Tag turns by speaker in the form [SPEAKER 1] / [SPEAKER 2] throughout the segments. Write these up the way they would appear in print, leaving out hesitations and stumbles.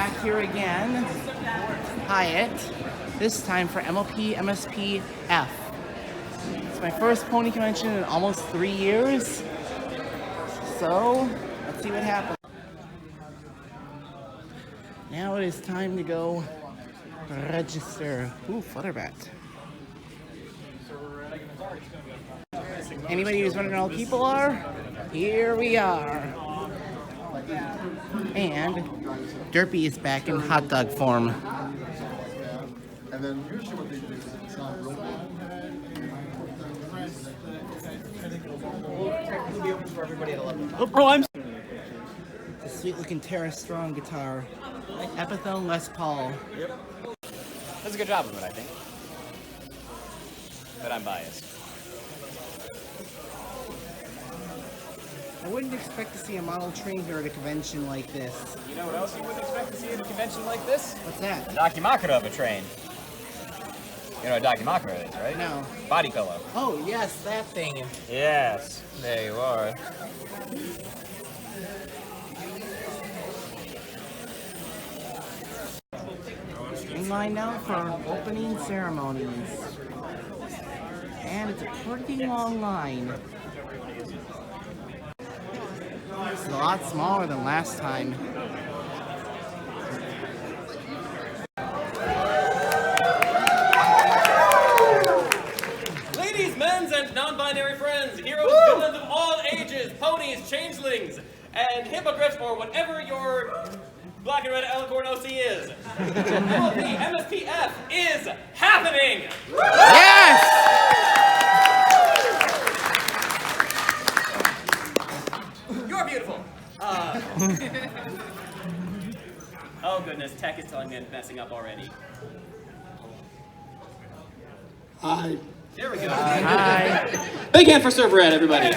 [SPEAKER 1] back here again, Hyatt, this time for MLP MSP F. It's my first pony convention in almost 3 years, so let's see what happens. Now it is time to go register. Ooh, Flutterbat. Anybody who's wondering how people are? Here we are. And Derpy is back in hot dog form.
[SPEAKER 2] And then usually what they do is it's not real bad.
[SPEAKER 1] Oh, bro, I'm. The sweet looking Terra Strong guitar. Epithone Les Paul.
[SPEAKER 3] Yep. That's a good job of it, I think. But I'm biased.
[SPEAKER 1] I wouldn't expect to see a model train here at a convention like this.
[SPEAKER 3] You know what else you wouldn't expect to see at a convention like this?
[SPEAKER 1] What's that?
[SPEAKER 3] A Dakimakura of a train. You know what Dakimakura is, right?
[SPEAKER 1] No.
[SPEAKER 3] Body pillow.
[SPEAKER 1] Oh, yes, that thing.
[SPEAKER 3] Yes, there you are.
[SPEAKER 1] In line now for opening ceremonies. And it's a pretty long line. It's a lot smaller than last time.
[SPEAKER 4] Ladies, men's, and non-binary friends, heroes, villains of all ages, ponies, changelings, and hippogriffs, or whatever your black and red alicorn OC is. MLP MSPF is happening!
[SPEAKER 1] Yes!
[SPEAKER 4] You're beautiful. Oh goodness, tech is telling me I'm messing up already.
[SPEAKER 5] Hi.
[SPEAKER 4] There we go.
[SPEAKER 1] Hi.
[SPEAKER 5] Big hand for Server Ed, everybody.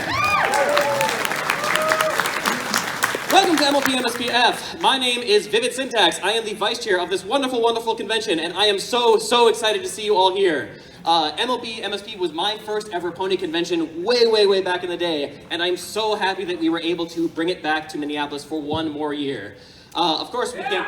[SPEAKER 5] Welcome to MLP MSPF. My name is Vivid Syntax. I am the vice chair of this wonderful, wonderful convention, and I am so excited to see you all here. MLP MSP was my first ever pony convention way back in the day, and I'm so happy that we were able to bring it back to Minneapolis for one more year. Of course, we can.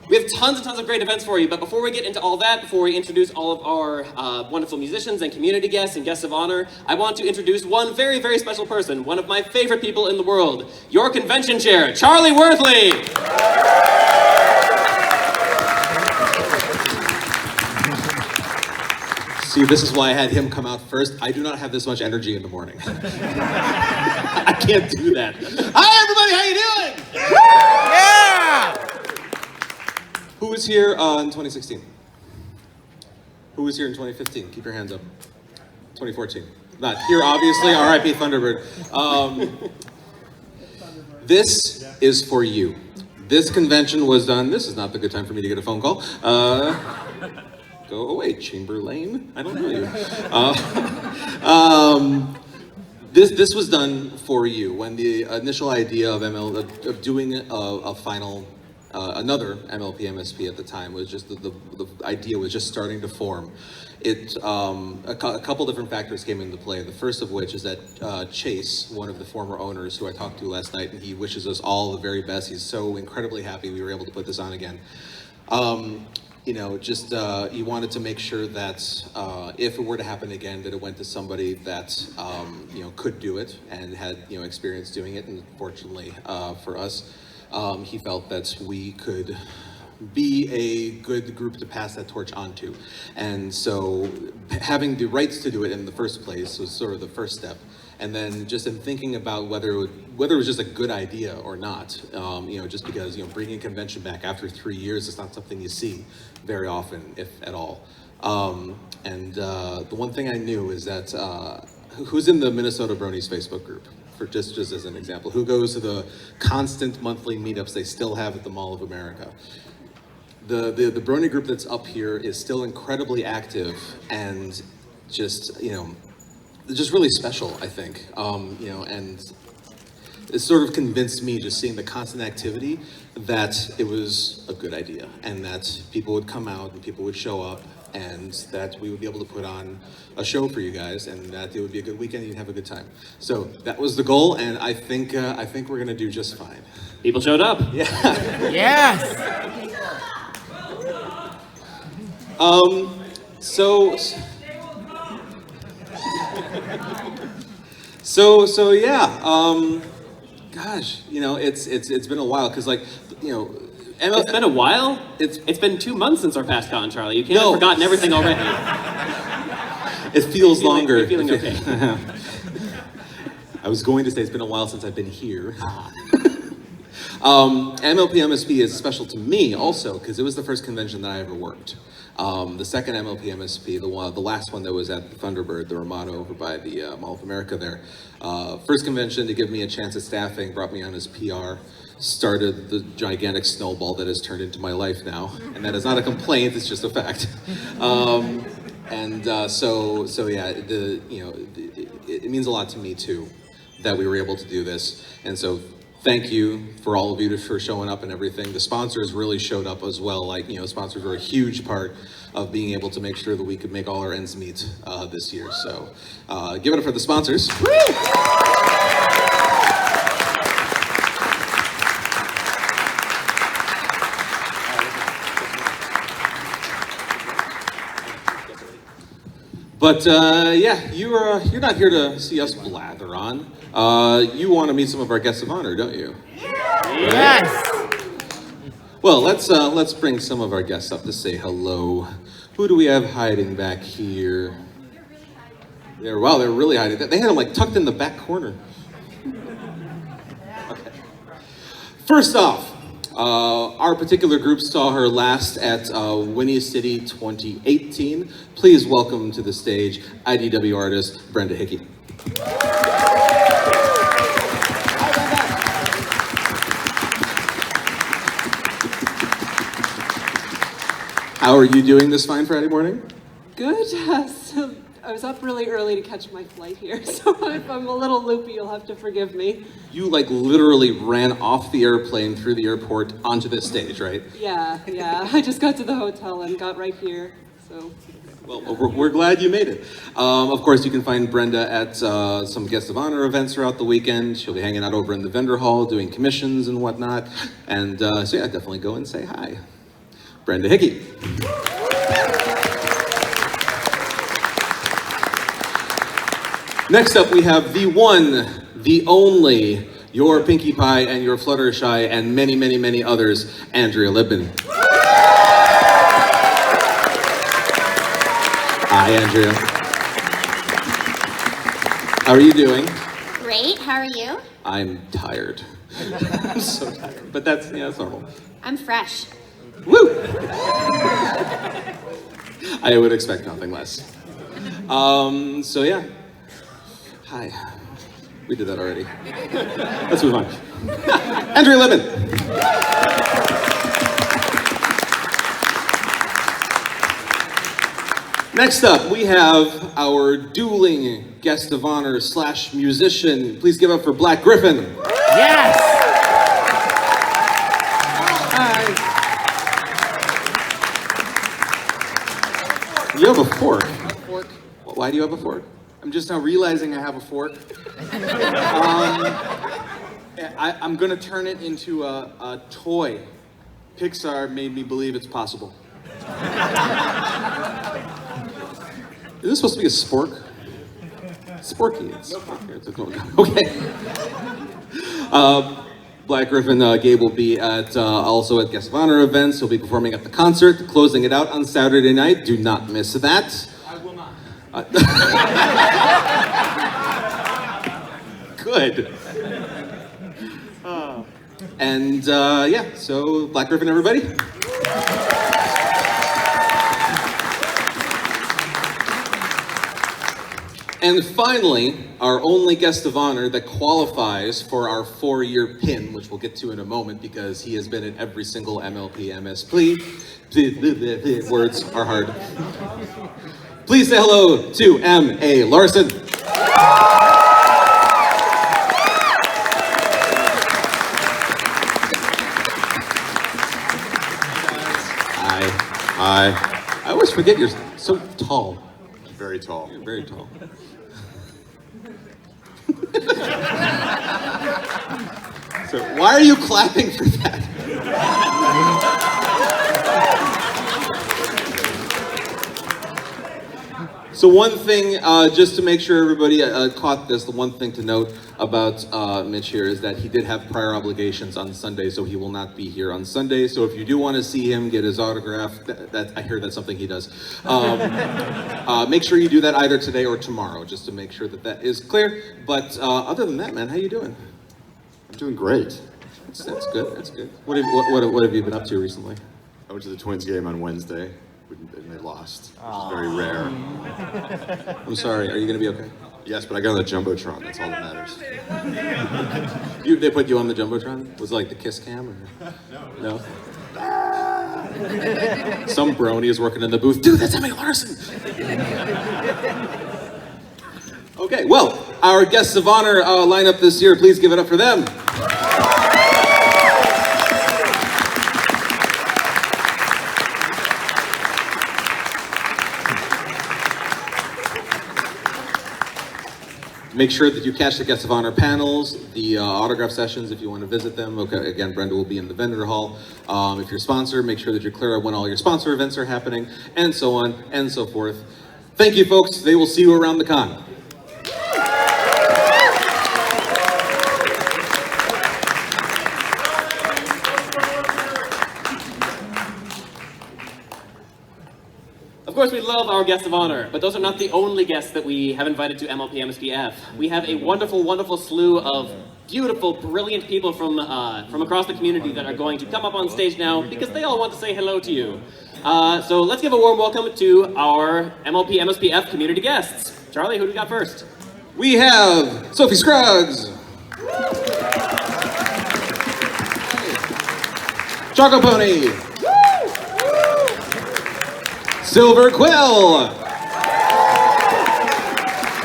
[SPEAKER 5] We have tons and tons of great events for you, but before we get into all that, before we introduce all of our wonderful musicians and community guests and guests of honor, I want to introduce one very special person, one of my favorite people in the world, your convention chair, Charlie Worthley! See, this is why I had him come out first. I do not have this much energy in the morning. I can't do that. Hi everybody, how you doing?
[SPEAKER 1] Yeah!
[SPEAKER 5] Who was here in 2016? Who was here in 2015? Keep your hands up. 2014. Not here, obviously. R.I.P. Thunderbird. This is for you. This convention was done. This is not the good time for me to get a phone call. Go away, Chamberlain. I don't know you. This was done for you. When the initial idea of doing a final. Another MLP MSP at the time was just the idea was just starting to form. A couple different factors came into play. The first of which is that Chase, one of the former owners who I talked to last night, and he wishes us all the very best. He's so incredibly happy we were able to put this on again. You know, just he wanted to make sure that if it were to happen again, that it went to somebody that you know, could do it and had, you know, experience doing it. And fortunately for us, he felt that we could be a good group to pass that torch on to. And so having the rights to do it in the first place was sort of the first step. And then just in thinking about whether it was just a good idea or not, you know, just because, you know, bringing a convention back after 3 years is not something you see very often, if at all. The one thing I knew is that, who's in the Minnesota Bronies Facebook group? For just as an example, who goes to the constant monthly meetups they still have at the Mall of America? The Brony group that's up here is still incredibly active and just, you know, just really special, I think. You know, and it sort of convinced me, just seeing the constant activity, that it was a good idea and that people would come out and people would show up and that we would be able to put on a show for you guys, and that it would be a good weekend and you'd have a good time. So that was the goal, and I think we're gonna do just fine.
[SPEAKER 4] People showed up.
[SPEAKER 5] Yeah.
[SPEAKER 1] Yes!
[SPEAKER 5] So yeah. Gosh, you know, it's been a while because, like, you know,
[SPEAKER 4] It's been a while? It's been 2 months since our past con, Charlie. You can't have forgotten everything already.
[SPEAKER 5] It feels longer.
[SPEAKER 4] You're feeling okay.
[SPEAKER 5] I was going to say it's been a while since I've been here. MLP MSP is special to me also because it was the first convention that I ever worked. The second MLP MSP, the last one that was at Thunderbird, the Ramada over by the Mall of America there. First convention to give me a chance at staffing, brought me on as PR, started the gigantic snowball that has turned into my life now. And that is not a complaint, it's just a fact. So yeah, it means a lot to me too that we were able to do this. And so thank you for all of you for showing up and everything. The sponsors really showed up as well. Like, you know, sponsors were a huge part of being able to make sure that we could make all our ends meet this year. So give it up for the sponsors. But yeah, you're not here to see us blather on. You want to meet some of our guests of honor, don't you?
[SPEAKER 1] Yes!
[SPEAKER 5] Well, let's bring some of our guests up to say hello. Who do we have hiding back here? They're really hiding. They had them like tucked in the back corner. Okay. First off, our particular group saw her last at Winnie City 2018. Please welcome to the stage IDW artist Brenda Hickey. How are you doing this fine Friday morning?
[SPEAKER 6] Good. So I was up really early to catch my flight here, so if I'm a little loopy, you'll have to forgive me.
[SPEAKER 5] You like literally ran off the airplane through the airport onto this stage, right?
[SPEAKER 6] Yeah. I just got to the hotel and got right here, so.
[SPEAKER 5] Well, we're glad you made it. Of course, you can find Brenda at some guest of honor events throughout the weekend. She'll be hanging out over in the vendor hall doing commissions and whatnot. And so yeah, definitely go and say hi. Brenda Hickey. Next up, we have the one, the only, your Pinkie Pie and your Fluttershy and many, many, many others, Andrea Libman. Hi, Andrea. How are you doing?
[SPEAKER 7] Great, how are you?
[SPEAKER 5] I'm tired. I'm so tired, but that's normal.
[SPEAKER 7] I'm fresh.
[SPEAKER 5] Woo! I would expect nothing less. So yeah. Hi. We did that already. Let's move on. Andrea Libman. Next up, we have our dueling guest of honor / musician. Please give up for Black Griffin.
[SPEAKER 1] Yes!
[SPEAKER 5] You have a fork. Why do you have a fork?
[SPEAKER 8] I'm just now realizing I have a fork. I'm gonna turn it into a toy. Pixar made me believe it's possible.
[SPEAKER 5] Is this supposed to be a spork? Sporky. Okay. Black Griffin Gabe will be at also at guest of honor events. He'll be performing at the concert, closing it out on Saturday night. Do not miss that.
[SPEAKER 8] I will not.
[SPEAKER 5] Good. And yeah, so Black Griffin, everybody. And finally, our only guest of honor that qualifies for our 4-year pin, which we'll get to in a moment because he has been in every single MLP MSP. Words are hard. Please say hello to M.A. Larson. Hi. I always forget you're so tall.
[SPEAKER 2] Very tall.
[SPEAKER 5] You're very tall. So why are you clapping for that? So one thing, just to make sure everybody caught this, the one thing to note about Mitch here is that he did have prior obligations on Sunday, so he will not be here on Sunday. So if you do want to see him, get his autograph, I hear that's something he does. Make sure you do that either today or tomorrow, just to make sure that that is clear. But other than that, man, how you doing?
[SPEAKER 2] I'm doing great.
[SPEAKER 5] That's good. That's good. What have you been up to recently?
[SPEAKER 2] I went to the Twins game on Wednesday, and they lost, which is very rare.
[SPEAKER 5] I'm sorry. Are you gonna be okay?
[SPEAKER 2] Yes, but I got on the Jumbotron. That's all that matters.
[SPEAKER 5] They put you on the Jumbotron? Was it like the kiss cam? Or? No. Some brony is working in the booth. Dude, that's Emily Larson. Okay, well, our guests of honor lineup this year. Please give it up for them. Make sure that you catch the guests of honor panels, the autograph sessions if you want to visit them. Okay, again, Brenda will be in the vendor hall. If you're a sponsor, make sure that you're clear on when all your sponsor events are happening, and so on and so forth. Thank you, folks. They will see you around the con.
[SPEAKER 4] Of course, we love our guests of honor, but those are not the only guests that we have invited to MLP MSPF. We have a wonderful, wonderful slew of beautiful, brilliant people from across the community that are going to come up on stage now because they all want to say hello to you. So let's give a warm welcome to our MLP MSPF community guests. Charlie, who do we got first?
[SPEAKER 5] We have Sophie Scruggs, Choco Pony, Silver Quill,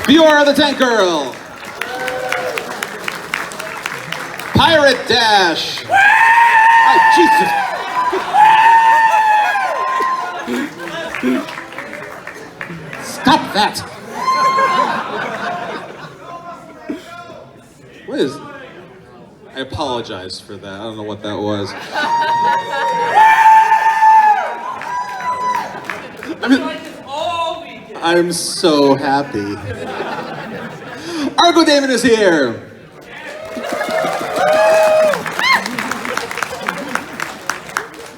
[SPEAKER 5] Fiora the Tank Girl, Pirate Dash. Oh, Jesus. Stop that. What is? I apologize for that. I don't know what that was. I'm so happy. Argo Damon is here.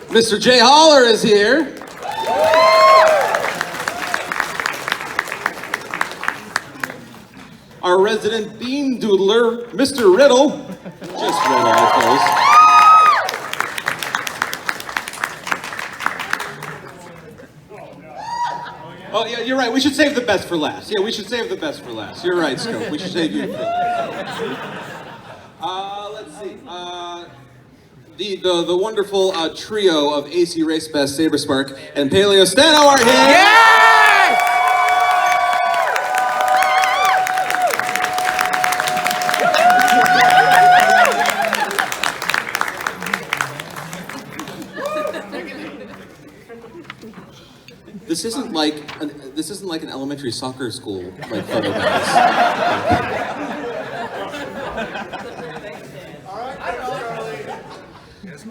[SPEAKER 5] Mr. Jay Holler is here. Our resident bean doodler, Mr. Riddle. Just Riddle, I suppose. Oh, yeah, you're right. We should save the best for last. Yeah, we should save the best for last. You're right, Scope. We should save you for last. Let's see. The wonderful trio of AC Race Best, Saberspark, and Paleo Stano are here. Yes! This isn't like an elementary soccer school like photo class.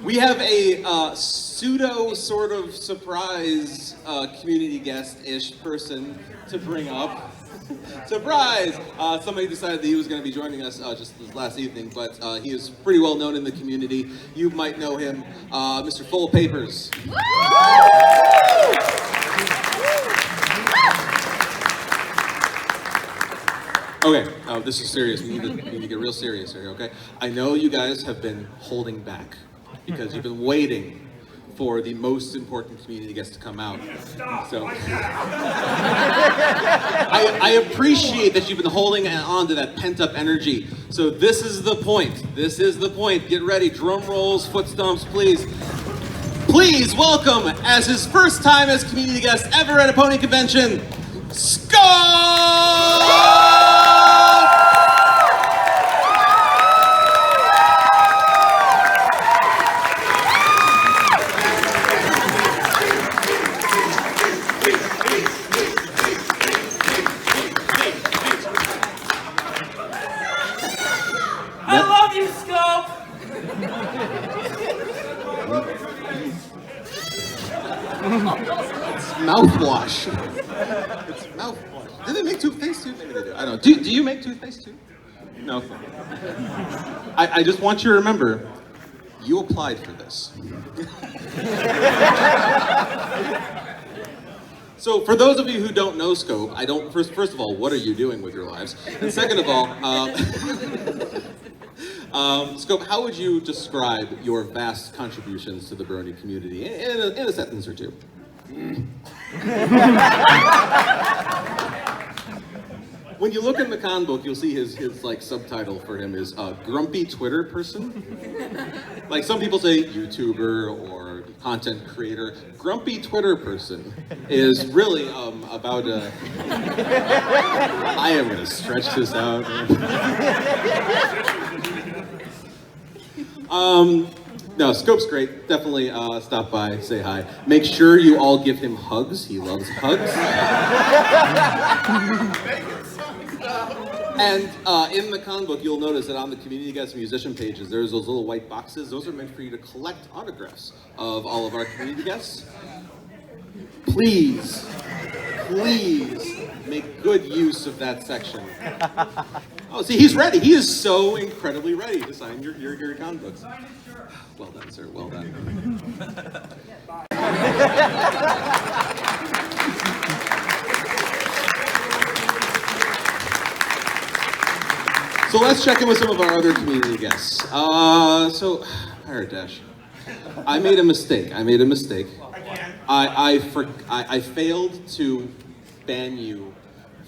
[SPEAKER 5] We have a pseudo sort of surprise community guest-ish person to bring up. Surprise! Somebody decided that he was going to be joining us just this last evening, but he is pretty well known in the community. You might know him, Mr. Full Papers. Okay, this is serious. We need to get real serious here, okay? I know you guys have been holding back because you've been waiting for the most important community guest to come out. So I appreciate that you've been holding on to that pent-up energy. So this is the point. This is the point. Get ready. Drum rolls, foot stomps, please. Please welcome, as his first time as community guest ever at a pony convention, Scott! It's mouthwash. It's mouthwash. Do they make toothpaste too? Maybe they do. I don't know. Do you make toothpaste too? No. I just want you to remember, you applied for this. So for those of you who don't know Scope, first of all, what are you doing with your lives? And second of all, Scope, how would you describe your vast contributions to the Brony community in a sentence or two? When you look in the con book, you'll see his like subtitle for him is grumpy Twitter person. Like some people say YouTuber or content creator. Grumpy Twitter person is really about a. I am gonna stretch this out. No, Scope's great. Definitely stop by, say hi. Make sure you all give him hugs. He loves hugs. And in the con book, you'll notice that on the community guest musician pages, there's those little white boxes. Those are meant for you to collect autographs of all of our community guests. Please make good use of that section. Oh, see, he's ready. He is so incredibly ready to sign your con books. Well done, sir. Well done. So let's check in with some of our other community guests. Dash. I made a mistake. I failed to ban you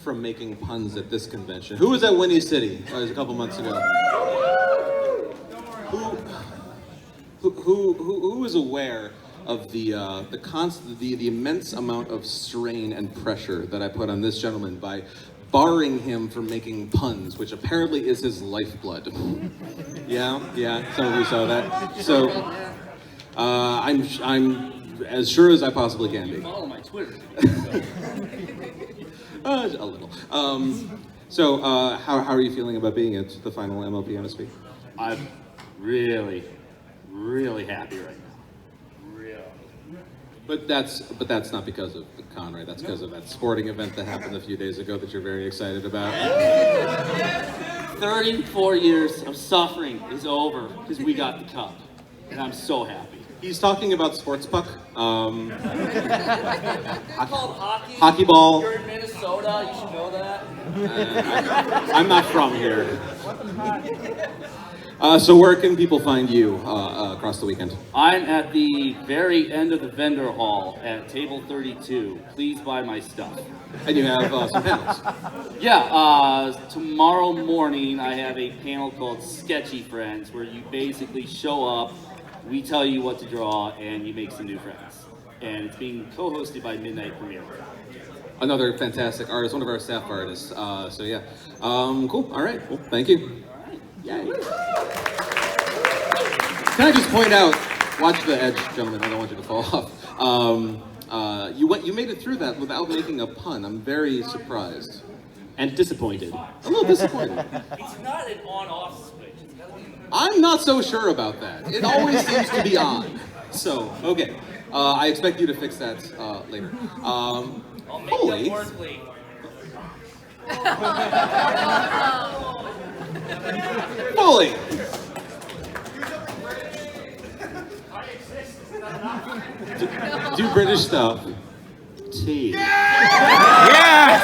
[SPEAKER 5] from making puns at this convention. Who was at Winnie City? It was a couple months ago. Who is aware of the immense amount of strain and pressure that I put on this gentleman by barring him from making puns, which apparently is his lifeblood? Yeah, some of you saw that. So, I'm as sure as I possibly can be.
[SPEAKER 9] Follow my Twitter.
[SPEAKER 5] A little. How are you feeling about being at the final MLP MSP?
[SPEAKER 9] I'm really happy right now.
[SPEAKER 5] But that's not because of the con, right? That's because of that sporting event that happened a few days ago that you're very excited about.
[SPEAKER 9] 34 years of suffering is over because we got the cup, and I'm so happy.
[SPEAKER 5] He's talking about sports puck.
[SPEAKER 9] It's called hockey.
[SPEAKER 5] Hockey ball.
[SPEAKER 9] You're in Minnesota. You should know that.
[SPEAKER 5] I'm not from here. So where can people find you across the weekend?
[SPEAKER 9] I'm at the very end of the vendor hall at table 32. Please buy my stuff.
[SPEAKER 5] And you have some panels.
[SPEAKER 9] Yeah, tomorrow morning I have a panel called Sketchy Friends, where you basically show up, we tell you what to draw, and you make some new friends. And it's being co-hosted by Midnight Premiere.
[SPEAKER 5] Another fantastic artist, one of our staff artists. So yeah, cool. All right. Well, thank you. Yay. Can I just point out? Watch the edge, gentlemen. I don't want you to fall off. You made it through that without making a pun. I'm very surprised
[SPEAKER 9] And disappointed.
[SPEAKER 5] A little disappointed.
[SPEAKER 9] It's not an on-off switch. It's gotta be.
[SPEAKER 5] I'm not so sure about that. It always seems to be on. So okay. I expect you to fix that later.
[SPEAKER 9] I'll make
[SPEAKER 5] Holy.
[SPEAKER 9] you wordplay.
[SPEAKER 5] Fully. Do British stuff. Tea.
[SPEAKER 1] Yes!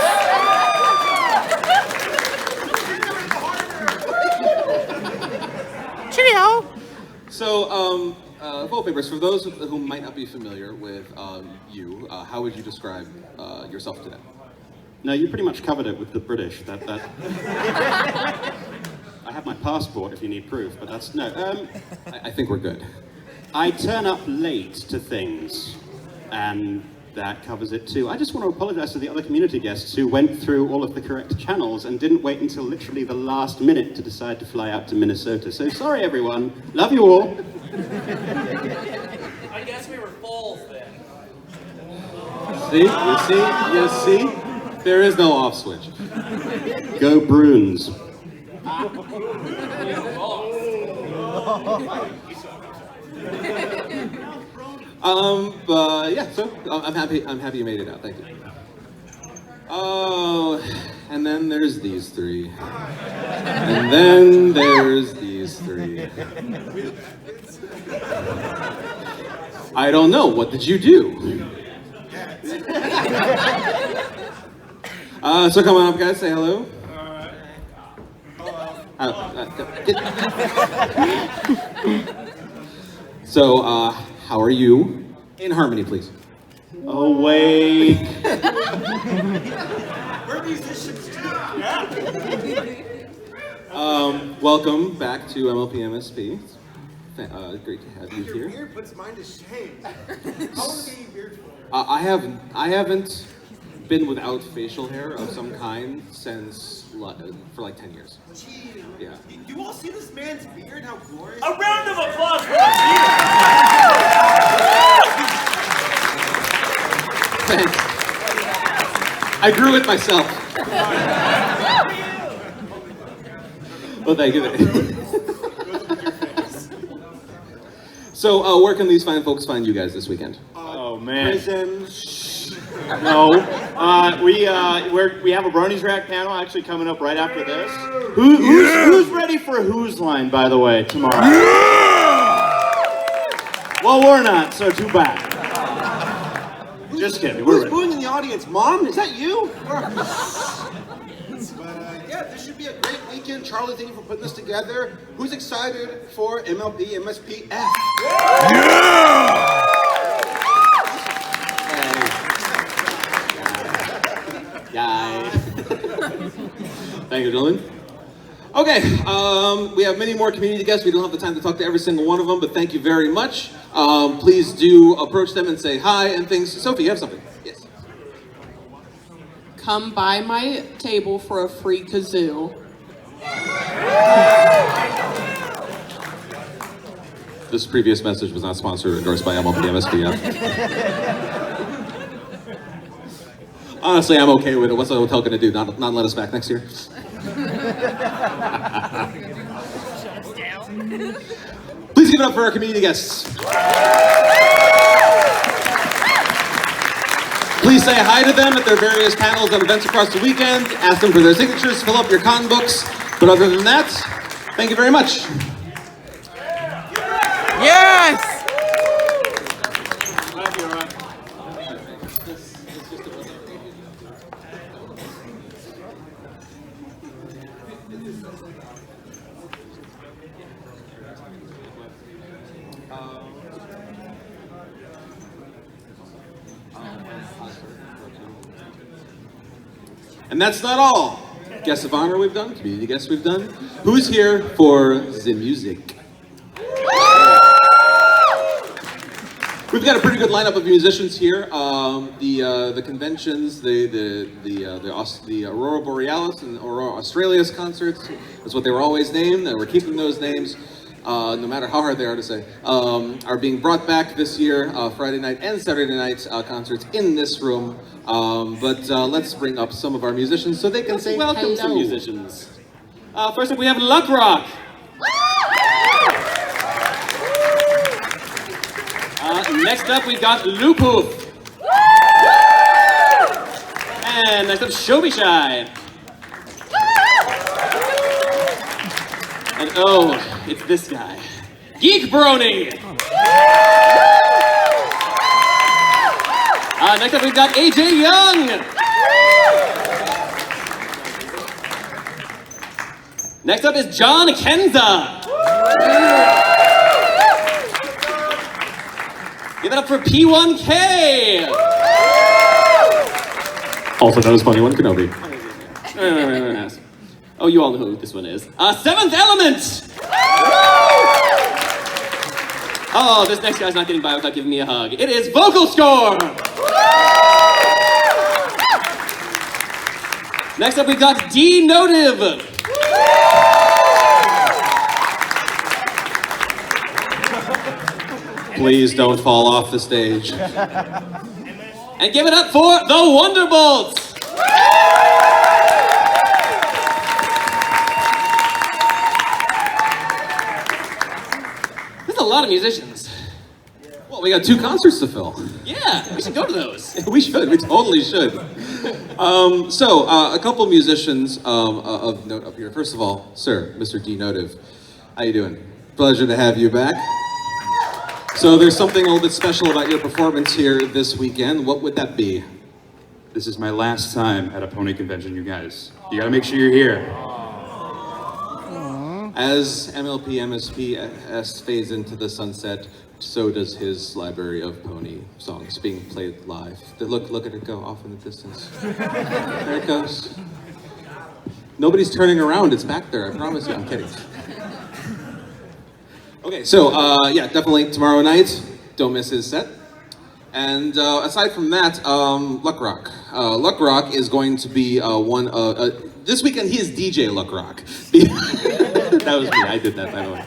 [SPEAKER 1] Cheerio!
[SPEAKER 5] So, Vote Papers, for those who might not be familiar with you, how would you describe yourself today?
[SPEAKER 10] No, you pretty much covered it with the British. That. I have my passport if you need proof, but that's no.
[SPEAKER 5] I think we're good.
[SPEAKER 10] I turn up late to things, and that covers it too. I just want to apologize to the other community guests who went through all of the correct channels and didn't wait until literally the last minute to decide to fly out to Minnesota. So sorry, everyone. Love you all.
[SPEAKER 9] I guess we were fools then.
[SPEAKER 5] You see? There is no off switch.
[SPEAKER 10] Go Bruins.
[SPEAKER 5] Yeah, so I'm happy you made it out. Thank you. Oh, and then there's these three. And then there's these three. I don't know. What did you do? So come on up, guys. Say hello. So, how are you? In harmony, please.
[SPEAKER 10] Awake.
[SPEAKER 8] We're musicians too.
[SPEAKER 5] Welcome back to MLP MSP. Great to have you
[SPEAKER 11] Your
[SPEAKER 5] here.
[SPEAKER 11] beard puts mine to shame. How long have you beard for?
[SPEAKER 5] I haven't been without facial hair of some kind since for like 10 years. Yeah.
[SPEAKER 11] You all see this man's beard? How glorious!
[SPEAKER 4] A round of applause for
[SPEAKER 5] Thanks. I grew it myself. Well, thank you. So, where can these fine folks find you guys this weekend?
[SPEAKER 10] Oh man.
[SPEAKER 11] Prison.
[SPEAKER 10] No. We have a Bronies Rack panel actually coming up right after this. Who's ready for a Who's Line, by the way, tomorrow? Well, we're not, so too bad. Just kidding.
[SPEAKER 11] Who's booing in the audience? Mom, is that you? But yeah, this should be a great weekend. Charlie, thank you for putting this together. Who's excited for MLP MSP F?
[SPEAKER 5] Yay. Thank you, gentlemen. Okay, we have many more community guests. We don't have the time to talk to every single one of them, but thank you very much. Please do approach them and say hi and things. Sophie, you have something? Yes.
[SPEAKER 12] Come by my table for a free kazoo.
[SPEAKER 5] This previous message was not sponsored or endorsed by MLP MSP. Honestly, I'm okay with it. What's the hotel going to do? Not let us back next year? Please give it up for our community guests. Please say hi to them at their various panels and events across the weekend. Ask them for their signatures, fill up your con books. But other than that, thank you very much.
[SPEAKER 1] Yes!
[SPEAKER 5] And that's not all. Guests of honor we've done, community guests we've done. Who's here for the music? We've got a pretty good lineup of musicians here. The conventions, the Aurora Borealis and Aurora Australis concerts, that's what they were always named, and we're keeping those names, no matter how hard they are to say, are being brought back this year, Friday night and Saturday night concerts in this room. But let's bring up some of our musicians so they can say
[SPEAKER 9] Welcome
[SPEAKER 5] hello.
[SPEAKER 9] some musicians. First up we have Luck Rock. Next up we've got Lupus. And next up Show Me Shy. And oh, it's this guy. Geek Brony. Next up we've got AJ Young. Next up is John Kenza. Give it up for P1K.
[SPEAKER 5] Also known as Funny One Kenobi.
[SPEAKER 9] Oh, you all know who this one is. Seventh Element. Oh, this next guy's not getting by without giving me a hug. It is Vocal Score. Next up, we've got D Notive.
[SPEAKER 5] Please don't fall off the stage.
[SPEAKER 9] And give it up for the Wonderbolts. There's a lot of musicians.
[SPEAKER 5] Well, We got 2 concerts to fill.
[SPEAKER 4] Yeah, we should go to those.
[SPEAKER 5] We should. We totally should. So, a couple musicians of note up here. First of all, sir, Mr. D. Notive, how you doing? Pleasure to have you back. So, there's something a little bit special about your performance here this weekend. What would that be?
[SPEAKER 13] This is my last time at a pony convention, you guys. You gotta make sure you're here.
[SPEAKER 5] As MLP MSP fades into the sunset, so does his library of pony songs being played live. Look at it go off in the distance. There it goes. Nobody's turning around, it's back there, I promise you, I'm kidding. Okay, so yeah, definitely tomorrow night, don't miss his set. And aside from that, Luck Rock. Luck Rock is going to be this weekend he is DJ Luck Rock. That was me, I did that, by the way.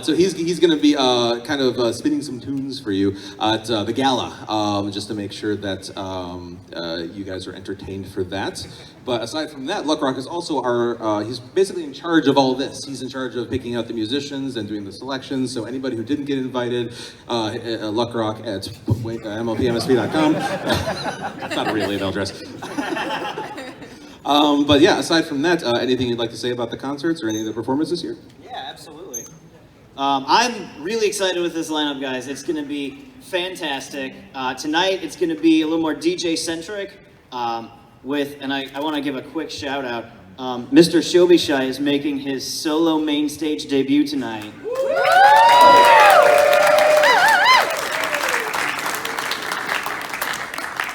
[SPEAKER 5] So he's going to be kind of spinning some tunes for you at the gala, just to make sure that you guys are entertained for that. But aside from that, Luck Rock is also he's basically in charge of all this. He's in charge of picking out the musicians and doing the selections. So anybody who didn't get invited, Luck Rock at MLPMSP.com. That's not a real email address. But yeah, aside from that, anything you'd like to say about the concerts or any of the performances here?
[SPEAKER 14] Yeah, absolutely. I'm really excited with this lineup, guys. It's going to be fantastic. Tonight, it's going to be a little more DJ-centric and I want to give a quick shout out. Mr. Shobishai is making his solo main stage debut tonight.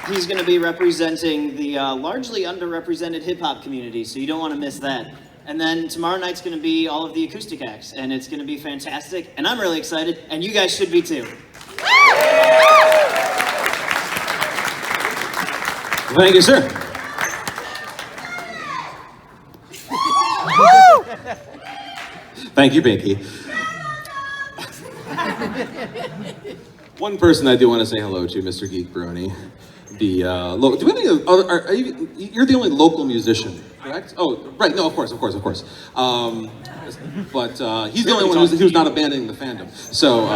[SPEAKER 14] He's going to be representing the largely underrepresented hip-hop community, so you don't want to miss that. And then tomorrow night's going to be all of the acoustic acts, and it's going to be fantastic, and I'm really excited, and you guys should be too.
[SPEAKER 5] Thank you, sir. Thank you, Binky. One person I do want to say hello to, Mr. Geek Brony. Do we have any other, you're the only local musician, correct? Oh, right, no, of course. But he's the only one who's not abandoning the fandom. So,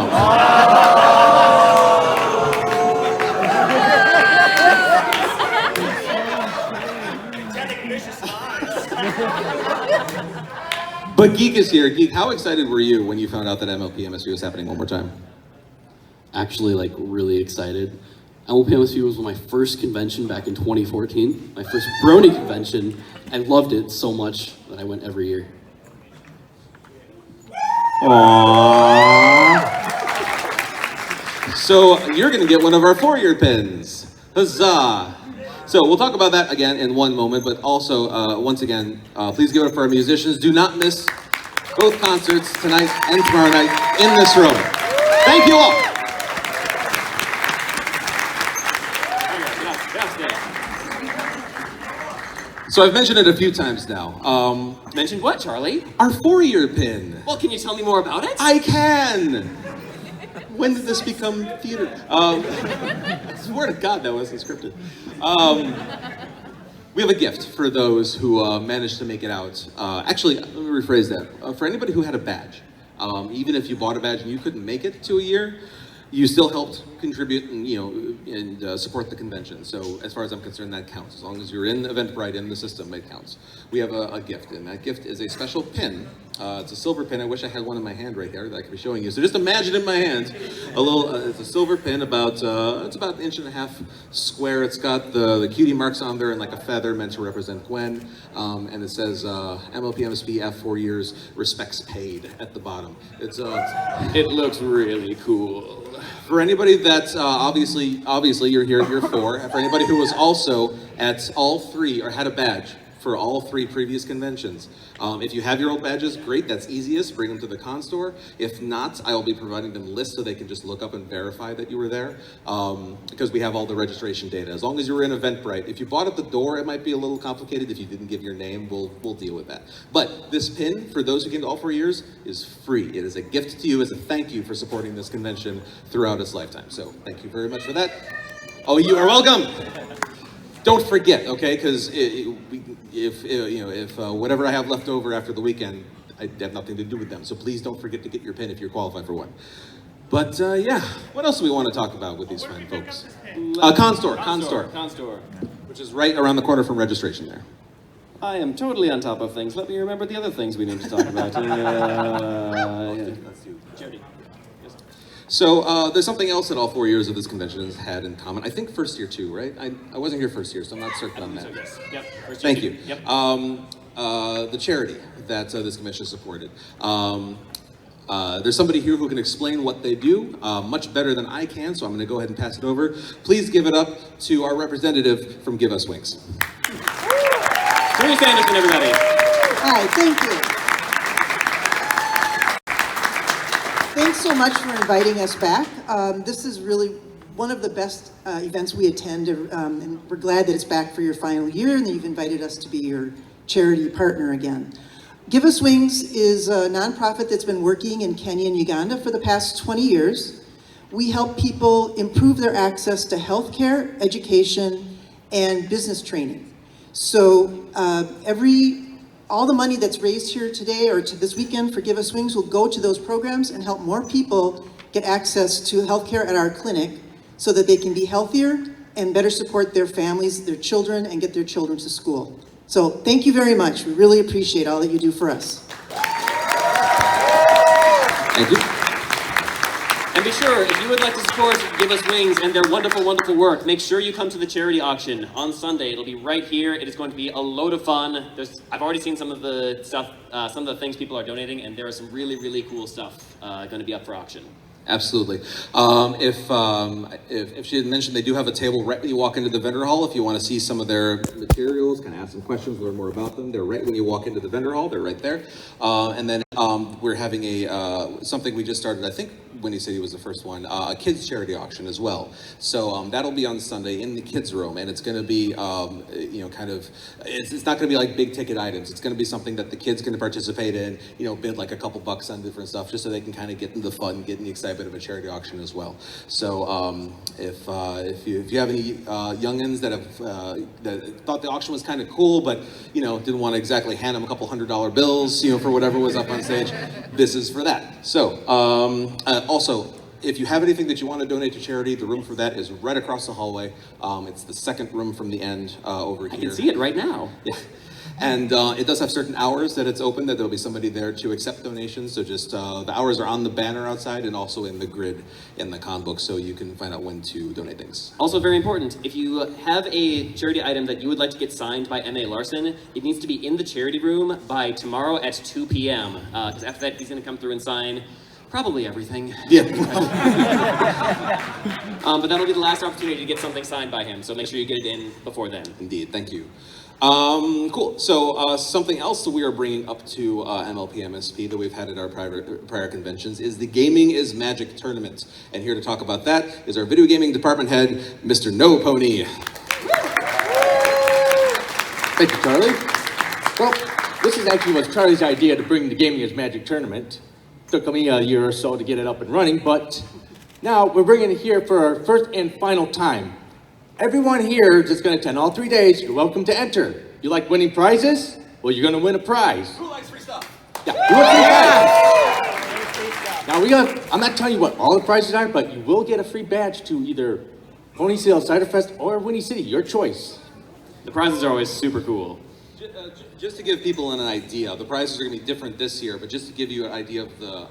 [SPEAKER 5] But Geek is here. Geek, how excited were you when you found out that MLP MSP was happening one more time?
[SPEAKER 15] Actually, like, really excited. MLP MSP was my first convention back in 2014. My first Brony convention. I loved it so much that I went every year.
[SPEAKER 5] Aww. So you're gonna get one of our 4-year pins. Huzzah! So we'll talk about that again in one moment, but also, once again, please give it up for our musicians. Do not miss both concerts tonight and tomorrow night in this room. Thank you all. So I've mentioned it a few times now.
[SPEAKER 4] Mentioned what, Charlie?
[SPEAKER 5] Our 4-year pin.
[SPEAKER 4] Well, can you tell me more about it?
[SPEAKER 5] I can. When did this become theater? I swear to God that wasn't scripted. We have a gift for those who managed to make it out. Actually, let me rephrase that. For anybody who had a badge, even if you bought a badge and you couldn't make it to a year, you still helped contribute and support the convention. So as far as I'm concerned, that counts. As long as you're in Eventbrite in the system, it counts. We have a gift, and that gift is a special pin. It's a silver pin. I wish I had one in my hand right here that I could be showing you. So just imagine in my hand, it's a silver pin it's about 1.5 inches square. It's got the cutie marks on there and like a feather meant to represent Gwen. And it says MLP MSP F4 years, respects paid at the bottom. It looks really cool. For anybody that's obviously you're here for. For anybody who was also at all 3 or had a badge for all 3 previous conventions. If you have your old badges, great, that's easiest, bring them to the con store. If not, I will be providing them lists so they can just look up and verify that you were there, because we have all the registration data. As long as you were in Eventbrite. If you bought at the door, it might be a little complicated. If you didn't give your name, we'll deal with that. But this pin, for those who came to all 4 years, is free. It is a gift to you as a thank you for supporting this convention throughout its lifetime. So thank you very much for that. Oh, you are welcome. Don't forget, okay? Because if whatever I have left over after the weekend, I have nothing to do with them. So please don't forget to get your pin if you're qualified for one. But yeah, what else do we want to talk about with these fine folks? Con store, which is right around the corner from registration there.
[SPEAKER 16] I am totally on top of things. Let me remember the other things we need to talk about.
[SPEAKER 5] So there's something else that all 4 years of this convention has had in common. I think first year too, right? I wasn't here first year, so I'm not certain on that.
[SPEAKER 16] Yep.
[SPEAKER 5] Thank you. Yep. The charity that this convention supported. There's somebody here who can explain what they do much better than I can, so I'm going to go ahead and pass it over. Please give it up to our representative from Give Us Wings.
[SPEAKER 16] Tony Sanderson, everybody.
[SPEAKER 17] Hi, thank you. Thanks so much for inviting us back. This is really one of the best events we attend, and we're glad that it's back for your final year and that you've invited us to be your charity partner again. Give Us Wings is a nonprofit that's been working in Kenya and Uganda for the past 20 years. We help people improve their access to healthcare, education, and business training. So all the money that's raised here today or to this weekend for Give Us Wings will go to those programs and help more people get access to healthcare at our clinic so that they can be healthier and better support their families, their children, and get their children to school. So thank you very much. We really appreciate all that you do for us.
[SPEAKER 5] Thank you.
[SPEAKER 16] And be sure, if you would like to support Give Us Wings and their wonderful, wonderful work, make sure you come to the charity auction on Sunday. It'll be right here. It is going to be a load of fun. I've already seen some of the stuff, some of the things people are donating, and there is some really, really cool stuff going to be up for auction.
[SPEAKER 5] Absolutely. If she had mentioned, they do have a table right when you walk into the vendor hall. If you want to see some of their materials, kind of ask some questions, learn more about them, they're right when you walk into the vendor hall. They're right there. And then we're having something we just started. I think Windy City was the first one. A kids charity auction as well. So that'll be on Sunday in the kids room, and it's going to be it's not going to be like big ticket items. It's going to be something that the kids can participate in. Bid like a couple bucks on different stuff, just so they can kind of get in the fun, get in the excitement of a charity auction as well. So if you have any youngins that thought the auction was kind of cool, but didn't want to exactly hand them a couple $100 bills, for whatever was up on stage, this is for that. So also, if you have anything that you want to donate to charity, the room for that is right across the hallway. It's the second room from the end over here.
[SPEAKER 16] I can see it right now.
[SPEAKER 5] Yeah. And it does have certain hours that it's open, that there'll be somebody there to accept donations. So just the hours are on the banner outside and also in the grid in the con book, so you can find out when to donate things.
[SPEAKER 16] Also very important, if you have a charity item that you would like to get signed by M.A. Larson, it needs to be in the charity room by tomorrow at 2 p.m. Because after that, he's going to come through and sign probably everything.
[SPEAKER 5] Yeah.
[SPEAKER 16] But that'll be the last opportunity to get something signed by him, so make sure you get it in before then.
[SPEAKER 5] Indeed, thank you. Cool. So something else that we are bringing up to MLP MSP that we've had at our prior conventions is the Gaming is Magic tournament. And here to talk about that is our video gaming department head, Mr. No Pony.
[SPEAKER 18] Thank you, Charlie. Well, this is actually was Charlie's idea to bring the Gaming is Magic tournament. Took me a year or so to get it up and running, but now we're bringing it here for our first and final time. Everyone here that's going to attend all 3 days, you're welcome to enter. You like winning prizes? Well, you're going to win a prize.
[SPEAKER 4] Who likes free stuff?
[SPEAKER 18] Yeah, you want free prizes. Now I'm not telling you what all the prizes are, but you will get a free badge to either Pony Sales, Cider Fest, or Windy City, your choice.
[SPEAKER 16] The prizes are always super cool.
[SPEAKER 5] Just to give people an idea, the prizes are going to be different this year, but just to give you an idea of the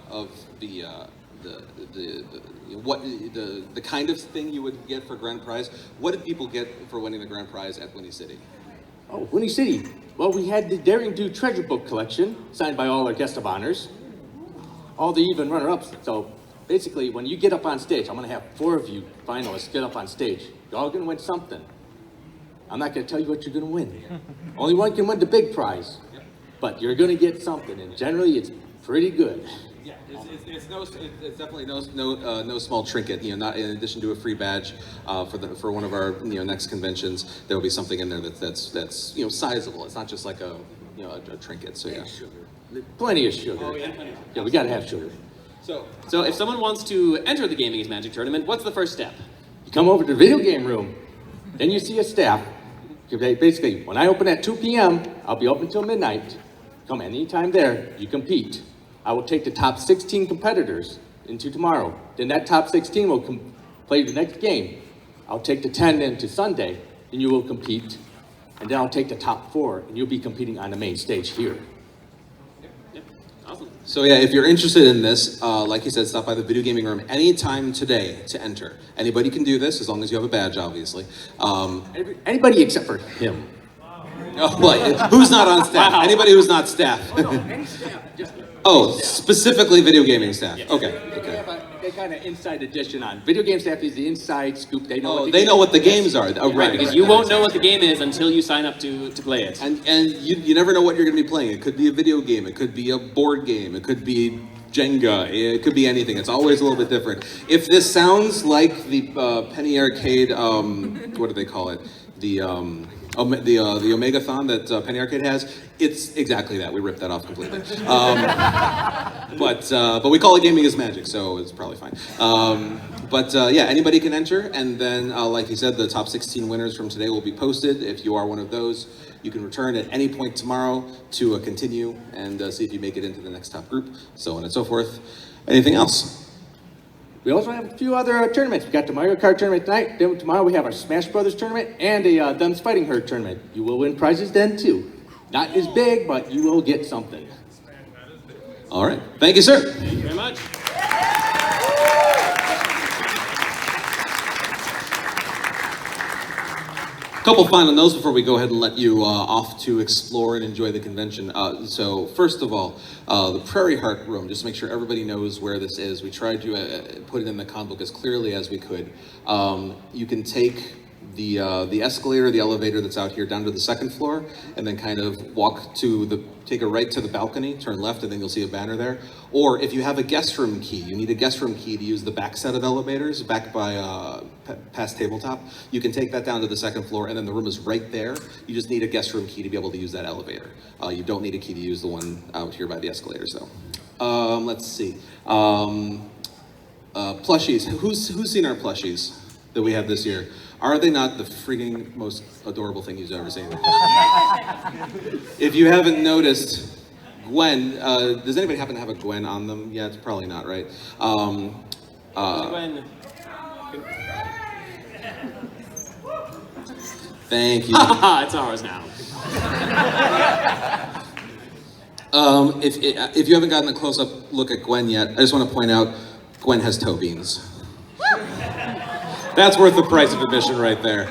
[SPEAKER 5] kind of thing you would get for grand prize. What did people get for winning the grand prize at Windy City?
[SPEAKER 18] Oh, Windy City. Well, we had the Daring Do treasure book collection, signed by all our guest of honors. All the even runner-ups. So basically, when you get up on stage, I'm going to have 4 of you finalists get up on stage. You're all going to win something. I'm not going to tell you what you're going to win. Only one can win the big prize. But you're going to get something, and generally it's pretty good.
[SPEAKER 5] Yeah, it's definitely no small trinket. Not in addition to a free badge for one of our next conventions, there will be something in there that's sizable. It's not just like a trinket. So yeah,
[SPEAKER 18] plenty of sugar.
[SPEAKER 16] Oh,
[SPEAKER 18] yeah, we got to have sugar.
[SPEAKER 16] So if someone wants to enter the Gaming is Magic tournament, what's the first step?
[SPEAKER 18] You come over to the video game room, then you see a staff. Basically, when I open at 2 p.m., I'll be open till midnight. Come anytime there, you compete. I will take the top 16 competitors into tomorrow. Then that top 16 will play the next game. I'll take the 10 into Sunday, and you will compete. And then I'll take the top 4, and you'll be competing on the main stage here.
[SPEAKER 16] Awesome.
[SPEAKER 5] So yeah, if you're interested in this, like you said, stop by the video gaming room anytime today to enter. Anybody can do this, as long as you have a badge, obviously.
[SPEAKER 18] Anybody except for him.
[SPEAKER 5] Oh, what? Who's not on staff?
[SPEAKER 18] Wow.
[SPEAKER 5] Anybody who's not staff?
[SPEAKER 18] Oh, no, any staff.
[SPEAKER 5] Specifically video gaming staff.
[SPEAKER 18] Yes.
[SPEAKER 5] Okay.
[SPEAKER 18] They kind of inside edition on. Video game staff is the inside scoop. They know
[SPEAKER 5] what the games are. Oh,
[SPEAKER 16] Right, because you won't know what the game is until you sign up to play it.
[SPEAKER 5] And you never know what you're going to be playing. It could be a video game. It could be a board game. It could be Jenga. It could be anything. It's always a little bit different. If this sounds like the Penny Arcade, what do they call it? The Omegathon that Penny Arcade has, it's exactly that. We ripped that off completely. But we call it Gaming is Magic, so it's probably fine. Yeah, anybody can enter, and then, like you said, the top 16 winners from today will be posted. If you are one of those, you can return at any point tomorrow to continue and see if you make it into the next top group, so on and so forth. Anything else?
[SPEAKER 18] We also have a few other tournaments. We got the Mario Kart tournament tonight. Then tomorrow we have our Smash Brothers tournament and a Dumb's Fighting Herd tournament. You will win prizes then too. Not as big, but you will get something.
[SPEAKER 5] All right. Thank you, sir.
[SPEAKER 16] Thank you very much.
[SPEAKER 5] A couple final notes before we go ahead and let you off to explore and enjoy the convention. So first of all, the Prairie Heart Room, just to make sure everybody knows where this is. We tried to put it in the con book as clearly as we could. You can take the escalator, the elevator that's out here down to the second floor, and then kind of take a right to the balcony, turn left, and then you'll see a banner there. Or if you have a guest room key, you need a guest room key to use the back set of elevators, back by past tabletop. You can take that down to the second floor, and then the room is right there. You just need a guest room key to be able to use that elevator. You don't need a key to use the one out here by the escalators, though. Let's see. Plushies. Who's seen our plushies that we have this year? Are they not the freaking most adorable thing you've ever seen? If you haven't noticed, Gwen, does anybody happen to have a Gwen on them yet? Probably not, right?
[SPEAKER 16] Gwen.
[SPEAKER 5] Thank you.
[SPEAKER 16] It's ours now.
[SPEAKER 5] If you haven't gotten a close-up look at Gwen yet, I just want to point out, Gwen has toe beans. That's worth the price of admission right there.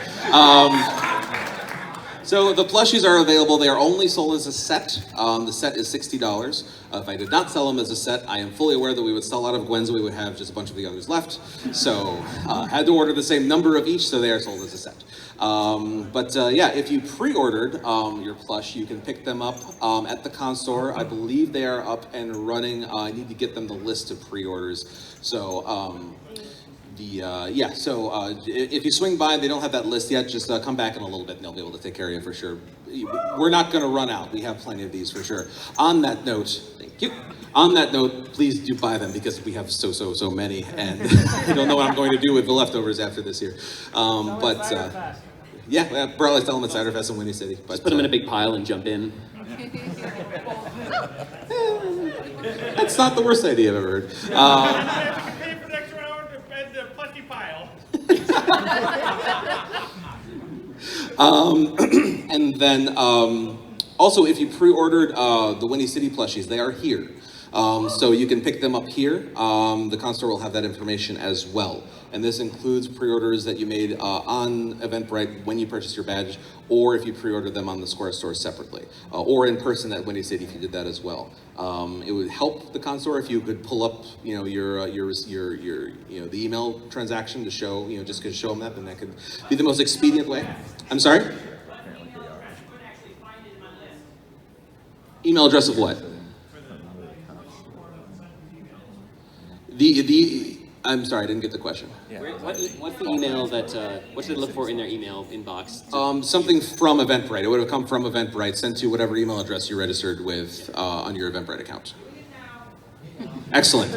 [SPEAKER 5] So the plushies are available. They are only sold as a set. The set is $60. If I did not sell them as a set, I am fully aware that we would sell out of Gwen's and we would have just a bunch of the others left. So had to order the same number of each, so they are sold as a set. Yeah, if you pre-ordered your plush, you can pick them up at the con store. I believe they are up and running. I need to get them the list of pre-orders. So if you swing by and they don't have that list yet, just come back in a little bit and they'll be able to take care of you for sure. We're not going to run out. We have plenty of these for sure. On that note, thank you. On that note, please do buy them because we have so many, and I don't know what I'm going to do with the leftovers after this year. Yeah, probably sell them at Cider Fest in Windy City. But,
[SPEAKER 16] Just put them in a big pile and jump in.
[SPEAKER 5] That's not the worst idea I've ever heard.
[SPEAKER 4] Pay for an extra hour to bed the plushy pile.
[SPEAKER 5] And then also, if you pre-ordered the Windy City plushies, they are here. So you can pick them up here. The con store will have that information as well. And this includes pre-orders that you made on Eventbrite when you purchased your badge, or if you pre-ordered them on the Square store separately, or in person at Windy City if you did that as well. It would help the con store if you could pull up, your the email transaction to show, just to show them that, then that could be the most expedient way. I'm sorry? Email address of what? I'm sorry, I didn't get the question.
[SPEAKER 16] What's the email that, what should they look for in their email inbox?
[SPEAKER 5] Something from Eventbrite. It would have come from Eventbrite, sent to whatever email address you registered with on your Eventbrite account. Excellent.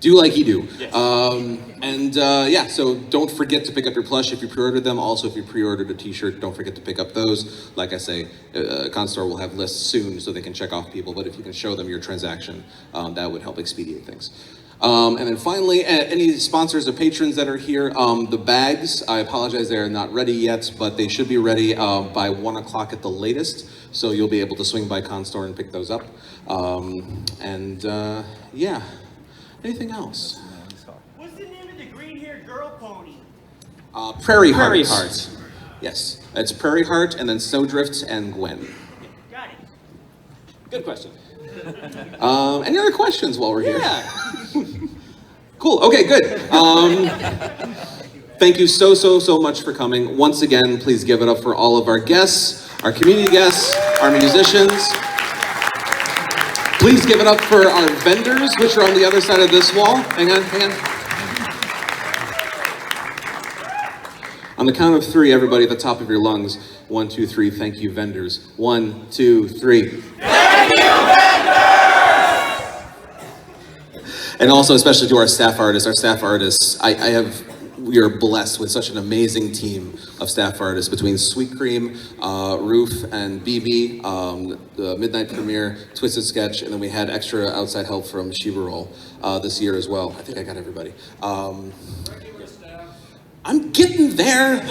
[SPEAKER 5] Do like you do. Yes. So don't forget to pick up your plush if you pre-ordered them. Also, if you pre-ordered a t-shirt, don't forget to pick up those. Like I say, con store will have lists soon so they can check off people, but if you can show them your transaction, that would help expedite things. And then finally, any sponsors or patrons that are here, the bags, I apologize, they're not ready yet, but they should be ready by 1 o'clock at the latest. So you'll be able to swing by Constore and pick those up. Yeah, anything else?
[SPEAKER 19] What's the name of the green-haired girl pony?
[SPEAKER 5] Prairie Heart. Yes, it's Prairie Heart, and then Snowdrift and Gwen.
[SPEAKER 19] Got it.
[SPEAKER 16] Good question.
[SPEAKER 5] Any other questions while we're here?
[SPEAKER 16] Yeah.
[SPEAKER 5] Cool, okay, good. Thank you so much for coming. Once again, please give it up for all of our guests, our community guests, our musicians. Please give it up for our vendors, which are on the other side of this wall. Hang on. On the count of 3, everybody at the top of your lungs. 1, 2, 3, thank you, vendors. 1, 2, 3.
[SPEAKER 19] Thank you, vendors!
[SPEAKER 5] And also, especially to our staff artists. We are blessed with such an amazing team of staff artists between Sweet Cream, Roof, and BB, the Midnight Premiere, Twisted Sketch, and then we had extra outside help from Shiva Roll this year as well. I think I got everybody. I'm getting there.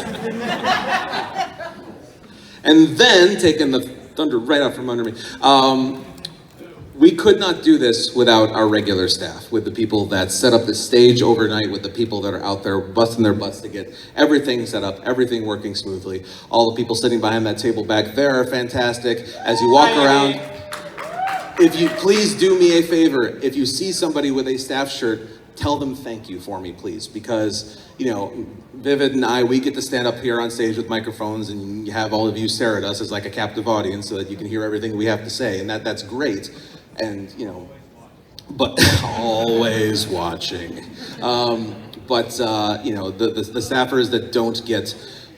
[SPEAKER 5] And then, taking the thunder right out from under me, we could not do this without our regular staff, with the people that set up the stage overnight, with the people that are out there busting their butts to get everything set up, everything working smoothly. All the people sitting behind that table back there are fantastic. As you walk around, if you please do me a favor, if you see somebody with a staff shirt, tell them thank you for me, please, because, you know, Vivid and I, we get to stand up here on stage with microphones and have all of you stare at us as like a captive audience so that you can hear everything we have to say, and that's great. And, you know, but always watching. You know, the staffers that don't get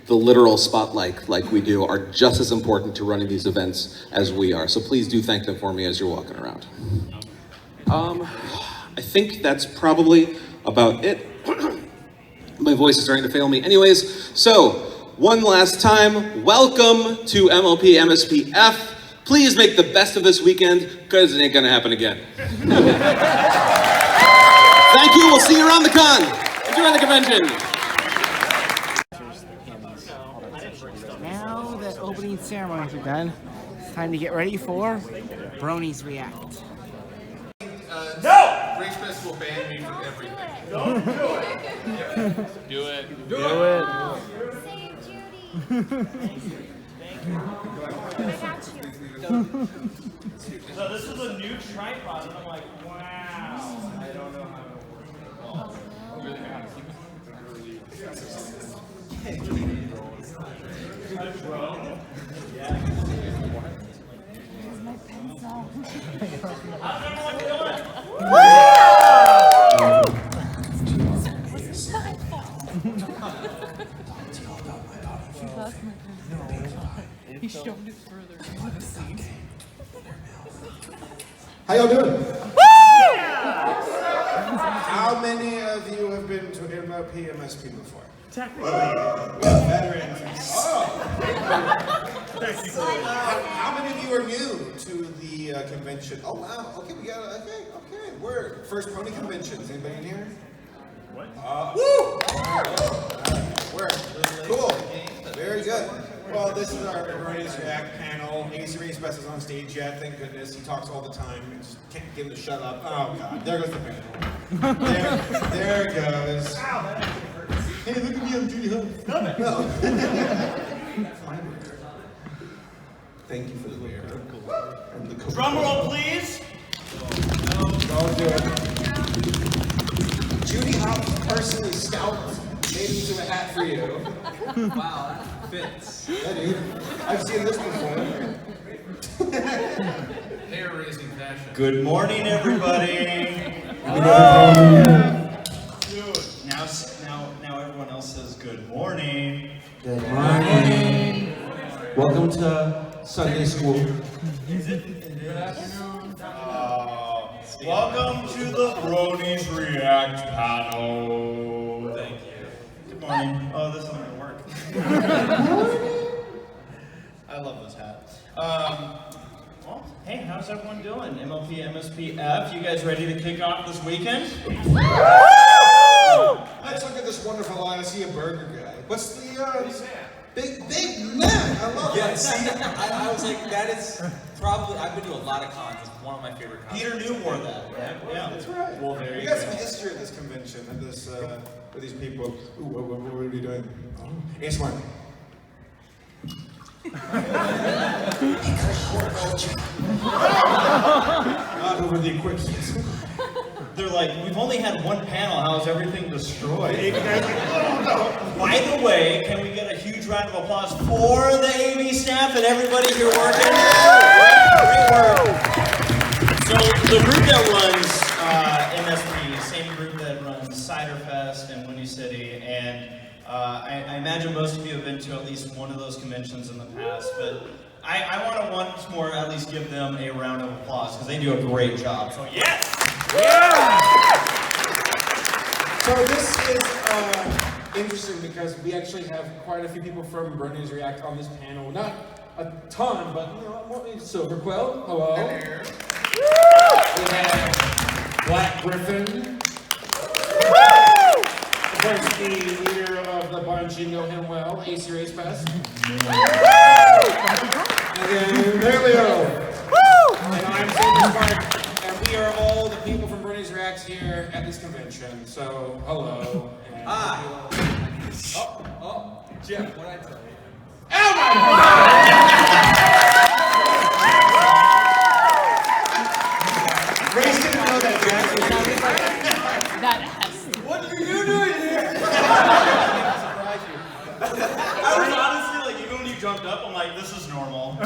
[SPEAKER 5] the literal spotlight like we do are just as important to running these events as we are. So please do thank them for me as you're walking around. I think that's probably about it. My voice is starting to fail me. Anyways, so one last time, welcome to MLP MSPF. Please make the best of this weekend, because it ain't gonna happen again. Thank you, we'll see you around the con. Enjoy the convention.
[SPEAKER 1] Now that opening ceremonies are done, it's time to get ready for Bronies React.
[SPEAKER 11] No! Rage Fest will ban me from everything.
[SPEAKER 19] Don't do it.
[SPEAKER 11] Do it.
[SPEAKER 19] Do it. So this is a new tripod, and I'm like, wow. I don't know how it works. A drone? Yeah. Where's my pencil? I don't know what you're doing.
[SPEAKER 12] He shoved it further into the seat.
[SPEAKER 11] How y'all doing? How many of you have been to MLP MSP before?
[SPEAKER 19] Technically.
[SPEAKER 11] Veterans. Oh! How many of you are new to the convention? Oh wow, okay, we got, okay. Word. First pony conventions, anybody in here? What? Woo! Word. Cool. Very good. Well, this is our Bronies React panel. AC Race Best is on stage yet, thank goodness. He talks all the time. We just can't get him to shut up. Oh god, there goes the panel. There it goes. Hey, look at me, I'm Judy Hunt. Stop it. No. Thank you for the beer. And the
[SPEAKER 19] Drum roll, please.
[SPEAKER 11] Don't do it. Judy Hop's personally scalped, made into a hat for you.
[SPEAKER 19] Wow, that fits.
[SPEAKER 11] Yeah, dude. I've seen this before.
[SPEAKER 19] Hair-raising fashion. Good morning, everybody. Dude, now everyone else says good morning.
[SPEAKER 11] Good morning. Welcome to Sunday school.
[SPEAKER 19] Is it? Good afternoon. Welcome to the Bronies React panel. Thank you. Good morning. Oh, this isn't gonna work. I love this hat. Well,
[SPEAKER 20] Hey, how's everyone doing? MLP, MSPF, you guys ready to kick off this weekend?
[SPEAKER 11] Let's look at this wonderful line. I see a burger guy. What's the Big Mac? I love
[SPEAKER 21] Yeah,
[SPEAKER 11] that.
[SPEAKER 21] see, I was like, that is probably, I've been to a lot of cons. It's one of my favorite cons.
[SPEAKER 20] Peter New wore that, right? Yeah,
[SPEAKER 11] That's right.
[SPEAKER 20] Well, there
[SPEAKER 11] We
[SPEAKER 20] you
[SPEAKER 11] got
[SPEAKER 20] go.
[SPEAKER 11] some history at this convention and this with these people. Ooh, what are we doing? Oh, ASMR. Not over the equipment.
[SPEAKER 20] They're like, we've only had one panel, how is everything destroyed? By the way, can we get a huge round of applause for the AV staff and everybody here working? Great work. So the group that runs MSP, same group that runs Ciderfest and Windy City, and I imagine most of you have been to at least one of those conventions in the past, but I want to once more at least give them a round of applause because they do a great job. So yes!
[SPEAKER 11] So this is interesting because we actually have quite a few people from Bronies React on this panel. Not a ton, but you know, Silver Quill, hello. We have Black Griffin. Of course, the leader of the bunch, you know him well, Ace Race Fest. And then there we go. And I'm Silver Spark. And we are all the people from Bronies Reacts here at this convention. So, hello. And
[SPEAKER 21] Jim, what did I tell you?
[SPEAKER 11] Oh my God! Grace didn't know that, Jack.
[SPEAKER 12] That ass.
[SPEAKER 21] What are you doing here?
[SPEAKER 20] I was honestly like, even when you jumped up, I'm like, this is normal.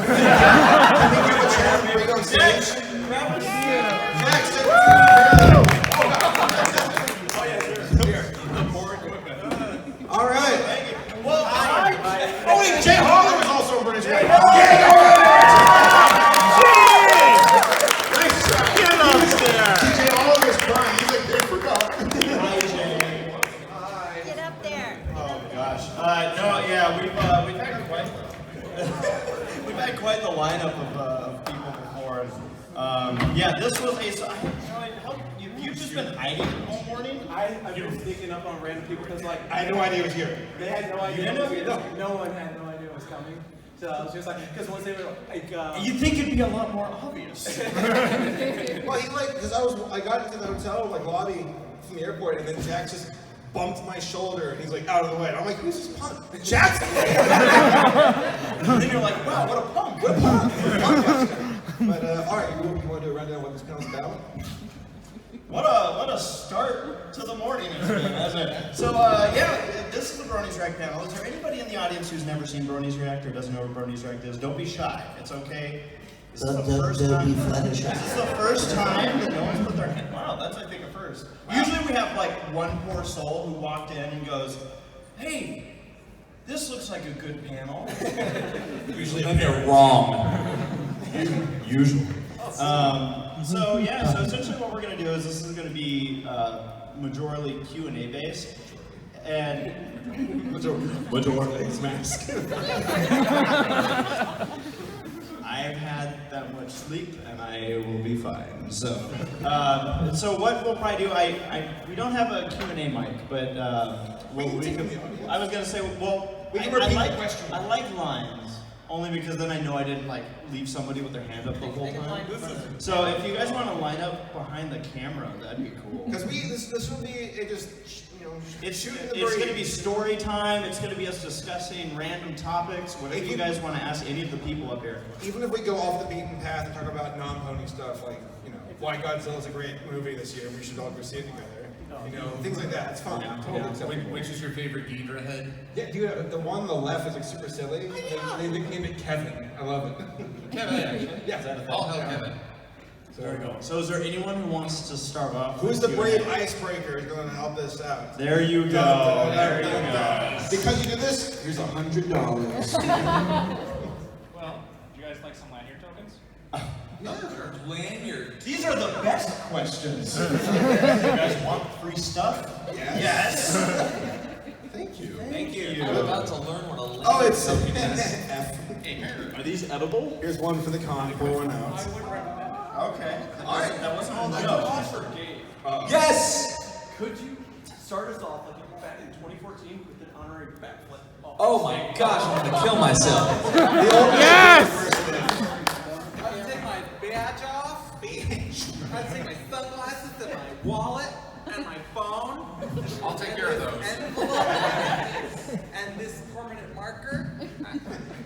[SPEAKER 11] All right.
[SPEAKER 20] Thank you. Well,
[SPEAKER 11] Oh, wait, Jay Holler was also a British guy. Nice try.
[SPEAKER 20] Get upstairs.
[SPEAKER 11] Jay Holler was crying. He's like, they forgot.
[SPEAKER 20] Hi, Jay.
[SPEAKER 7] Get up there.
[SPEAKER 20] Oh gosh. No, yeah, we've had quite the lineup of people before. Yeah, this was a. You've just been hiding all morning.
[SPEAKER 22] I've been sneaking up on random people because, like,
[SPEAKER 11] I had no idea it was here.
[SPEAKER 22] They had no idea.
[SPEAKER 20] You didn't know?
[SPEAKER 22] No one had no idea it was coming. So I was just like, because once they were like,
[SPEAKER 20] You'd think it'd be a lot more obvious.
[SPEAKER 11] Well, he like, because I got into the hotel like lobby from the airport, and then Jack just bumped my shoulder, and he's like out of the way. And I'm like, who's this punk? Jack's.
[SPEAKER 20] And then you're like, wow, what a punk!
[SPEAKER 11] What a punk! But all right, you want to do a rundown of what this panel's about?
[SPEAKER 20] What a start to the morning it's been, hasn't it? So yeah, this is the Bronies React panel. Is there anybody in the audience who's never seen Bronies React or doesn't know what Bronies React is? Don't be shy. It's okay. This is the first time. This is the first time that no one's put their hand. Wow, that's I think a first. Usually we have like one poor soul who walked in and goes, "Hey, this looks like a good panel."
[SPEAKER 21] Usually they're wrong.
[SPEAKER 20] Usually. So yeah, so essentially what we're going to do is this is going to be majorly Q&A based, and
[SPEAKER 11] majority mask.
[SPEAKER 20] I've had that much sleep, and I will be fine. So, so what we'll probably do, we don't have a Q&A mic, but I was going to say, well, I like lines. Only because then I know I didn't like leave somebody with their hand up the whole time. So if you guys want to line up behind the camera, that'd be cool.
[SPEAKER 11] Because this will be
[SPEAKER 20] it's going to be story time. It's going to be us discussing random topics. Whatever you guys want to ask any of the people up here.
[SPEAKER 11] Even if we go off the beaten path and talk about non-pony stuff, like why Godzilla's a great movie this year, we should all go see it together. Things like that. It's fun. Totally acceptable.
[SPEAKER 21] Which is your favorite Ghidra head?
[SPEAKER 11] Yeah, dude, the one on the left is like super silly. They nicknamed it Kevin. I love it.
[SPEAKER 21] Kevin, actually.
[SPEAKER 11] Yeah.
[SPEAKER 20] I'll help Kevin. There we go. So is there anyone who wants to start off?
[SPEAKER 11] Who's the brave icebreaker who's going to help us out?
[SPEAKER 20] There you go. There you go.
[SPEAKER 11] Because you do this, here's $100.
[SPEAKER 23] Well, do you guys like some lanyard tokens?
[SPEAKER 11] No,
[SPEAKER 21] lanyard.
[SPEAKER 20] These are the best questions. You guys want free stuff?
[SPEAKER 11] Yes. Thank you.
[SPEAKER 21] Thank you. I'm about to learn what a link
[SPEAKER 11] Oh, it's
[SPEAKER 21] is.
[SPEAKER 11] F.
[SPEAKER 20] Are these edible?
[SPEAKER 11] Here's one for the con, pour one out.
[SPEAKER 20] Okay.
[SPEAKER 11] All right.
[SPEAKER 20] That wasn't all
[SPEAKER 21] I
[SPEAKER 20] that.
[SPEAKER 21] could offer Gabe.
[SPEAKER 11] Yes!
[SPEAKER 22] Could you start us off like back in 2014 with an honorary backflip?
[SPEAKER 21] Oh my gosh, I'm gonna kill myself.
[SPEAKER 1] Yes!
[SPEAKER 21] I'd take my badge off. I'd take my sunglasses and my wallet and my phone.
[SPEAKER 19] I'll take care of those.
[SPEAKER 21] Envelope and this permanent marker.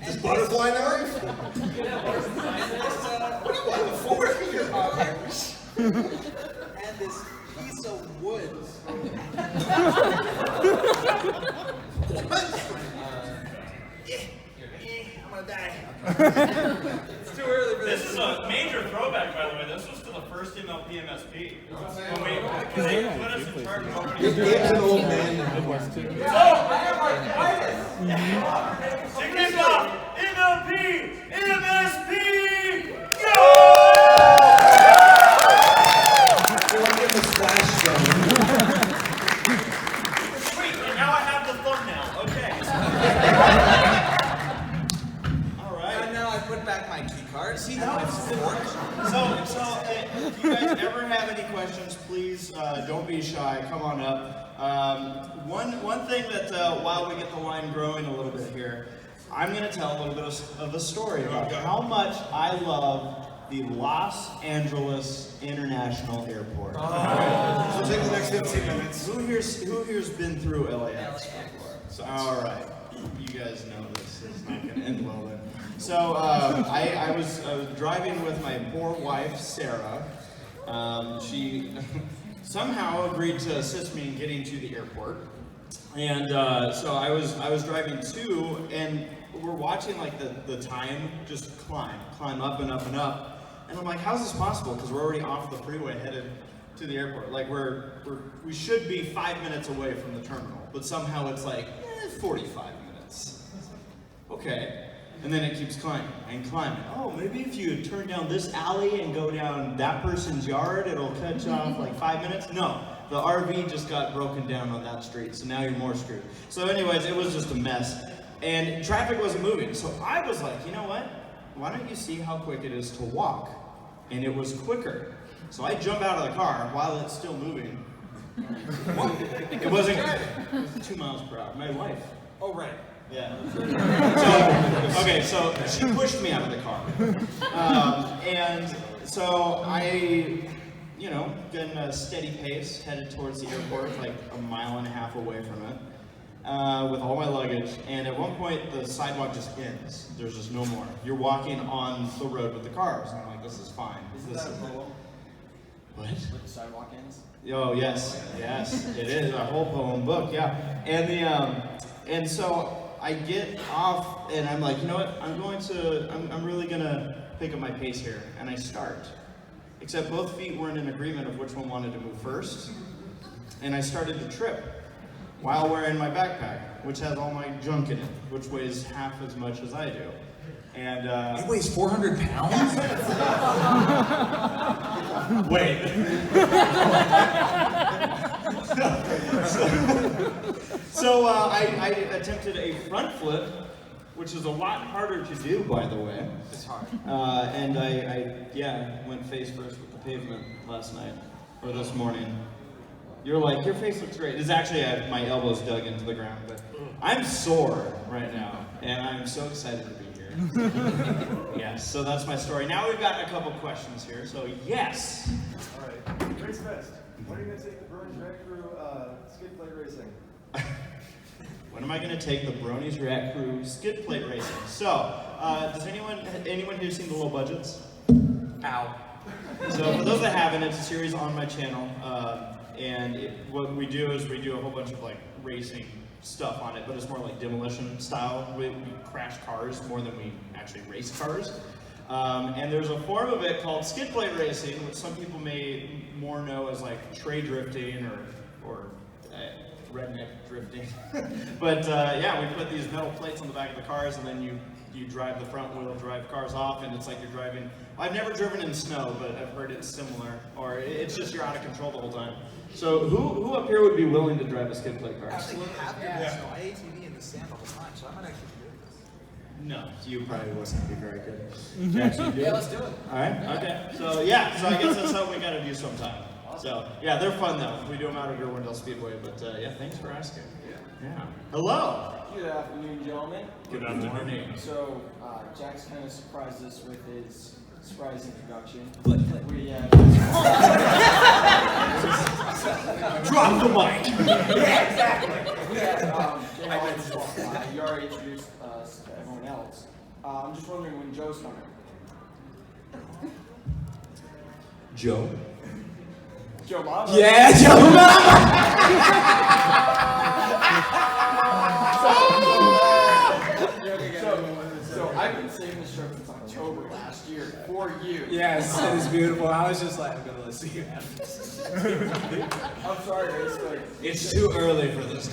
[SPEAKER 11] This butterfly knife?
[SPEAKER 21] And this, what do you want before? And this piece of wood. What? I'm gonna die. It's too early for this.
[SPEAKER 20] This is a major throwback, by the way. This was to the first MLP MSP. Because they put us in charge of opening.
[SPEAKER 11] Gabe's an old man.
[SPEAKER 20] So, to kick off MLP MSP, go! Sweet, and now I have the thumbnail. Okay. All right.
[SPEAKER 21] And now I put back my key card. See, now it's fork.
[SPEAKER 20] So, if you guys ever have any questions, please don't be shy. Come on up. One thing that while we get the line growing a little bit here, I'm going to tell a little bit of a story about how much I love the Los Angeles International Airport.
[SPEAKER 11] Oh. So take the next 15 minutes.
[SPEAKER 20] Who here's been through LAX before? All right, you guys know this. It's not going to end well then. So I was driving with my poor wife, Sarah. She somehow agreed to assist me in getting to the airport. And so I was driving too, and we're watching like the time just climb up and up and up. And I'm like, how's this possible? Because we're already off the freeway headed to the airport. Like we should be 5 minutes away from the terminal, but somehow it's like 45 minutes. Okay. And then it keeps climbing and climbing. Oh, maybe if you turn down this alley and go down that person's yard, it'll catch off like 5 minutes. No, the RV just got broken down on that street, so now you're more screwed. So anyways, it was just a mess. And traffic wasn't moving, so I was like, you know what? Why don't you see how quick it is to walk? And it was quicker. So I jump out of the car while it's still moving. What? It wasn't, it was 2 miles per hour. My wife.
[SPEAKER 21] Oh, right.
[SPEAKER 20] Yeah. So she pushed me out of the car. And so I, getting a steady pace, headed towards the airport, like 1.5 miles away from it, with all my luggage. And at one point, the sidewalk just ends. There's just no more. You're walking on the road with the cars. And I'm like, this is fine.
[SPEAKER 22] Isn't that a poem?
[SPEAKER 20] What?
[SPEAKER 22] Where the sidewalk ends?
[SPEAKER 20] Oh, yes, it is a whole poem book, yeah. And so I get off and I'm like, you know what, I'm really gonna pick up my pace here, and I start. Except both feet weren't in agreement of which one wanted to move first, and I started to trip while wearing my backpack, which has all my junk in it, which weighs half as much as I do. And
[SPEAKER 11] it weighs 400 pounds?
[SPEAKER 20] Wait. So I attempted a front flip, which is a lot harder to do, by the way.
[SPEAKER 21] It's hard.
[SPEAKER 20] And I went face first with the pavement last night, or this morning. You're like, your face looks great. It's actually, I have my elbows dug into the ground, but I'm sore right now, and I'm so excited to be here. Yes, so that's my story. Now we've got a couple questions here, so yes.
[SPEAKER 22] All right, race fest. When are you going to take the Bronies Rat Crew skid plate racing?
[SPEAKER 20] When am I going to take the Bronies Rat Crew skid plate racing? So, does anyone here seen the Low Budgets? Ow. So for those that haven't, it's a series on my channel, and what we do is we do a whole bunch of like racing stuff on it, but it's more like demolition style. We crash cars more than we actually race cars. And there's a form of it called skid plate racing, which some people may more know as like tray drifting or redneck drifting. But yeah, we put these metal plates on the back of the cars, and then you drive the front wheel drive cars off, and it's like you're driving. I've never driven in snow, but I've heard it's similar, or it's just you're out of control the whole time. So who up here would be willing to drive a skid plate car?
[SPEAKER 21] Actually, have to be snow. I ATV in the sand all the time, so I might actually do this.
[SPEAKER 20] No, you probably wasn't gonna be very good. Jackson,
[SPEAKER 21] Yeah, let's do it.
[SPEAKER 20] All right. Okay. So yeah. So I guess that's something we gotta do sometime. So yeah, they're fun though. We do them out at Irwindale Speedway. But yeah, thanks for asking. Yeah. Hello.
[SPEAKER 2] Good afternoon, gentlemen.
[SPEAKER 20] Good afternoon.
[SPEAKER 2] So Jack's kind of surprised us with his surprise introduction. We
[SPEAKER 20] Drop the mic.
[SPEAKER 2] Yeah, exactly. We had you already introduced us to everyone else. I'm just wondering when Joe's coming.
[SPEAKER 20] Joe.
[SPEAKER 2] Joe Mama.
[SPEAKER 20] Yeah, Joe
[SPEAKER 2] So I've been saving this show since October last year for you.
[SPEAKER 21] Yes, it is beautiful. I was just like, I'm gonna listen to you.
[SPEAKER 2] I'm sorry, Grace, but
[SPEAKER 20] It's too early for this.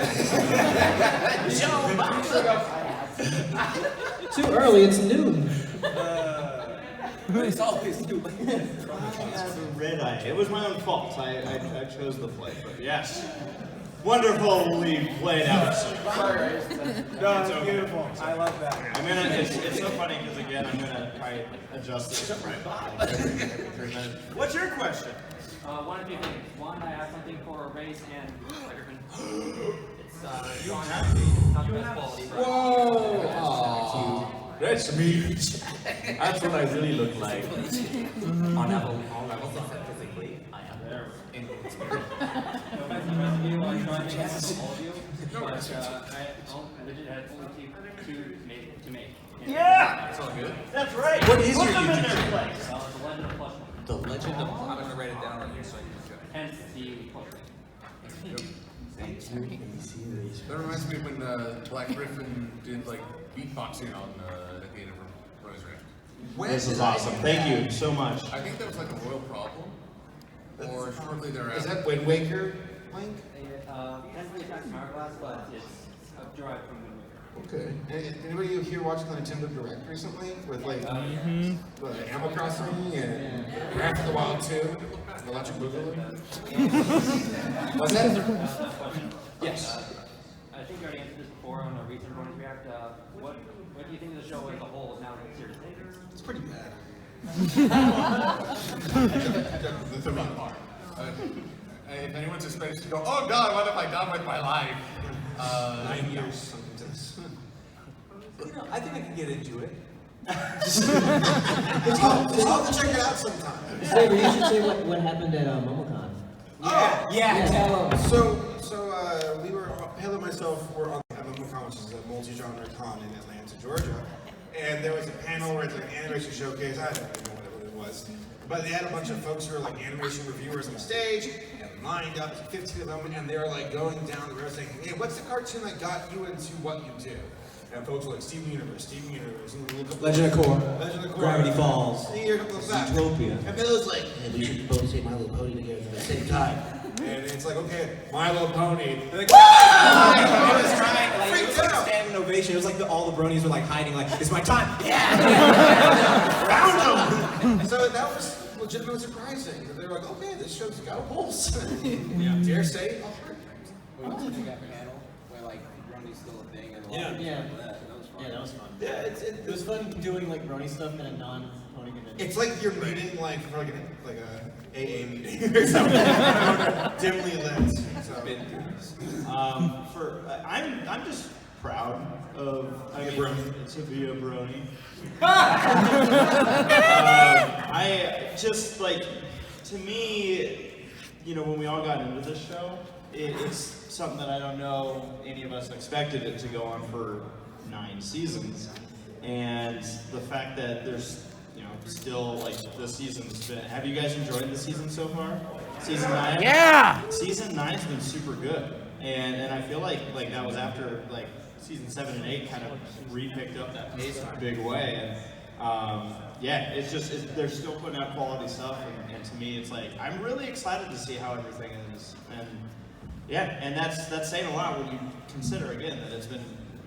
[SPEAKER 21] Too early, it's noon.
[SPEAKER 20] But it's always too late. Red eye. It was my own fault. I chose the play, but yes. Wonderfully played out.
[SPEAKER 21] Sorry, no, it's beautiful. I love that.
[SPEAKER 20] I'm gonna. It's so funny because again, I'm gonna try adjust it. Every 3 minutes. What's your question?
[SPEAKER 3] One of two things. One, I have something for a race and it's not the best quality.
[SPEAKER 21] Whoa!
[SPEAKER 20] That's me. That's what I really look like.
[SPEAKER 21] On levels physically, I am there.
[SPEAKER 3] To make.
[SPEAKER 20] Yeah!
[SPEAKER 21] That's all good.
[SPEAKER 20] That's right.
[SPEAKER 21] What is
[SPEAKER 20] Put
[SPEAKER 21] your
[SPEAKER 20] them in
[SPEAKER 21] YouTube
[SPEAKER 20] their
[SPEAKER 21] channel?
[SPEAKER 20] place.
[SPEAKER 3] The Legend of Plush.
[SPEAKER 21] The Legend of... I'm going to write it down right here so I can show it.
[SPEAKER 3] Hence the Plush.
[SPEAKER 6] That reminds me of when Black Griffin did like beatboxing on at the end of Rose Ranch.
[SPEAKER 20] This is awesome. Thank you so much.
[SPEAKER 6] I think that was like a royal problem, or shortly thereafter.
[SPEAKER 11] Is that Wind Waker, Mike?
[SPEAKER 3] Technically it's not from Hourglass, but it's derived from Wind Waker.
[SPEAKER 11] Okay. Anybody here watching the Nintendo Direct recently with like Animal Crossing and Breath of the Wild 2, Electric Boogaloo? What's that?
[SPEAKER 3] Yes. I think you already answered this before on a recent Bonus React. What do you think of the show as a whole now in series?
[SPEAKER 11] It's pretty bad.
[SPEAKER 6] That's the fun part. If anyone's suspicious to go, oh God, what have I done with my life?
[SPEAKER 11] 9 years, something to this.
[SPEAKER 21] You know, I think I can get into it.
[SPEAKER 11] It's all to check it out sometime.
[SPEAKER 24] Saber, you should say what happened at MomoCon.
[SPEAKER 11] Yeah. So we were, Hale and myself were on MLP, which is a multi-genre con in Atlanta, Georgia. And there was a panel where it's like an animation showcase. I don't even know what it was. But they had a bunch of folks who were like animation reviewers on stage, and lined up, 15 of them, and they were like going down the road saying, hey, what's the cartoon that got you into what you do? And folks were like, Steven Universe, and we'll look up
[SPEAKER 21] Legend of Korra. Gravity Falls.
[SPEAKER 11] And you look that.
[SPEAKER 21] Zootopia.
[SPEAKER 11] And Bill was like, hey, we should both say My Little Pony together at the same time. And it's like, okay, My Little Pony. And like,
[SPEAKER 21] I was trying, like, it was like a standing ovation. It was like all the bronies were like hiding, like, it's my time. Yeah!
[SPEAKER 11] Round them! So that was legitimately surprising. They were like, okay, this show's got a pulse. Dare say,
[SPEAKER 2] We also did that panel where like brony's still a thing and a lot of people did that. That was fun.
[SPEAKER 24] Yeah, that was fun.
[SPEAKER 11] Yeah,
[SPEAKER 24] it was fun doing like brony stuff in a non-pony convention.
[SPEAKER 11] it's like you're meeting like for like a AA meeting or something. Dimly lit. So.
[SPEAKER 20] I'm just proud of to be a brony. I just like, to me, you know, when we all got into this show, it's something that I don't know any of us expected it to go on for 9 seasons, and the fact that there's, you know, still like this season's been. Have you guys enjoyed the season so far? Season 9.
[SPEAKER 1] Yeah.
[SPEAKER 20] Season 9's been super good, and I feel like that was after like season 7 and 8 kind of re-picked up that pace in a big way, and yeah, it's just they're still putting out quality stuff, and to me it's like I'm really excited to see how everything is, and Yeah, and that's saying a lot when you consider again that it's been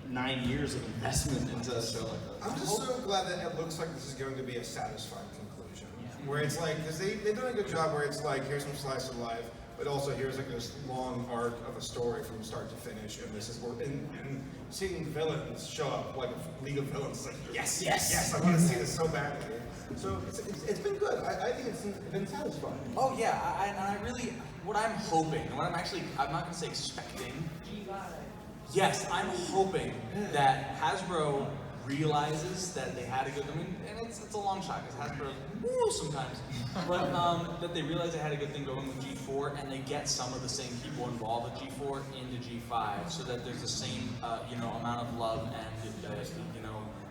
[SPEAKER 20] 9 years of investment into a show like this.
[SPEAKER 11] I'm just so glad that it looks like this is going to be a satisfying conclusion. Where it's like, because they've done a good job where it's like, here's some slice of life, but also here's like this long arc of a story from start to finish, and this is where, and seeing villains show up, like a League of Villains, like, yes, I want to see this so badly. So it's been good. I think it's been satisfying.
[SPEAKER 21] Oh yeah, and I really, what I'm hoping, and what I'm not gonna say expecting. Yes, I'm hoping that Hasbro realizes that they had a good, and it's a long shot because Hasbro, sometimes, but that they realize they had a good thing going with G4, and they get some of the same people involved with G4 into G5, so that there's the same, amount of love and,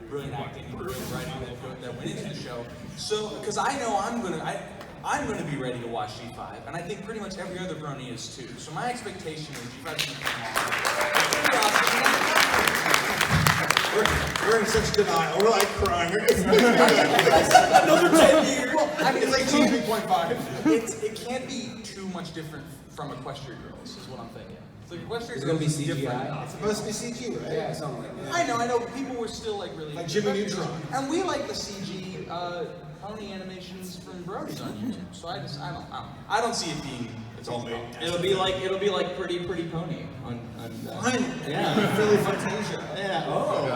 [SPEAKER 21] brilliant acting and brilliant writing that went into the show. So, because I know I'm gonna be ready to watch G5, and I think pretty much every other brony is too. So my expectation is G5's gonna come on.
[SPEAKER 11] We're in such denial. We're like crying.
[SPEAKER 21] Another 10 years. Well, I mean,
[SPEAKER 11] it's like G3.5.
[SPEAKER 21] It can't be too much different from Equestria Girls, is what I'm thinking. So Equestria
[SPEAKER 2] It's
[SPEAKER 21] Girls
[SPEAKER 2] gonna be
[SPEAKER 21] is
[SPEAKER 2] CGI.
[SPEAKER 21] different.
[SPEAKER 11] It's supposed to be CG, right?
[SPEAKER 2] Yeah, something like that.
[SPEAKER 21] I know. People were still like really
[SPEAKER 11] like Jimmy Neutron,
[SPEAKER 21] and we like the CG pony animations from Brody's on YouTube. So I don't see it being. It's all made.
[SPEAKER 20] It'll be like Pretty Pony on
[SPEAKER 11] yeah, Philly Fantasia.
[SPEAKER 20] Yeah. Oh.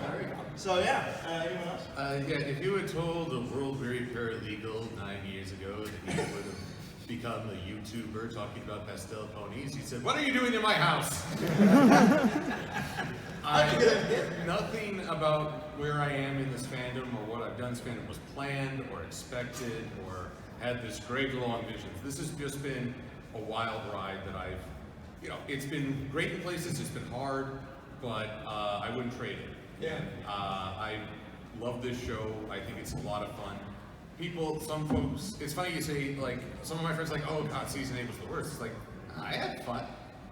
[SPEAKER 6] There we go.
[SPEAKER 20] So yeah, anyone else?
[SPEAKER 6] Yeah, if you had told a world weary paralegal 9 years ago that he would have become a YouTuber talking about pastel ponies, he said, "What are you doing in my house?" Nothing about where I am in this fandom or what I've done in this fandom was planned or expected or had this great long vision. This has just been a wild ride that it's been great in places, it's been hard, but I wouldn't trade it.
[SPEAKER 11] Yeah.
[SPEAKER 6] I love this show. I think it's a lot of fun. Some folks, it's funny you say, like, some of my friends like, oh God, season 8 was the worst. It's like, I had fun.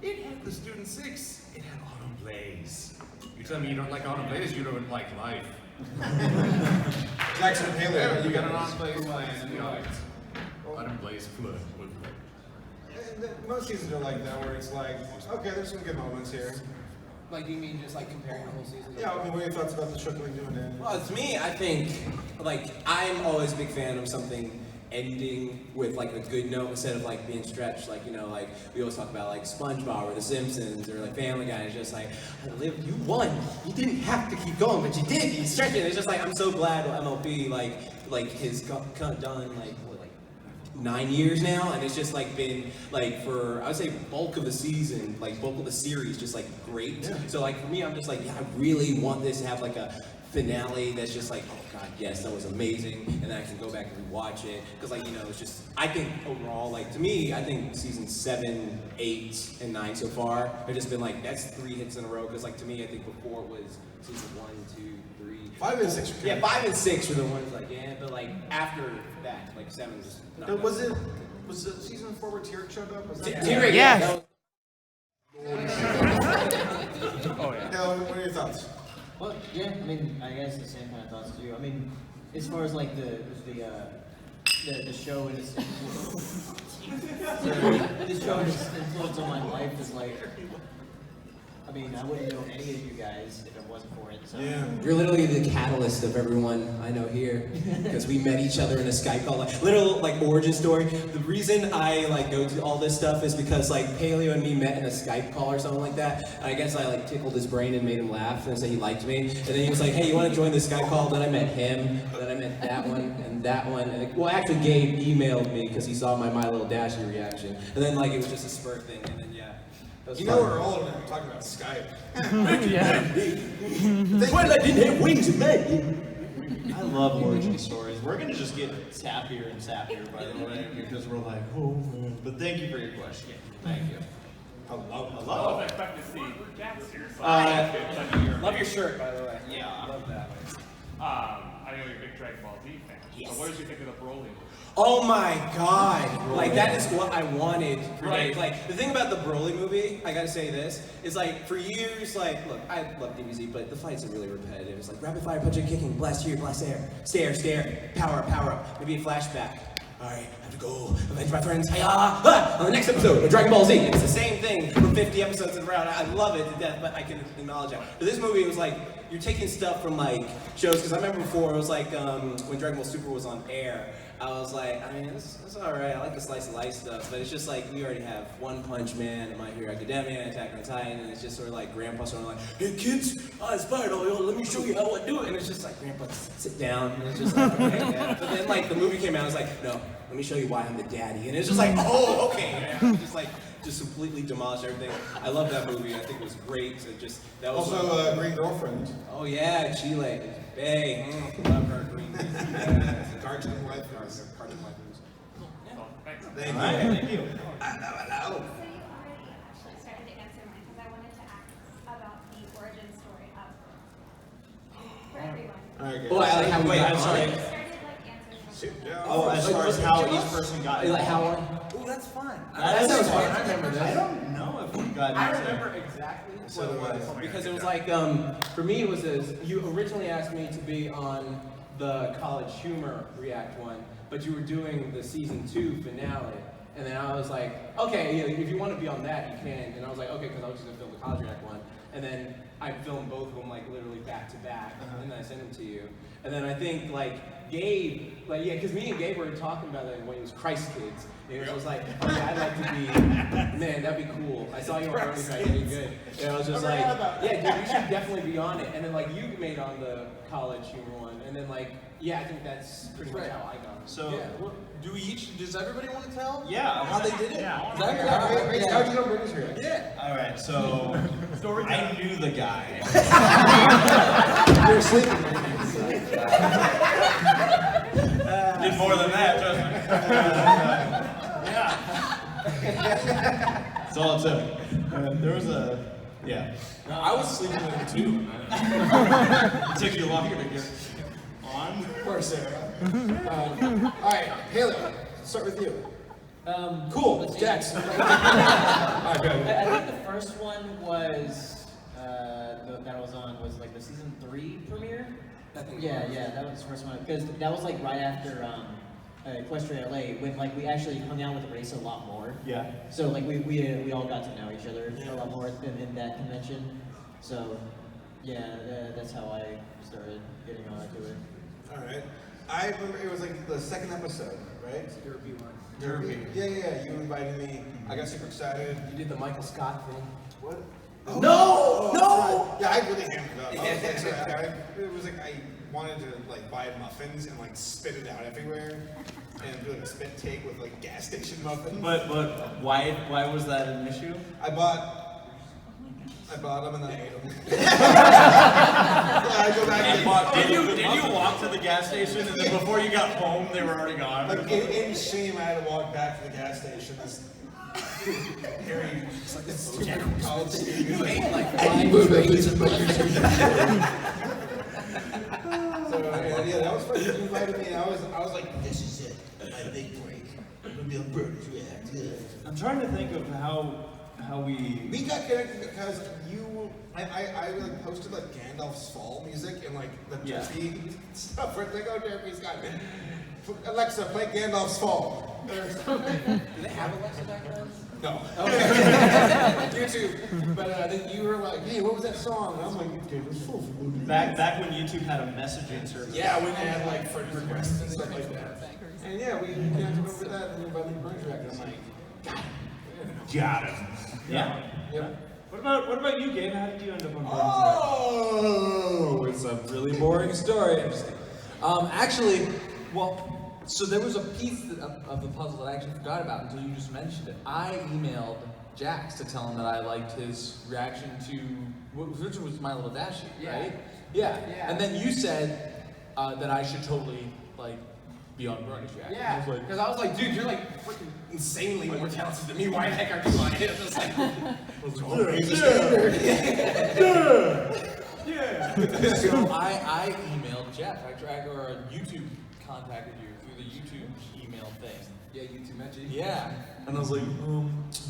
[SPEAKER 6] It had the Student 6. It had Autumn Blaze. You tell me you don't like Autumn Blaze, you don't like life.
[SPEAKER 11] Jackson Paley.
[SPEAKER 6] Yeah, you got an Autumn Blaze playing, Autumn Blaze flood.
[SPEAKER 11] Most seasons are like that, where it's like, okay, there's some good moments here.
[SPEAKER 2] Like, you mean just like comparing the whole season?
[SPEAKER 11] Yeah, I mean, what are your thoughts about the Shuckling doing it?
[SPEAKER 2] Well, to me, I think, like, I'm always a big fan of something ending with like a good note instead of like being stretched. Like, like we always talk about like SpongeBob or The Simpsons or like Family Guy. It's just like, you won. You didn't have to keep going, but you did. You stretched it. It's just like, I'm so glad MLP like has done like 9 years now, and it's just like been like for I would say bulk of the season, like bulk of the series, just like great. Yeah. So like for me, I'm just like, yeah, I really want this to have like a finale that's just like, oh God, yes, that was amazing, and then I can go back and watch it because like it's just I think overall like to me I think season 7, 8, and 9 so far have just been like that's 3 hits in a row because like to me I think before it was season 1, 2, 3,
[SPEAKER 11] 5 and 6.
[SPEAKER 2] Yeah, 5 and 6 were the ones like but like after that like 7 was.
[SPEAKER 11] Was the season 4 where T-Rex showed up? Was that
[SPEAKER 2] T-Rex?
[SPEAKER 1] Yeah.
[SPEAKER 11] Oh yeah. Now, what are your thoughts?
[SPEAKER 24] Well, yeah, I mean, I guess the same kind of thoughts too. I mean, as far as like the show and its influence, the show and its influence on my life is like, I mean, I wouldn't know any of you guys if it wasn't for it. So.
[SPEAKER 2] Yeah. You're literally the catalyst of everyone I know here because we met each other in a Skype call, like little like origin story. The reason I like go to all this stuff is because like Paleo and me met in a Skype call or something like that. And I guess I like tickled his brain and made him laugh and say he liked me. And then he was like, "Hey, you want to join the Skype call?" Then I met him. Then I met that one and that one. And well, actually, Gabe emailed me because he saw my Little Dashie reaction. And then like it was just a spurt thing. And then yeah.
[SPEAKER 11] We're all talking about Skype.
[SPEAKER 24] Yeah.
[SPEAKER 20] Twilight didn't have wings in May. I love origin stories. We're gonna just get sappier and sappier, by the way, because we're like, oh man. But thank you for your question. Thank you.
[SPEAKER 11] I love it.
[SPEAKER 23] I expect to see Jack's here.
[SPEAKER 20] Love your shirt, by the way.
[SPEAKER 23] Yeah,
[SPEAKER 20] I love that.
[SPEAKER 23] I know you're a big Dragon Ball Z fan.
[SPEAKER 2] Yes.
[SPEAKER 23] So what did you think of the Broly?
[SPEAKER 2] Oh my God! Like that is what I wanted for days. Like the thing about the Broly movie, I gotta say this, is like for years, like look, I love DBZ, but the fights are really repetitive. It's like rapid fire punching, kicking, blast here, blast there, stare, power up, maybe a flashback. alright, I have to go avenge my friends, hiya! On the next episode of Dragon Ball Z. It's the same thing for 50 episodes in a row. I love it to death, but I can acknowledge that. But this movie was like, you're taking stuff from like shows, because I remember before, it was like when Dragon Ball Super was on air, I was like, I mean, it's alright, I like the slice of life stuff, but it's just like, we already have One Punch Man, My Hero Academia, Attack on Titan, and it's just sort of like Grandpa sort of like, hey kids, I inspired all y'all, let me show you how I do it, and it's just like, Grandpa, sit down, and it's just like, okay, yeah. But then like, the movie came out, I was like, no, let me show you why I'm the daddy, and it's just like, oh, okay, yeah. Just completely demolished everything. I love that movie, I think it was great, so just, that was
[SPEAKER 11] Also, Green Girlfriend.
[SPEAKER 2] Oh yeah, Chile, Bay, love her, Green
[SPEAKER 11] Cartoon wife.
[SPEAKER 2] Cartoon wife.
[SPEAKER 11] Thank you.
[SPEAKER 2] Thank you.
[SPEAKER 8] Hello. Started to answer mine because I wanted to ask about the origin story of for everyone.
[SPEAKER 2] Well, I like how
[SPEAKER 20] wait, I'm sorry. As far as how each person got
[SPEAKER 2] like how?
[SPEAKER 20] Oh,
[SPEAKER 2] that's fun.
[SPEAKER 20] That sounds fun.
[SPEAKER 2] I remember this.
[SPEAKER 20] I don't know if we got.
[SPEAKER 2] I remember exactly what it was because it was like for me it was you originally asked me to be on the College Humor React one, but you were doing the season 2 finale, and then I was like, okay, yeah, if you want to be on that, you can. And I was like, okay, because I was just gonna film the College React one, and then I filmed both of them like literally back to back, and then I sent them to you. And then I think like Gabe, like yeah, because me and Gabe were talking about it when it was Christ Kids. And it was like, oh, yeah, I'd like to be, man, that'd be cool. I saw you on Early Track, you did good. And I was just like, yeah, dude, you should definitely be on it. And then like you made on the College Humor one, and then like, yeah, I think that's pretty much how I got it.
[SPEAKER 21] So, do we each, does everybody want to tell?
[SPEAKER 20] Yeah.
[SPEAKER 21] How they did it?
[SPEAKER 20] Yeah.
[SPEAKER 2] How'd you know British React?
[SPEAKER 21] Yeah.
[SPEAKER 20] All right, so I knew the guy.
[SPEAKER 2] You were sleeping.
[SPEAKER 20] Did more than that, trust me. That's all it took. There was a, yeah.
[SPEAKER 21] No, I was sleeping with him too.
[SPEAKER 20] It took you longer to get on.
[SPEAKER 11] Poor Sarah. Alright, Haley, let's start with you. Cool, Jax.
[SPEAKER 24] I think the first one was that I was on was like the season 3 premiere. Yeah, that was the first one because that was like right after Equestria LA when like we actually hung out with Race a lot more.
[SPEAKER 20] Yeah.
[SPEAKER 24] So like we all got to know each other a lot more in that convention. So yeah, that's how I started getting onto it.
[SPEAKER 11] Alright. I remember it was like the second episode, right?
[SPEAKER 2] Derby one.
[SPEAKER 11] Derby. Yeah, you invited me. I got super excited.
[SPEAKER 2] You did the Michael Scott thing.
[SPEAKER 11] What?
[SPEAKER 2] Oh, no!
[SPEAKER 11] Yeah, I really hammed it up. It was like I wanted to like buy muffins and like spit it out everywhere and do like a spit take with like gas station muffins.
[SPEAKER 20] But why was that an issue?
[SPEAKER 11] I bought them and then I ate them. I go back and
[SPEAKER 20] Did you walk to the gas station and then before you got home they were already gone?
[SPEAKER 11] Like in shame, I had to walk back to the gas station. Harry, it's like this stupid college student.
[SPEAKER 2] You ate like 5 trays of burgers.
[SPEAKER 11] So yeah, that was fun. You invited me, and I was like, this is it, my big break. I'm gonna be on British React. Yeah.
[SPEAKER 20] I'm trying to think of how
[SPEAKER 11] we got connected because I like posted like Gandalf's Fall music and like the Derpy stuff. Where it's like, oh, Derpy's got Alexa, play Gandalf's Fall.
[SPEAKER 2] Do they have Alexa back then?
[SPEAKER 11] No. Okay. YouTube. But then you were like, hey, what was that song? And I'm like, dude, it was full of movies.
[SPEAKER 20] Back when YouTube had a messaging service.
[SPEAKER 11] Yeah, when they had like friend requests and stuff like that. And yeah, we connected over that and we invited me to British React. And I'm like, got him.
[SPEAKER 20] Yeah.
[SPEAKER 11] Yep.
[SPEAKER 20] What about you, Gabe? How did you end up on British
[SPEAKER 21] Oh, it's a really boring story. Actually, so there was a piece of the puzzle that I actually forgot about until you just mentioned it. I emailed Jax to tell him that I liked his reaction to which was My Little Dashie, right? Yeah. And then you said that I should totally like be on British React.
[SPEAKER 2] Yeah. Because I was like, dude, you're like freaking insanely more talented than me. Why the heck are you on it? I was like,
[SPEAKER 21] So I emailed Jeff, or YouTube contacted you through the YouTube email thing.
[SPEAKER 2] Yeah, YouTube magic.
[SPEAKER 21] Yeah. And I was like,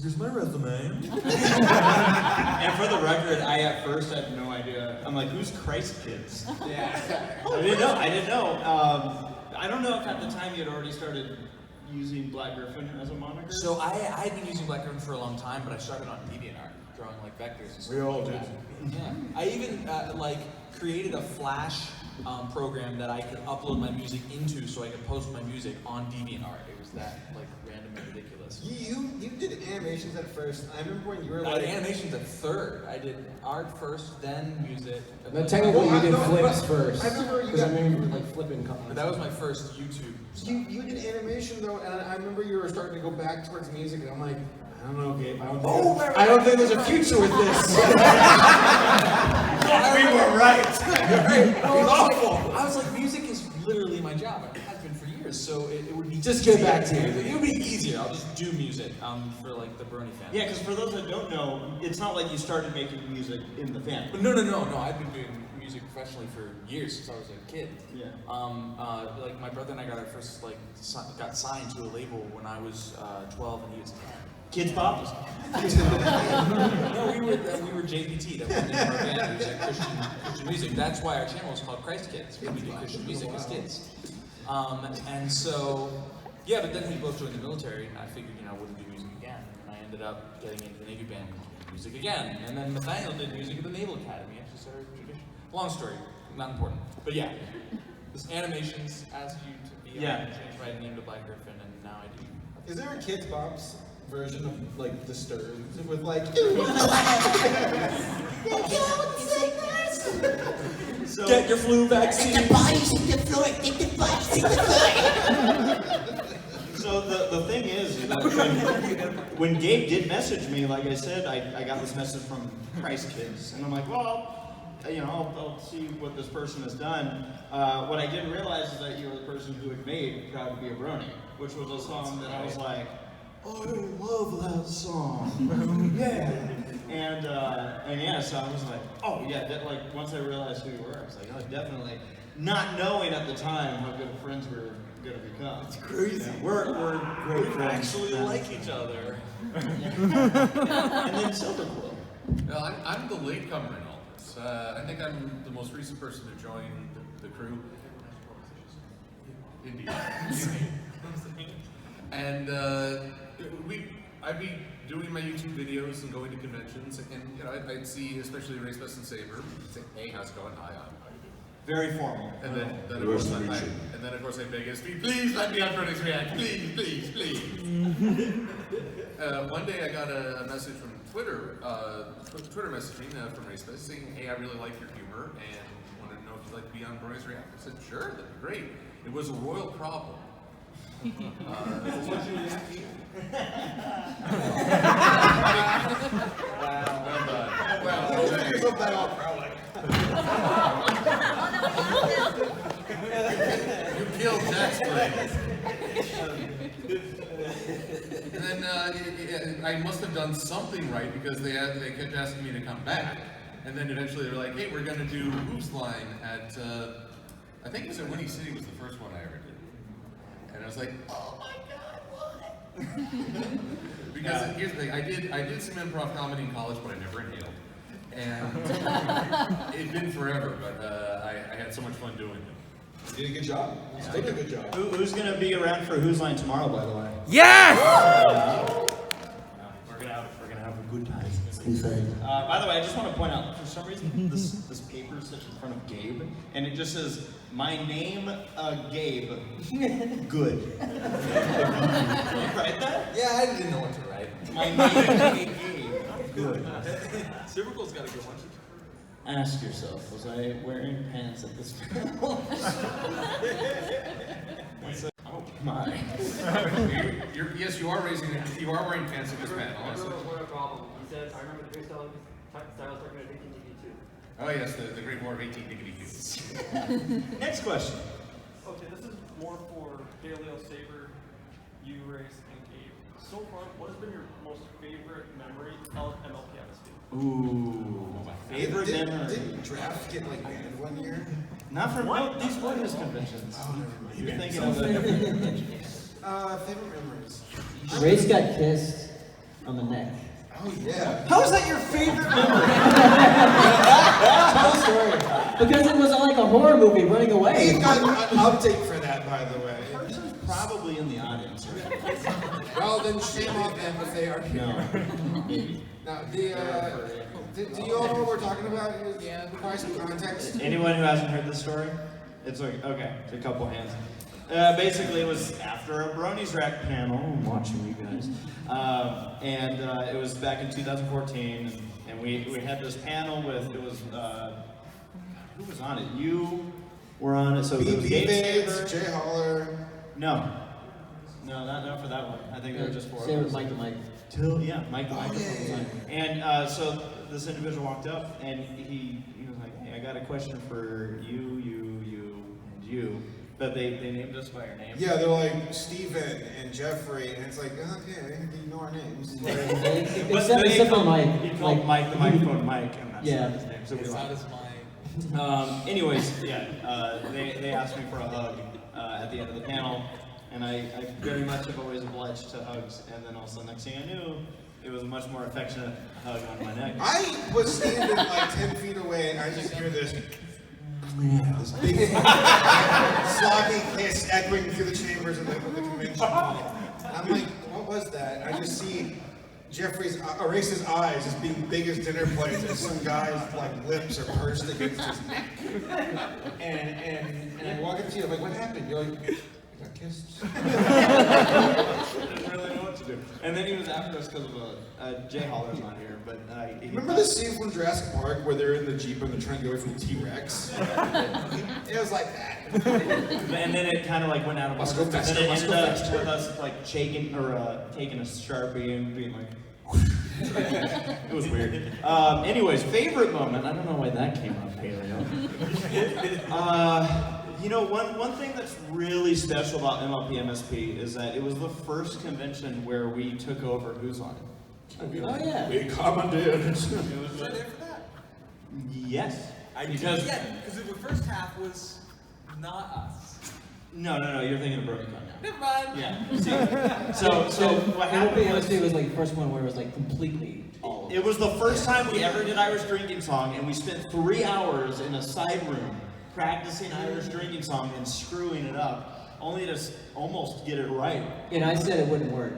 [SPEAKER 21] here's my resume.
[SPEAKER 20] And for the record, I at first had no idea. I'm like, who's Christ Kids?
[SPEAKER 2] Yeah.
[SPEAKER 20] I didn't know. I don't know if at the time you had already started using Black Griffin as a moniker?
[SPEAKER 21] So I'd been using Black Griffin for a long time, but I started on DeviantArt, drawing like vectors and stuff.
[SPEAKER 11] We all
[SPEAKER 21] like
[SPEAKER 11] did.
[SPEAKER 21] that. Yeah. I even like created a Flash program that I could upload my music into, so I could post my music on DeviantArt. It was that like random and ridiculous.
[SPEAKER 11] You did animations at first. I remember when you were
[SPEAKER 21] I
[SPEAKER 11] like...
[SPEAKER 21] did animations at third. I did art first, then music. and
[SPEAKER 9] No,
[SPEAKER 21] then-
[SPEAKER 9] technically you did flips first.
[SPEAKER 11] I remember you
[SPEAKER 9] Because I
[SPEAKER 11] got...
[SPEAKER 9] remember you were like flipping
[SPEAKER 21] But that was my first YouTube.
[SPEAKER 11] You did animation though, and I remember you were starting to go back towards music, and I'm like, I don't know, Gabe. I don't think there's a future with this.
[SPEAKER 21] We were right.
[SPEAKER 11] It was awful.
[SPEAKER 21] I was like, music is literally my job. It has been for years, so it would be
[SPEAKER 11] Just get back to
[SPEAKER 21] it.
[SPEAKER 11] it.
[SPEAKER 21] It would be easier. I'll just do music for like the Brony fans.
[SPEAKER 20] Yeah, because for those that don't know, it's not like you started making music in the fandom.
[SPEAKER 21] But no. I've been doing music professionally for years since I was a kid.
[SPEAKER 20] Yeah.
[SPEAKER 21] Like my brother and I got our first got signed to a label when I was 12 and he was 10.
[SPEAKER 20] Kids Pop?
[SPEAKER 21] No, we were JPT. That was the name of our band. It was like Christian music. That's why our channel was called Christ Kids. We do Christian music as kids. And so, yeah, but then we both joined the military, and I figured, I wouldn't do music again. And I ended up getting into the Navy band and doing music again. And then Nathaniel did music at the Naval Academy. Actually started a tradition. Long story, not important. But yeah, this animations asked you to be on and change my name to Black Griffin, and now I do.
[SPEAKER 11] Is there a Kids Bop's version of like Disturbed with like?
[SPEAKER 21] So, get your flu vaccine.
[SPEAKER 20] So the thing is that when Gabe did message me, like I said, I got this message from Christ Kids, and I'm like, well, I'll see what this person has done. What I didn't realize is that you were the person who had made Proud to Be a Brony, which was a song that I was like, oh, I love that song. Yeah. And yeah, so I was like, oh yeah, like once I realized who you were, I was like, oh, definitely. Not knowing at the time how good of friends we were gonna become. It's
[SPEAKER 21] crazy.
[SPEAKER 20] Yeah, we're great
[SPEAKER 21] We
[SPEAKER 20] friends.
[SPEAKER 21] actually like each other.
[SPEAKER 20] And then Silver Quill.
[SPEAKER 6] Well, I'm the latecomer in all this. I think I'm the most recent person to join the crew. Indeed. And I'd be doing my YouTube videos and going to conventions, and I'd see, especially Race Best and Saber, say, hey, how's it going? Hi, how you doing?
[SPEAKER 20] Very formal.
[SPEAKER 6] And then of course I beg SP, please let me on Brony's React, please. One day I got a message from Twitter, Twitter messaging from Race Best saying, hey, I really like your humor and wanted to know if you'd like to be on Brony's React. I said, sure, that'd be great. It was a royal problem. You killed Jack's brain. And then I must have done something right because they kept asking me to come back. And then eventually they were like, hey, we're going to do Hoops Line at, I think it was at Winnie City was the first one I ever did. And I was like, oh my God, what? Because here's the thing, I did some improv comedy in college, but I never inhaled. And it'd been forever, but I had so much fun doing it.
[SPEAKER 11] You did a good job. Still did a good job.
[SPEAKER 20] Who's gonna be around for Who's Line tomorrow, by the way?
[SPEAKER 1] Yes!
[SPEAKER 20] We're gonna have a good time. By the way, I just want to point out, for some reason, this paper sits in front of Gabe, and it just says, my name, Gabe. Good. Did you write that?
[SPEAKER 21] Yeah, I didn't know what to write.
[SPEAKER 20] My name, Gabe. Good.
[SPEAKER 21] Supercool's got a good one.
[SPEAKER 20] Ask yourself, was I wearing pants at this panel? Oh my.
[SPEAKER 6] Yes, you are wearing pants at this panel.
[SPEAKER 3] What a problem. He said, I remember the great styles talking about 18DB2.
[SPEAKER 6] Oh yes, the Great War of 18DB2.
[SPEAKER 20] Next question.
[SPEAKER 3] Okay, this is more for Daleo, Saber, you, Race, and Gabe. So far, what has been your most favorite memory of MLP MSP?
[SPEAKER 20] Ooh, my favorite memory.
[SPEAKER 11] Didn't draft get like banned one year?
[SPEAKER 20] Not from these wellness conventions.
[SPEAKER 11] Oh, never mind.
[SPEAKER 20] You're thinking of it.
[SPEAKER 11] Favorite memories.
[SPEAKER 24] Race got kissed on the neck.
[SPEAKER 11] Oh yeah.
[SPEAKER 20] How is that your favorite memory?
[SPEAKER 24] Tell the story. Because it was like a horror movie running away.
[SPEAKER 11] We've got an update for that, by the way.
[SPEAKER 20] probably in the audience.
[SPEAKER 11] Well, then shame on them if they are here.
[SPEAKER 20] No.
[SPEAKER 11] Now, do you all know what we're talking about? Yeah. Provide some context.
[SPEAKER 20] Anyone who hasn't heard this story? It's like, okay, it's a couple hands. Basically, it was after a Bronies Rack panel. I'm watching you guys. It was back in 2014, and we had this panel with, it was, who was on it? You were on it, so it was Gates,
[SPEAKER 11] Jay Holler.
[SPEAKER 20] No, not for that one. I think they were just for
[SPEAKER 24] Same with Mike to Mike.
[SPEAKER 20] Yeah, Mike the microphone was on. And so this individual walked up, and he was like, hey, I got a question for you, and you. But they named us by our name.
[SPEAKER 11] Yeah, they're like Steven and Jeffrey, and it's like, okay, you know our names.
[SPEAKER 24] Except for Mike.
[SPEAKER 20] He called Mike the microphone Mike, and that's
[SPEAKER 24] yeah.
[SPEAKER 20] his name. So
[SPEAKER 21] It's not as mine.
[SPEAKER 20] Anyways, yeah, they asked me for a hug at the end of the panel, and I very much have always obliged to hugs, and then also next thing I knew, it was a much more affectionate hug on my neck.
[SPEAKER 11] I was standing like 10 feet away, and I just hear this big sloppy kiss echoing through the chambers of the convention hall. I'm like, what was that? I just see Erase's eyes as being big as dinner plates, and some guy's like lips are pursed against his neck. And I walk up to you, I'm like, what happened? You're like, I got kissed.
[SPEAKER 20] I didn't really know what to do. And then he was after us because of Jay Holler's on here, but
[SPEAKER 11] remember the scene from Jurassic Park where they're in the Jeep and they're trying to get away from the T-Rex? It was like that.
[SPEAKER 20] And then it kind of like went out of
[SPEAKER 11] Let's
[SPEAKER 20] order.
[SPEAKER 11] go faster,
[SPEAKER 20] And then it
[SPEAKER 11] let's
[SPEAKER 20] ended
[SPEAKER 11] go
[SPEAKER 20] up
[SPEAKER 11] faster.
[SPEAKER 20] with us like taking a Sharpie and being like, it was weird. Anyways, favorite moment. I don't know why that came up, Paleo. You know, one thing that's really special about MLP MSP is that it was the first convention where we took over Who's On It.
[SPEAKER 24] Oh yeah.
[SPEAKER 11] We commandeered.
[SPEAKER 21] Was I there for that?
[SPEAKER 20] Yes.
[SPEAKER 21] Because the first half was not us.
[SPEAKER 20] No, you're thinking of BrodyCon now.
[SPEAKER 21] Never mind.
[SPEAKER 20] Yeah. So what happened was
[SPEAKER 24] it was like the first one where it was like completely all of
[SPEAKER 20] it was the first time we ever did Irish Drinking Song, and we spent 3 hours in a side room practicing Irish Drinking Song and screwing it up, only to almost get it right.
[SPEAKER 24] And I said it wouldn't work.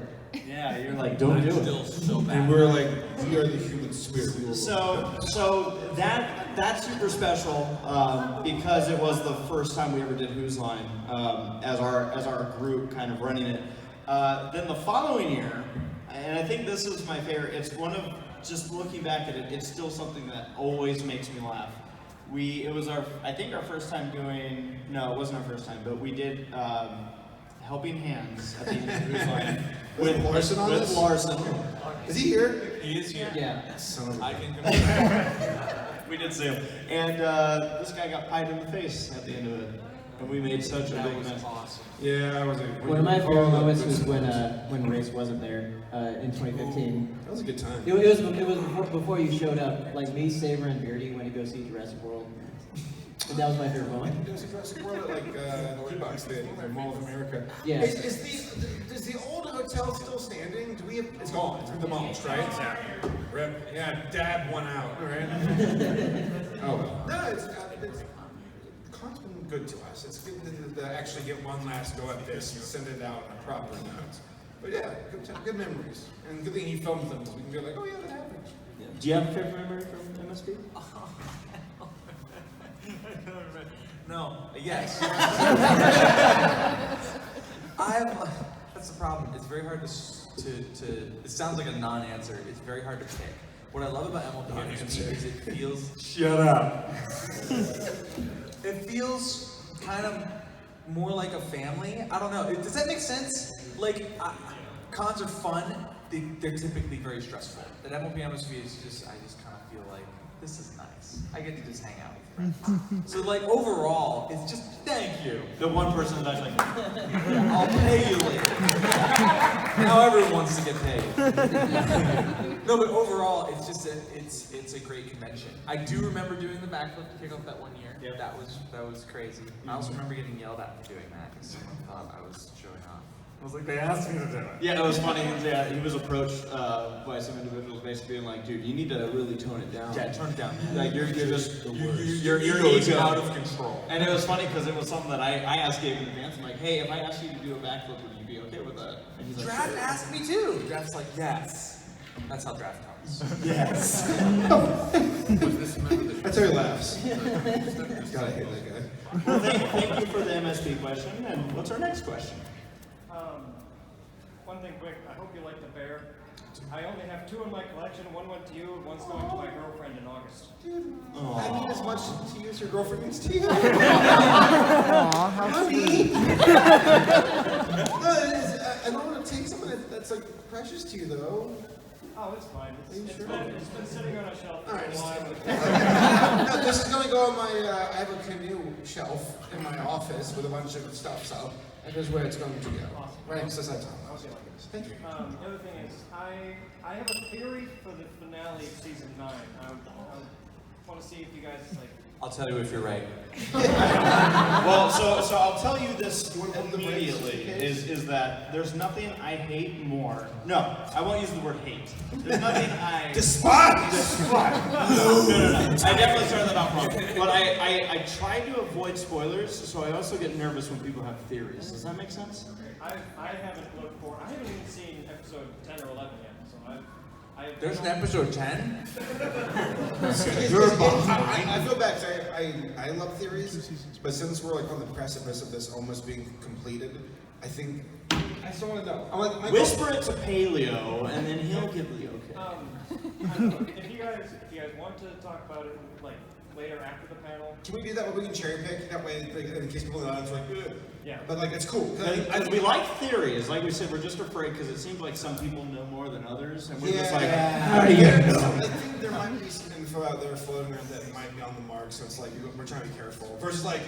[SPEAKER 20] Yeah, you're like, don't do it.
[SPEAKER 21] Still so bad.
[SPEAKER 11] And we're like, we are the human spirit.
[SPEAKER 20] So that's super special because it was the first time we ever did Who's Line as our group kind of running it. Then the following year, and I think this is my favorite. It's one of, just looking back at it, it's still something that always makes me laugh. It was our first time doing. No, it wasn't our first time, but we did Helping Hands at the end of Who's Line.
[SPEAKER 11] With Larson on this?
[SPEAKER 20] With Larson.
[SPEAKER 11] Is he here?
[SPEAKER 21] He is here.
[SPEAKER 24] Yeah.
[SPEAKER 11] Son of a...
[SPEAKER 21] I can confirm.
[SPEAKER 20] We did see him. And this guy got pied in the face at the end of it. And we made such a big mess.
[SPEAKER 21] Awesome.
[SPEAKER 11] Yeah, I was like...
[SPEAKER 24] One of my favorite moments was when Race wasn't there in 2015.
[SPEAKER 11] That was a good time.
[SPEAKER 24] It was before you showed up. Like me, Saber, and Beardy went to go see Jurassic World. And that was my favorite moment.
[SPEAKER 11] There was a Jurassic World at like the Toy Box Theater, the Mall of America.
[SPEAKER 24] Yeah.
[SPEAKER 11] Is the old hotel still standing? Do we have? It's gone. It's been demolished, right? Yeah. Rip. Yeah, Dad won out. Right. Oh well. No, it's Con's been good to us. It's good to actually get one last go at this and send it out on a proper note. But yeah, good memories. And good thing he filmed them, so we can be like, oh yeah, that happened.
[SPEAKER 20] Yeah. Do you have a favorite memory from MSP?
[SPEAKER 21] No. Yes. That's the problem. It's very hard to. It sounds like a non-answer. It's very hard to pick. What I love about MLP is it feels.
[SPEAKER 11] Shut up.
[SPEAKER 21] It feels kind of more like a family. I don't know. Does that make sense? Like, cons are fun. They're typically very stressful. At MLP MSP is just. I just kind of feel like this is nice. I get to just hang out with friends. So like overall, it's just thank you.
[SPEAKER 20] The one person that's like,
[SPEAKER 21] I'll pay you later. Now everyone wants to get paid. No, but overall, it's just it's a great convention. I do remember doing the backflip to kick off that one year. Yeah. That was crazy. I also remember getting yelled at for doing that because someone thought I was showing off.
[SPEAKER 6] I was like, they asked me to do it.
[SPEAKER 20] Yeah, it was funny. Yeah, he was approached by some individuals basically being like, dude, you need to really tone it down.
[SPEAKER 6] Yeah, turn it down, man.
[SPEAKER 20] Like, you're just, your
[SPEAKER 6] ego is
[SPEAKER 20] ego
[SPEAKER 6] out of control.
[SPEAKER 20] And it was funny because it was something that I asked Gabe in advance. I'm like, hey, if I asked you to do a backflip, would you be okay with that? And he's like,
[SPEAKER 6] Draft
[SPEAKER 20] sure.
[SPEAKER 6] asked me too. Draft's like, yes. That's how draft comes.
[SPEAKER 20] Yes.
[SPEAKER 11] That's how he laughs. God, I hate that guy.
[SPEAKER 20] Well, thank you for the MSP question. And what's our next question?
[SPEAKER 3] One thing quick, I hope you like the bear. I only have 2 in my collection. One went to you, and one's going to my girlfriend in August.
[SPEAKER 11] Dude, I mean as much to you as your girlfriend means to you.
[SPEAKER 1] Aw, how sweet.
[SPEAKER 11] No, I don't want to take something that's like precious to you though.
[SPEAKER 3] Oh, it's fine. It's been sitting on a shelf for a
[SPEAKER 11] while. No, this is going to go on my, I have a canoe shelf in my office with a bunch of stuff, so that is where it's going to go.
[SPEAKER 3] Awesome.
[SPEAKER 11] Right next to Saitama. Thank you.
[SPEAKER 3] The other thing is, I have a theory for the finale of season 9. I want to see if you guys like.
[SPEAKER 2] I'll tell you if you're right.
[SPEAKER 20] Well, so I'll tell you this immediately, is that there's nothing I hate more. No, I won't use the word hate. There's nothing I...
[SPEAKER 11] Despise!
[SPEAKER 20] Despise! No. I definitely started that off wrong. But I try to avoid spoilers, so I also get nervous when people have theories. Does that make sense?
[SPEAKER 3] I haven't looked for. I haven't even seen episode 10 or 11 yet, so
[SPEAKER 2] There's an episode 10?
[SPEAKER 11] You're behind. I feel bad because I love theories, but since we're like on the precipice of this almost being completed, I think I just don't want to know. I'm like,
[SPEAKER 20] whisper it to Paleo, and then he'll give the okay.
[SPEAKER 3] I don't know. If you guys want to talk about it like later after the panel,
[SPEAKER 11] can we do that? Where we can cherry pick that way, like, in case people in the audience are like, ugh.
[SPEAKER 3] Yeah.
[SPEAKER 11] But like, it's cool.
[SPEAKER 20] Because we like theories, like we said, we're just afraid because it seems like some people know more than others, and we're just like, how do you know?
[SPEAKER 11] I think there might be some info out there floating around that might be on the mark, so it's like we're trying to be careful. Versus like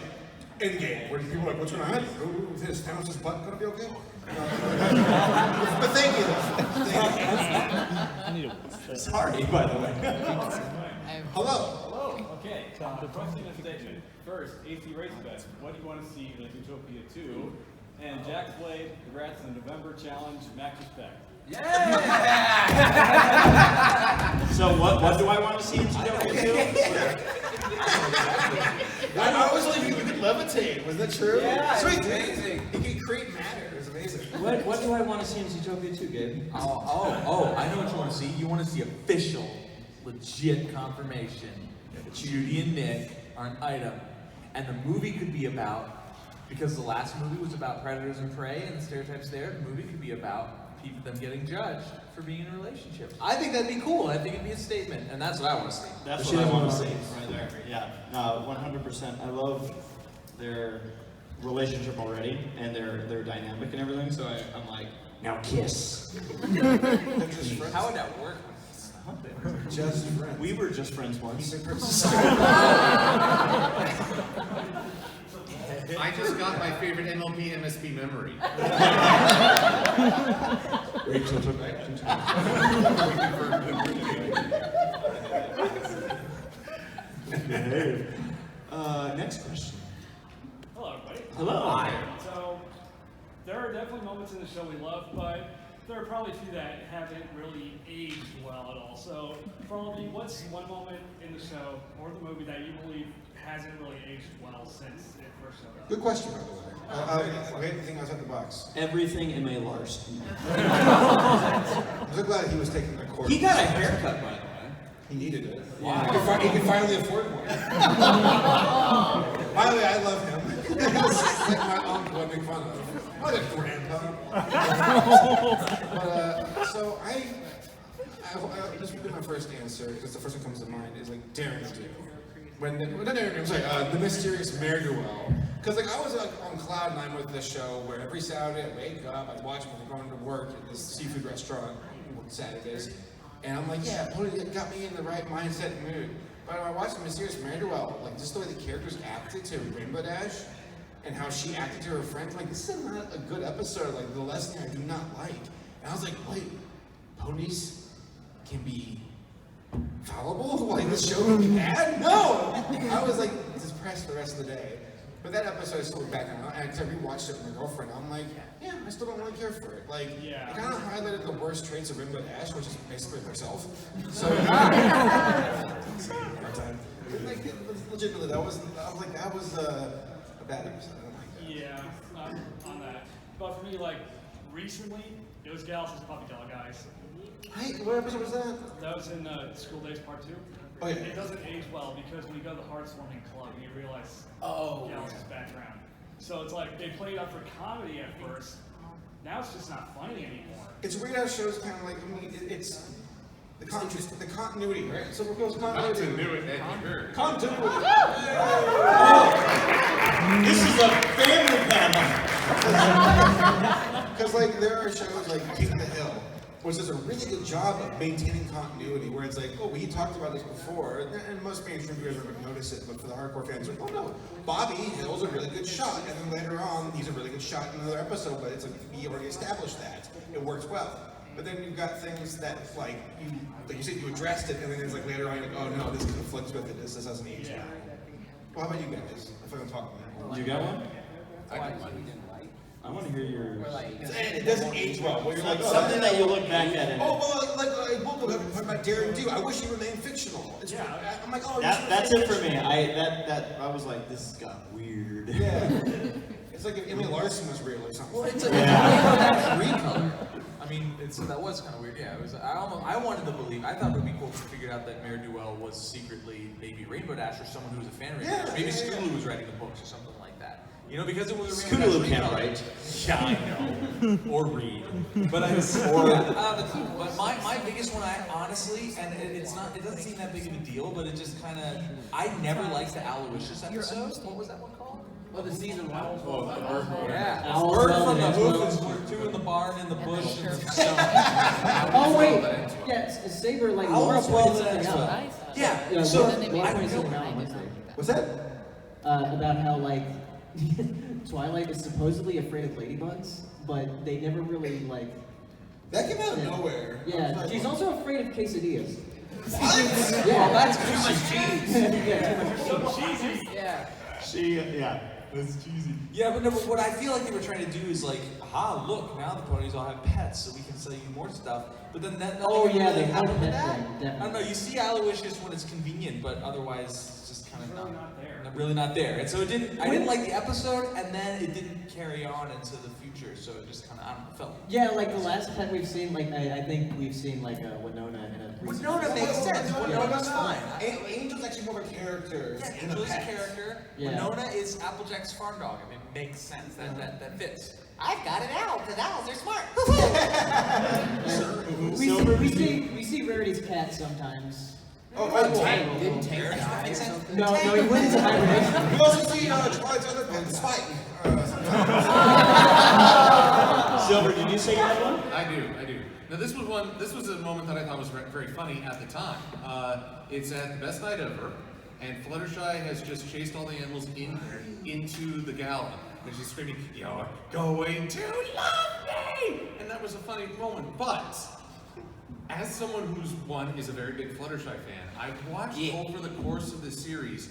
[SPEAKER 11] Endgame, where people are like, what's going to happen? Ooh, is Thanos' butt going to be okay? But thank you.
[SPEAKER 20] Sorry, by the way.
[SPEAKER 11] Hello.
[SPEAKER 10] Okay, question and statement. First, AC Raceback, what do you want to see in Utopia 2? And Jack Blade, congrats on the November challenge, max respect.
[SPEAKER 2] Yeah!
[SPEAKER 20] So what do I want to see in Utopia 2?
[SPEAKER 11] I was like, you could levitate. Was that true?
[SPEAKER 2] Yeah,
[SPEAKER 11] Sweet.
[SPEAKER 2] it's amazing.
[SPEAKER 11] He can create matter. It's amazing.
[SPEAKER 20] What do I want to see in Utopia 2, Gabe?
[SPEAKER 2] Oh, I know what you want to see. You want to see official, legit confirmation that Judy and Nick are an item. And the movie could be about, because the last movie was about predators and prey and the stereotypes there, the movie could be about them getting judged for being in a relationship. I think that'd be cool. I think it'd be a statement, and that's what I want to see.
[SPEAKER 20] That's what I want to see right there. Yeah, 100%. I love their relationship already and their dynamic and everything. So I'm like, now kiss.
[SPEAKER 2] How would that work?
[SPEAKER 11] Just friends.
[SPEAKER 20] We were just friends once.
[SPEAKER 6] I just got my favorite MLP MSP memory.
[SPEAKER 20] Rachel took action. Next question.
[SPEAKER 10] Hello, everybody.
[SPEAKER 20] Hello.
[SPEAKER 10] Hi. So, there are definitely moments in the show we love, but there are probably a few that haven't really aged well at all. So, for all of you, what's one moment in the show or the movie that you believe hasn't really aged well since it first showed up?
[SPEAKER 11] Good question, by the way. Anything outside the box?
[SPEAKER 20] Everything M.A. Larson.
[SPEAKER 11] I'm so glad he was taking the course.
[SPEAKER 20] He got a haircut, by the way.
[SPEAKER 11] He needed it.
[SPEAKER 20] Wow.
[SPEAKER 11] He could finally afford one. By the way, I love him. It's like my uncle I make fun of. I'm like grandpa. But, so this would be my first answer, because the first one comes to mind, is like Daring to Do. The mysterious Mare-Duell. Because like I was like on cloud 9 with this show, where every Saturday I wake up, I'd watch before going to work at this seafood restaurant on Saturdays, and I'm like, yeah, it got me in the right mindset and mood. But when I watched the mysterious Mare-Duell, like just the way the characters acted to Rainbow Dash, and how she acted to her friends, I'm like, this is not a good episode. Like the lesson I do not like. And I was like, wait, ponies can be fallible? Like this show can be bad? No! I was like depressed the rest of the day. But that episode I still look back on, and I rewatched it with my girlfriend. I'm like, yeah, I still don't really care for it. Like, it kind of highlighted the worst traits of Rainbow Dash, which is basically herself. So, like, legitimately, that was a bad episode. I don't like that.
[SPEAKER 10] Yeah, on that. But for me, like, recently, it was Galaxy's Puppy Dog Guys.
[SPEAKER 11] Hey, what episode was that?
[SPEAKER 10] That was in School Days Part 2.
[SPEAKER 11] Oh, yeah.
[SPEAKER 10] It doesn't age well because when you go to the Heartswarming Club, you realize Galaxy's background. So it's like they played up for comedy at first. Now it's just not funny anymore.
[SPEAKER 11] It's weird how shows kind of like, I mean, it's the continuity, right? So it goes continuity. Continuity.
[SPEAKER 20] This is a family panel.
[SPEAKER 11] Because like there are shows like King of the Hill, which does a really good job of maintaining continuity, where it's like, oh, we talked about this before, and most mainstream viewers aren't going to notice it, but for the hardcore fans, like, oh no, Bobby Hill's a really good shot, and then later on, he's a really good shot in another episode, but it's like, we already established that. It works well. But then you've got things that, like you said, you addressed it, and then it's like later on, you're like, oh no, this conflicts with it, this doesn't age well. Well, how about you guys? If I'm talking about
[SPEAKER 20] You got one?
[SPEAKER 11] I got one.
[SPEAKER 20] I want to hear yours.
[SPEAKER 11] It doesn't age well. Where you're like, oh,
[SPEAKER 20] something that you look back at.
[SPEAKER 11] Oh, well, like talk about Dare and Do. I wish he remained fictional. I'm like, oh,
[SPEAKER 20] that's it for me. I was like, this got weird.
[SPEAKER 11] Yeah. It's like if Emily Larson was real or something.
[SPEAKER 13] Well, it's a recolor. I mean, that was kind of weird. Yeah, it was. I wanted to believe. I thought it would be cool if we figured out that Mayor Duell was secretly maybe Rainbow Dash or someone who was a fan of Rainbow Dash. Maybe Scootaloo was writing the books or something like that. You know, because it was a Rainbow Dash
[SPEAKER 20] can't write.
[SPEAKER 13] Yeah, I know. Or read. But but my biggest one, I honestly, and it doesn't seem that big of a deal, but it just kind of, I never liked the Aloysius episode. What was that one called?
[SPEAKER 12] Oh, the season one.
[SPEAKER 13] Oh, the bird.
[SPEAKER 12] Yeah.
[SPEAKER 13] Bird from the hoof and two in the barn in the bush.
[SPEAKER 12] Oh wait, yeah, Saber like Laura pointed something out.
[SPEAKER 13] Yeah. So
[SPEAKER 12] Laura pointed something out on Wednesday.
[SPEAKER 11] What's that?
[SPEAKER 12] About how like Twilight is supposedly afraid of ladybugs, but they never really like.
[SPEAKER 11] That came out of nowhere.
[SPEAKER 12] Yeah, she's also afraid of quesadillas.
[SPEAKER 11] What?
[SPEAKER 12] Yeah,
[SPEAKER 13] that's too much cheese.
[SPEAKER 12] Yeah,
[SPEAKER 13] so cheesy.
[SPEAKER 12] Yeah.
[SPEAKER 20] That's cheesy.
[SPEAKER 13] Yeah, but no, but what I feel like they were trying to do is like, aha, look, now the ponies all have pets, so we can sell you more stuff. But then that.
[SPEAKER 12] Oh yeah, they have
[SPEAKER 13] happened with
[SPEAKER 12] that.
[SPEAKER 13] that. I don't know. You see Aloysius when it's convenient, but otherwise, it's just kind of not there. Really not there. And so it didn't. I didn't like the episode, and then it didn't carry on into the future. So it just kind of, I don't know, felt.
[SPEAKER 12] Yeah, like the last pet we've seen, like I think we've seen like Winona in a.
[SPEAKER 13] Winona makes sense. Winona's fine.
[SPEAKER 11] Angel's actually more of a character.
[SPEAKER 13] Yeah, Angel's a character.
[SPEAKER 12] Yeah.
[SPEAKER 13] Winona is Applejack's farm dog. I mean, it makes sense. That fits.
[SPEAKER 14] I've got it out. The owls are smart.
[SPEAKER 12] We see Rarity's cat sometimes.
[SPEAKER 11] Oh,
[SPEAKER 12] Tank.
[SPEAKER 14] Didn't Tank die or something?
[SPEAKER 12] No, he went into hibernation.
[SPEAKER 11] We also see Twilight's other pen, Spike.
[SPEAKER 20] Silver, did you say you had one?
[SPEAKER 6] I do. Now this was a moment that I thought was very funny at the time. It's at the best night ever, and Fluttershy has just chased all the animals into the gala. And she's screaming, "You're going to love me!" And that was a funny moment, but as someone is a very big Fluttershy fan, I've watched over the course of the series,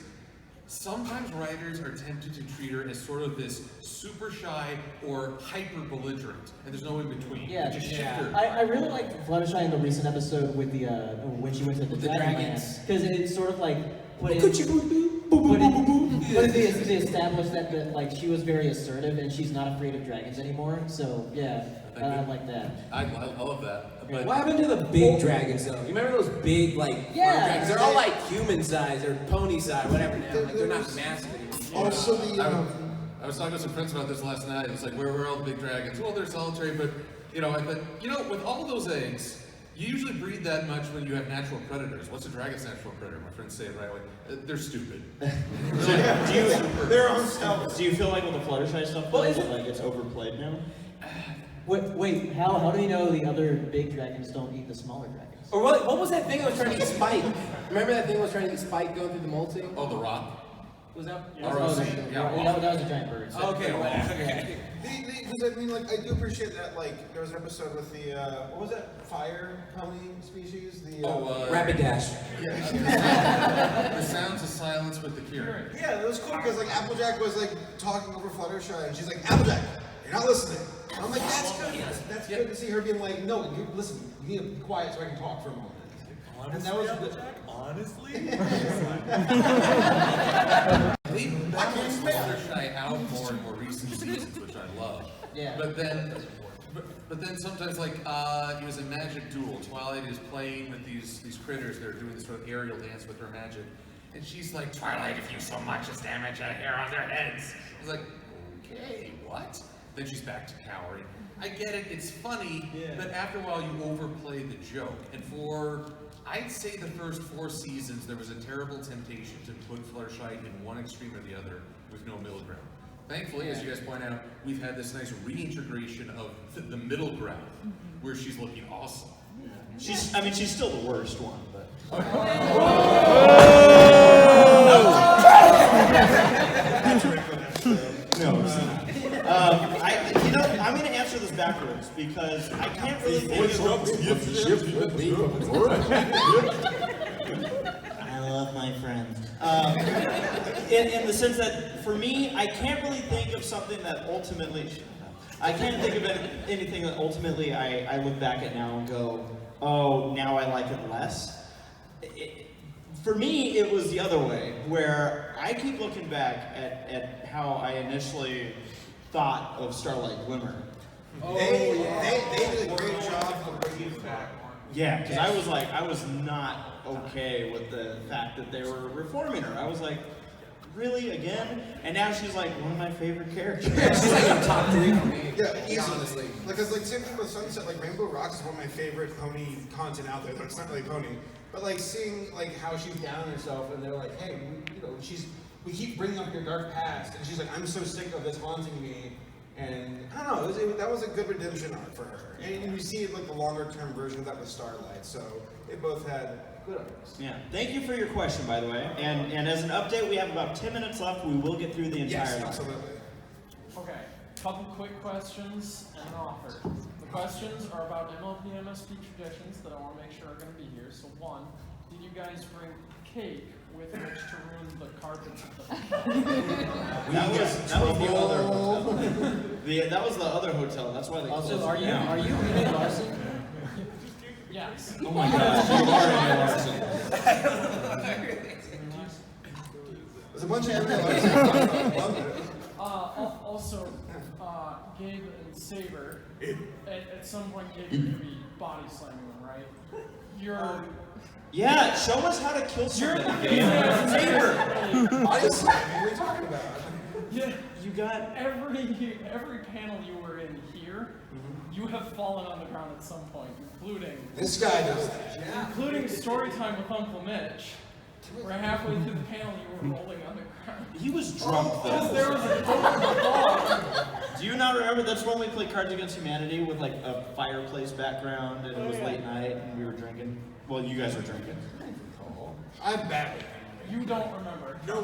[SPEAKER 6] sometimes writers are tempted to treat her as sort of this super shy or hyper belligerent, and there's no in between.
[SPEAKER 12] Yeah,
[SPEAKER 6] Just shift her.
[SPEAKER 12] I really liked Fluttershy in the recent episode with the when she went to the dragons, because it sort of like they established that like she was very assertive and she's not afraid of dragons anymore. So yeah, I like that.
[SPEAKER 6] I love that. But
[SPEAKER 2] what happened to the big dragons though? You remember those big dragons? They're all like human size or pony size, whatever now. Like they're not massive anymore.
[SPEAKER 11] Also
[SPEAKER 6] I was talking to some friends about this last night. It's like, where were all the big dragons? Well, they're solitary, but I thought, with all those eggs, you usually breed that much when you have natural predators. What's a dragon's natural predator? My friends say it right away. They're stupid.
[SPEAKER 11] They're on stealth.
[SPEAKER 20] Do you feel like with the Fluttershy stuff, like it's overplayed now?
[SPEAKER 12] Wait, how do you know the other big dragons don't eat the smaller dragons?
[SPEAKER 2] Or what was that thing that was trying to eat Spike? Remember that thing that was trying to eat Spike going through the molting?
[SPEAKER 6] Oh, the rock.
[SPEAKER 2] Was that?
[SPEAKER 12] That was a giant bird.
[SPEAKER 2] Okay.
[SPEAKER 11] I mean, like, I do appreciate that, like, there was an episode with the, what was that, fire pony species? The,
[SPEAKER 2] Rapidash.
[SPEAKER 6] Yeah. The sound Sounds of silence with the cure.
[SPEAKER 11] Yeah, that was cool because like Applejack was like talking over Fluttershy, and she's like, Applejack, you're not listening. And I'm like, that's good. That's good to see her being like, no, you listen. You need to be quiet so I can talk for a moment. And that was good.
[SPEAKER 6] Honestly? They've balanced Fluttershy out more in more recent seasons, which I love.
[SPEAKER 12] Yeah.
[SPEAKER 6] But then sometimes like it was a magic duel. Twilight is playing with these critters that are doing this sort of aerial dance with her magic, and she's like, Twilight, if you so much as damage a hair on their heads. It's like, okay, what? Then she's back to cowering. I get it, it's funny, but after a while you overplay the joke. And for, I'd say the first 4 seasons, there was a terrible temptation to put Fluttershy in one extreme or the other with no middle ground. Thankfully, as you guys point out, we've had this nice reintegration of the middle ground, where she's looking awesome.
[SPEAKER 20] She's still the worst one, but. No. I'm going to answer this backwards because I can't really think I love my friends. In the sense that, for me, I can't really think of something that ultimately... I can't think of anything that ultimately I look back at now and go, oh, now I like it less. For me, it was the other way, where I keep looking back at how I initially thought of Starlight Glimmer.
[SPEAKER 11] Oh, they did a great job of bringing it back.
[SPEAKER 20] Yeah, because I was not okay with the fact that they were reforming her. I was like, really, again? And now she's like one of my favorite characters.
[SPEAKER 11] She's like in top 3 for me. Yeah, honestly. Because like same thing with Sunset, like Rainbow Rocks is one of my favorite pony content out there. Though it's not really pony, but like seeing like how she's down on herself, and they're like, hey, we keep bringing up your dark past, and she's like, I'm so sick of this haunting me. And I don't know, that was a good redemption arc for her. And you see like the longer term version of that with Starlight, so they both had good arcs.
[SPEAKER 20] Yeah. Thank you for your question, by the way. And as an update, we have about 10 minutes left. We will get through the entire
[SPEAKER 11] Yes, absolutely.
[SPEAKER 10] Okay, couple quick questions and an offer. The questions are about MLP MSP traditions that I want to make sure are going to be here. So 1, did you guys bring cake with which to ruin the carpets of the
[SPEAKER 20] That was the other hotel. That was the other hotel. That's why they closed it down.
[SPEAKER 12] Are you Renee Larson?
[SPEAKER 10] Yes.
[SPEAKER 20] Oh my gosh, you are Renee Larson.
[SPEAKER 11] There's a bunch of Renee Larson.
[SPEAKER 10] Also, Gabe and Saber, at some point Gabe could be body slamming them, right?
[SPEAKER 20] Yeah, show us how to kill somebody.
[SPEAKER 11] Saber! Body slamming, what are you talking about?
[SPEAKER 10] Yeah,
[SPEAKER 20] you got
[SPEAKER 10] every panel you were in here, you have fallen on the ground at some point, including
[SPEAKER 11] this guy does that.
[SPEAKER 10] Yeah. Including story time with Uncle Mitch. Where halfway through the panel you were rolling on the ground.
[SPEAKER 20] He was drunk though.
[SPEAKER 10] There was a dog.
[SPEAKER 20] Do you not remember? That's when we played Cards Against Humanity with like a fireplace background, and it was late night, and we were drinking. Well, you guys were drinking.
[SPEAKER 11] I'm bad.
[SPEAKER 10] You don't remember.
[SPEAKER 13] No,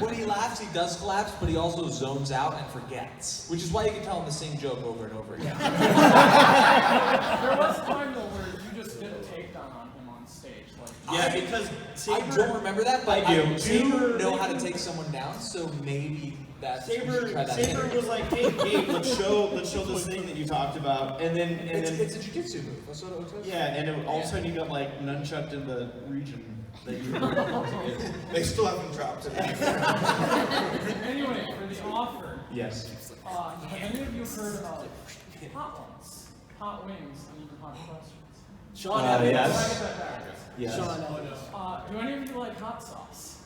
[SPEAKER 13] when he laughs, he does collapse, but he also zones out and forgets. Which is why you can tell him the same joke over and over again.
[SPEAKER 10] There was a time though where you just did a takedown on him on stage.
[SPEAKER 20] Yeah, because
[SPEAKER 13] I don't remember that, but
[SPEAKER 20] I do.
[SPEAKER 13] I do know how to take someone down, so maybe that's
[SPEAKER 20] Saber was like, hey, Gabe, let's show this thing that you talked about, and then
[SPEAKER 13] it's a jiu-jitsu move. That's what it was.
[SPEAKER 20] Yeah, and all of a sudden you got like nunchucked in the region that you.
[SPEAKER 11] They still haven't dropped it.
[SPEAKER 10] Anyway, for the offer.
[SPEAKER 20] Yes.
[SPEAKER 10] Have any of you heard about hot ones, hot wings, and even hot questions?
[SPEAKER 20] Sean,
[SPEAKER 10] yes.
[SPEAKER 20] Yes.
[SPEAKER 10] Sean, do any of you like hot sauce?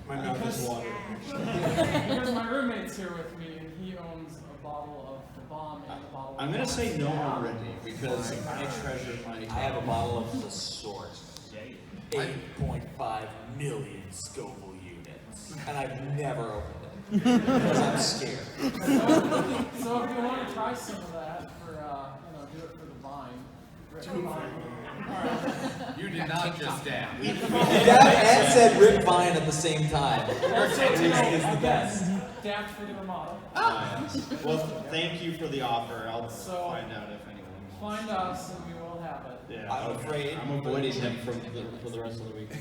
[SPEAKER 11] My mouth is watering.
[SPEAKER 10] Because my roommate's here with me, and he owns a bottle of the bomb and a bottle of
[SPEAKER 20] I'm gonna say no already because I treasure my.
[SPEAKER 13] I have a bottle of the sort. 8.5 million Scoville units, and I've never opened it because I'm scared.
[SPEAKER 10] So if you want to try some of that for, do it for the vine.
[SPEAKER 6] You did not just dab.
[SPEAKER 13] You dabbed and said Rip Vine at the same time.
[SPEAKER 10] Also,
[SPEAKER 13] is the best.
[SPEAKER 10] Dabbed for the Ramada.
[SPEAKER 20] Well, thank you for the offer. I'll find out if anyone wants.
[SPEAKER 10] Find us, and we will have it.
[SPEAKER 20] Yeah,
[SPEAKER 2] I'm afraid.
[SPEAKER 20] I'm avoiding him for the rest of the week.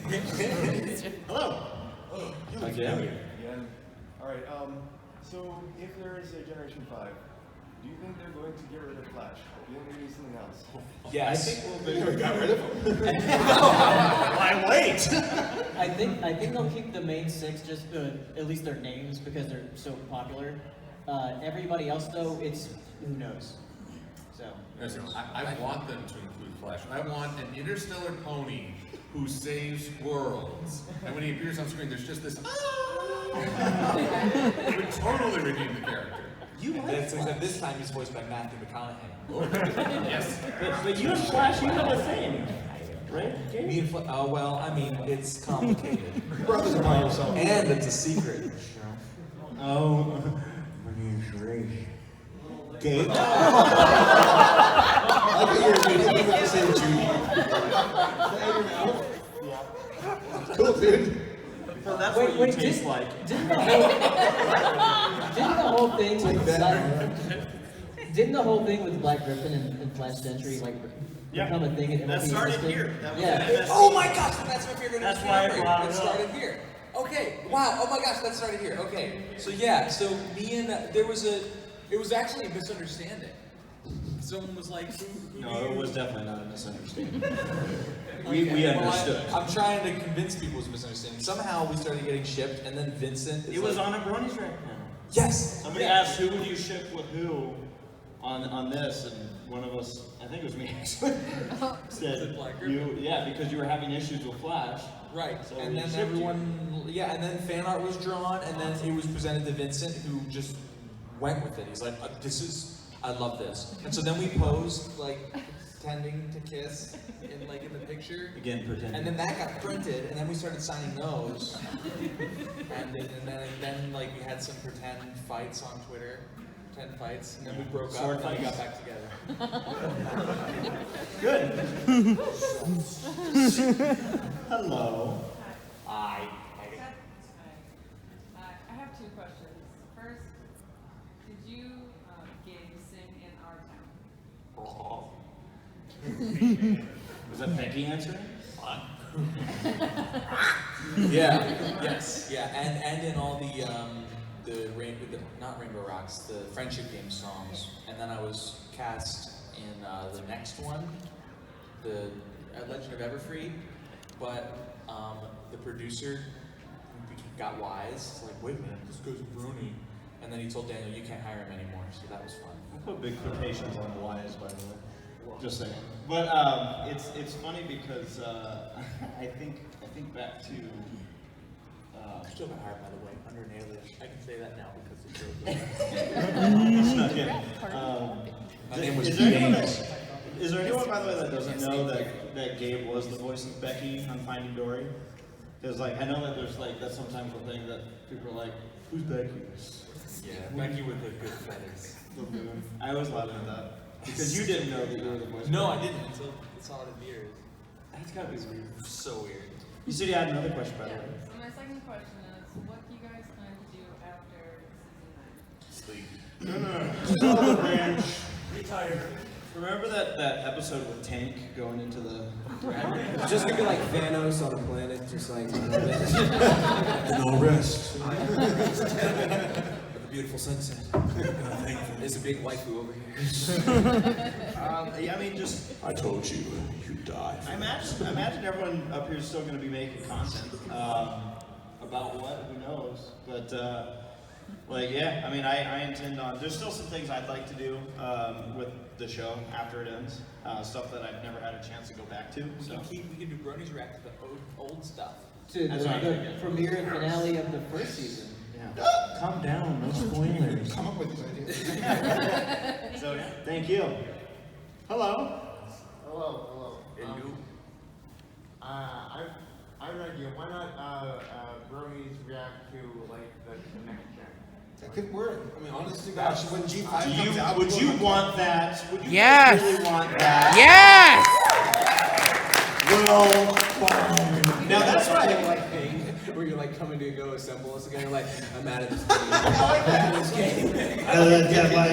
[SPEAKER 20] Hello.
[SPEAKER 22] Again. All right. So if there is a Generation 5, do you think they're going to get rid of Flash? Do you think they need something else?
[SPEAKER 2] Yes.
[SPEAKER 20] I think they got rid of him.
[SPEAKER 22] Why wait?
[SPEAKER 12] I think they'll keep the main 6, just at least their names, because they're so popular. Everybody else though, it's who knows. So
[SPEAKER 6] Listen, I want them to include Flash. I want an interstellar pony who saves worlds. And when he appears on screen, there's just this. It would totally redeem the character.
[SPEAKER 2] Except this time he's voiced by Matthew McConaughey.
[SPEAKER 6] Yes.
[SPEAKER 20] But you and Flash, you have the same, right?
[SPEAKER 2] Me and well, I mean, it's complicated.
[SPEAKER 11] Brothers are by yourself.
[SPEAKER 2] And it's a secret.
[SPEAKER 20] Oh.
[SPEAKER 11] My name's Ray. Gabe? I thought you were immediately going to say Judy. Cool, dude.
[SPEAKER 20] So that's
[SPEAKER 12] Wait,
[SPEAKER 20] what you taste like.
[SPEAKER 12] Didn't the whole thing with Black Griffin and Flash Sentry like become a thing at MLP?
[SPEAKER 20] That started here. That was
[SPEAKER 12] yeah.
[SPEAKER 2] Oh my gosh, that's my favorite.
[SPEAKER 20] That's why I brought it
[SPEAKER 2] It started here. Okay. Wow. Oh my gosh, that started here. Okay. So yeah. So me and it was actually a misunderstanding. Someone was like,
[SPEAKER 20] No, it was definitely not a misunderstanding. We understood.
[SPEAKER 2] I'm trying to convince people it was a misunderstanding. Somehow we started getting shipped, and then Vincent.
[SPEAKER 20] It was on a Bronies Rack panel.
[SPEAKER 2] Yes.
[SPEAKER 20] Somebody asked who would you ship with who on this, and one of us, I think it was me actually, said you, because you were having issues with Flash.
[SPEAKER 2] Right.
[SPEAKER 20] So
[SPEAKER 2] and
[SPEAKER 20] we
[SPEAKER 2] then
[SPEAKER 20] shipped
[SPEAKER 2] everyone, and then fan art was drawn, and then it was presented to Vincent, who just went with it. He's like, I love this. And so then we posed, like, pretending to kiss in the picture.
[SPEAKER 20] Again, pretending.
[SPEAKER 2] And then that got printed, and then we started signing those. and then we had some pretend fights on Twitter. Pretend fights. And then we broke up, and then we got back together.
[SPEAKER 20] Good. Hello.
[SPEAKER 4] I have 2 questions. First, did you sing in our town?
[SPEAKER 20] Was that Becky answering?
[SPEAKER 2] Yes, and in all not Rainbow Rocks, the Friendship Game songs, and then I was cast in the next one, the Legend of Everfree, but the producer got wise, like, wait a minute, this goes Bruni, and then he told Daniel, you can't hire him anymore, so that was fun.
[SPEAKER 20] I put big quotations on wise, by the way. Just saying. But it's funny because I think back to.
[SPEAKER 2] I still got hired, by the way, under an alias. I can say that now because it's
[SPEAKER 20] Not kidding.
[SPEAKER 2] My name was
[SPEAKER 20] Is there anyone, by the way, that doesn't know that Gabe was the voice of Becky on Finding Dory? Because I know that there's that's sometimes the thing that people are like, who's Becky?
[SPEAKER 2] Yeah, Becky with the good feathers.
[SPEAKER 20] I always laugh at that. Because you didn't know that you were the voice.
[SPEAKER 2] No, I didn't until I saw it in theaters.
[SPEAKER 20] That's gotta be weird.
[SPEAKER 2] So weird.
[SPEAKER 20] You said you had another question, by the way.
[SPEAKER 4] So my second question is, what do you guys plan to do after season 9?
[SPEAKER 20] Sleep. Go to the ranch.
[SPEAKER 10] Retire.
[SPEAKER 20] Remember that episode with Tank going into the...
[SPEAKER 2] It's just gonna be like Thanos on a planet, just like...
[SPEAKER 11] No rest.
[SPEAKER 2] With a beautiful sunset. There's a big waifu over here.
[SPEAKER 20] I mean, just...
[SPEAKER 11] I told you, you'd die.
[SPEAKER 20] I imagine everyone up here is still going to be making content. About what? Who knows? But, yeah, I mean, I intend on... There's still some things I'd like to do with the show after it ends. Stuff that I've never had a chance to go back to. So.
[SPEAKER 2] We can do Brony's React to the old stuff.
[SPEAKER 12] To the premiere and finale of the first season.
[SPEAKER 20] Yeah. Calm down, no spoilers.
[SPEAKER 11] Come up with these ideas.
[SPEAKER 20] So, yeah, thank you. Hello.
[SPEAKER 15] Hello. I read you. Why not Bronies react to the next gen?
[SPEAKER 11] That could work. I mean, honestly, gosh, when G5 comes out,
[SPEAKER 20] would you want that? Would you
[SPEAKER 1] Yes.
[SPEAKER 20] really want that?
[SPEAKER 1] Yes.
[SPEAKER 20] Well, fine. Now that's right.
[SPEAKER 2] Where you're coming to go assemble us again. You're like, I'm mad at this game. I'm mad at this game.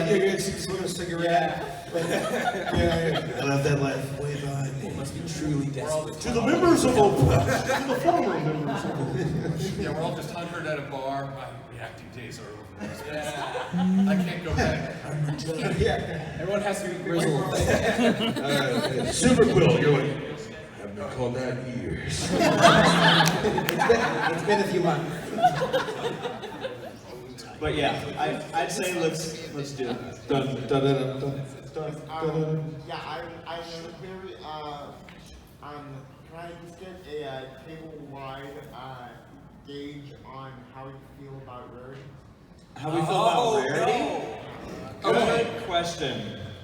[SPEAKER 11] You're gonna smoke a cigarette. I left that life way behind me.
[SPEAKER 2] Must be truly desperate.
[SPEAKER 11] To the members of Oprah. To the former members of Oprah.
[SPEAKER 6] Yeah, we're all just hunkered at a bar. My reacting days are over. I can't go back.
[SPEAKER 2] Yeah, everyone has to be grizzled.
[SPEAKER 11] Super Quill, you're like, I haven't been called that in years.
[SPEAKER 14] It's been a few months.
[SPEAKER 20] But yeah, I'd say let's do it.
[SPEAKER 15] Yeah, I'm very, can I just get a table-wide gauge on how you feel about Rarity?
[SPEAKER 20] How we feel about Rarity? Good question.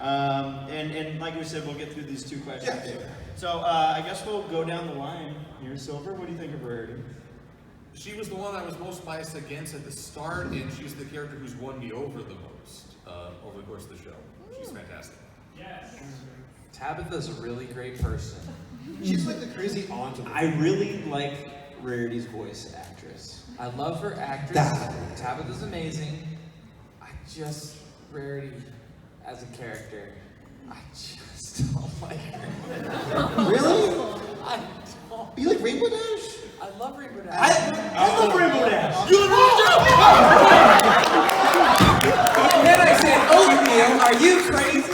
[SPEAKER 20] And like we said, we'll get through these 2 questions.
[SPEAKER 11] Yeah.
[SPEAKER 20] So I guess we'll go down the line here. Silver, what do you think of Rarity?
[SPEAKER 6] She was the one I was most biased against at the start, and she's the character who's won me over the most over the course of the show. She's fantastic.
[SPEAKER 10] Yes.
[SPEAKER 13] Tabitha's a really great person.
[SPEAKER 11] She's like the crazy aunt of the
[SPEAKER 20] I really like Rarity's voice actress.
[SPEAKER 13] I love her actress. Tabitha's amazing. Rarity as a character, I just don't like her.
[SPEAKER 11] Really?
[SPEAKER 13] I don't.
[SPEAKER 11] You like Rainbow Dash?
[SPEAKER 13] I love Rainbow Dash.
[SPEAKER 20] I love Rainbow Dash.
[SPEAKER 11] You love
[SPEAKER 13] And then I said, oatmeal, are you crazy?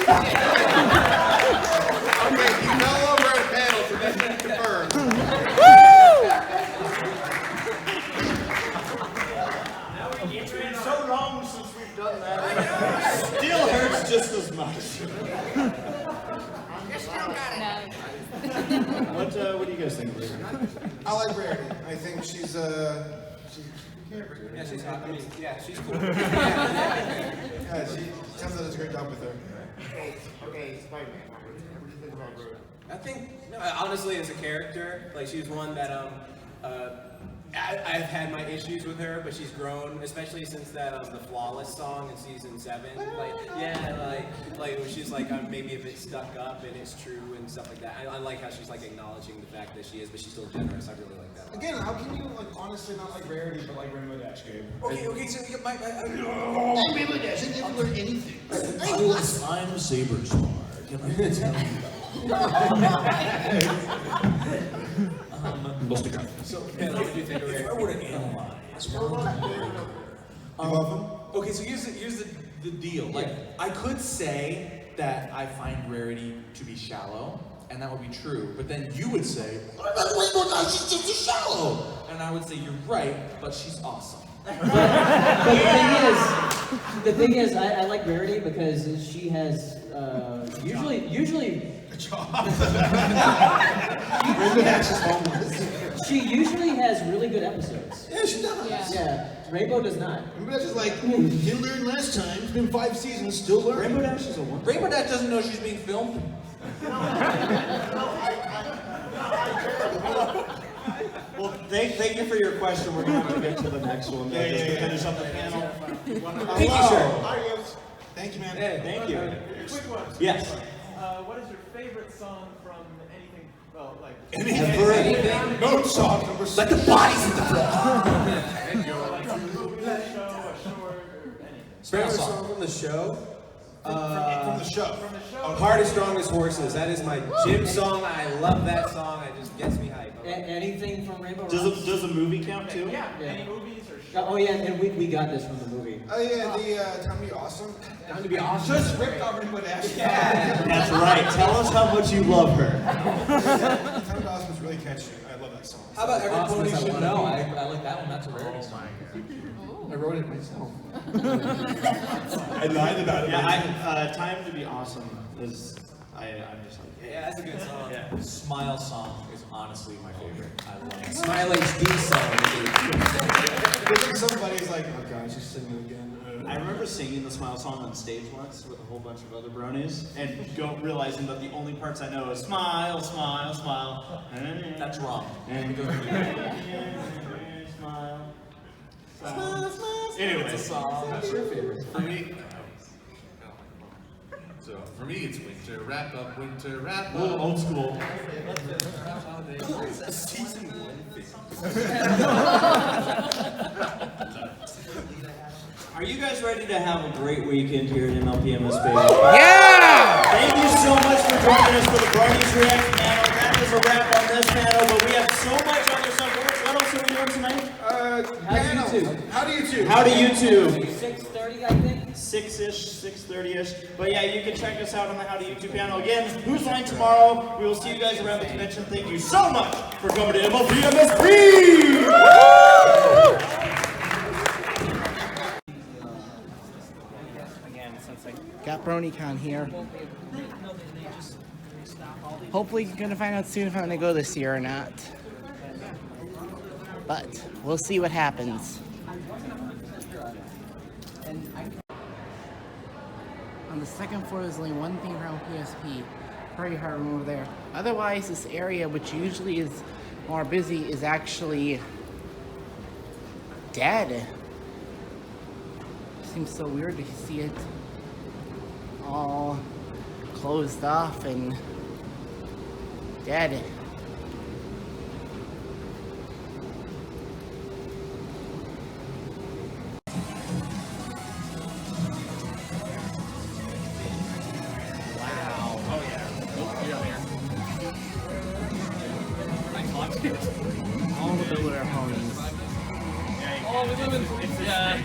[SPEAKER 6] Okay, you fell over at panel, so that's been confirmed.
[SPEAKER 20] It's been so long since we've done that. Still hurts just as much. What do you guys think of Rarity?
[SPEAKER 11] I like Rarity. I think she's
[SPEAKER 2] Yeah, she's hot. I mean, yeah, she's cool.
[SPEAKER 11] yeah, she Tim does a great job with her.
[SPEAKER 15] Okay, Spider-Man. What do you think about Rarity?
[SPEAKER 2] I think, honestly, as a character, like she's one that I've had my issues with her, but she's grown, especially since that the Flawless song in season 7. Like, yeah, like when she's like maybe a bit stuck up and it's true and stuff like that. I like how she's like acknowledging the fact that she is, but she's still generous. I really like that.
[SPEAKER 11] Again, how can you like honestly not like Rarity but like Rainbow Dash, Gabe?
[SPEAKER 2] Okay, so you might.
[SPEAKER 11] Rainbow Dash, I never learned anything.
[SPEAKER 20] I'm Saber Smart. Can I tell you?
[SPEAKER 11] Must be good.
[SPEAKER 2] So, what did you think of Rarity?
[SPEAKER 13] If I were to analyze,
[SPEAKER 11] You love him?
[SPEAKER 13] okay, so here's the deal. Like, I could say that I find Rarity to be shallow, and that would be true. But then you would say, "What about Rainbow Dash? She's just shallow." And I would say, "You're right, but she's awesome."
[SPEAKER 12] But the thing is, I like Rarity because she has usually.
[SPEAKER 11] Rainbow Dash is homeless.
[SPEAKER 12] She usually has really good episodes.
[SPEAKER 11] Yeah, she does.
[SPEAKER 12] Yeah, Rainbow does not.
[SPEAKER 11] Rainbow Dash is like, didn't learn last time. It's been 5 seasons, still learning.
[SPEAKER 20] Rainbow Dash is a one.
[SPEAKER 13] Rainbow Dash doesn't know she's being filmed.
[SPEAKER 20] Well, thank you for your question. We're going to have to get to the next one. Finish up the panel.
[SPEAKER 13] Pinky shirt.
[SPEAKER 11] Thank you, man.
[SPEAKER 13] Hey,
[SPEAKER 20] thank you.
[SPEAKER 3] Quick one.
[SPEAKER 20] Yes.
[SPEAKER 3] What is your favorite song from anything? Well, like
[SPEAKER 13] Anything?
[SPEAKER 11] No song number 6.
[SPEAKER 13] Let the bodies hit the floor.
[SPEAKER 3] like a movie, a show, a short, or anything.
[SPEAKER 2] Favorite song from the show?
[SPEAKER 11] From the show.
[SPEAKER 3] From the show.
[SPEAKER 2] Hardest, Strongest Horses. That is my gym song. I love that song. It just gets me hype.
[SPEAKER 12] Anything from Rainbow?
[SPEAKER 20] Does a movie count too?
[SPEAKER 3] Yeah, any movies or shows?
[SPEAKER 12] Oh yeah, and we got this from the movie.
[SPEAKER 11] Oh yeah, the Time to Be Awesome.
[SPEAKER 2] Time to Be Awesome.
[SPEAKER 11] Just ripped off Rainbow Dash.
[SPEAKER 2] Yeah.
[SPEAKER 20] That's right. Tell us how much you love her.
[SPEAKER 11] Time to Be Awesome is really catchy. I love that song.
[SPEAKER 13] How about Every
[SPEAKER 2] Awesome
[SPEAKER 13] Pony
[SPEAKER 2] as I
[SPEAKER 13] Should
[SPEAKER 2] wanna
[SPEAKER 13] Know?
[SPEAKER 2] be.
[SPEAKER 13] I like that one. That's a Rarity song.
[SPEAKER 11] I wrote it myself. I lied about it.
[SPEAKER 20] Yeah, Time to Be Awesome is. I'm just like.
[SPEAKER 2] Yeah, that's a good song.
[SPEAKER 20] Yeah.
[SPEAKER 13] Smile song is honestly my favorite. I love it.
[SPEAKER 2] Smile HD song.
[SPEAKER 11] I think somebody's like, oh god, she's singing it again.
[SPEAKER 20] I remember singing the Smile song on stage once with a whole bunch of other bronies and realizing that the only parts I know is smile, smile, smile.
[SPEAKER 13] That's wrong.
[SPEAKER 20] Smile.
[SPEAKER 11] Smile, smile.
[SPEAKER 20] Anyway,
[SPEAKER 13] It's a song. That's your favorite.
[SPEAKER 6] For me, it's winter wrap up, winter wrap
[SPEAKER 20] a little
[SPEAKER 6] up.
[SPEAKER 20] old school.
[SPEAKER 2] Season 1.
[SPEAKER 20] Are you guys ready to have a great weekend here at MLP MSP?
[SPEAKER 1] Yeah!
[SPEAKER 20] Thank you so much for joining us for the Bronies React panel. That is a wrap on this panel, but we have so much other stuff. What else are we doing tonight?
[SPEAKER 11] How do you two?
[SPEAKER 20] How do you two?
[SPEAKER 12] 6:30, I think.
[SPEAKER 20] 6-ish, 6:30-ish. But yeah, you can check us out on the How to YouTube panel. Again, Who's Line tomorrow. We will see you guys around the convention. Thank you so much for coming to MLP MSP!
[SPEAKER 1] Again, since I got BronyCon here. Hopefully you're gonna find out soon if I'm gonna go this year or not. But we'll see what happens. On the second floor, there's only one thing around PSP. Very hard room over there. Otherwise, this area, which usually is more busy, is actually dead. Seems so weird to see it all closed off and dead. All the builder ponies.
[SPEAKER 19] Oh, we live in, yeah.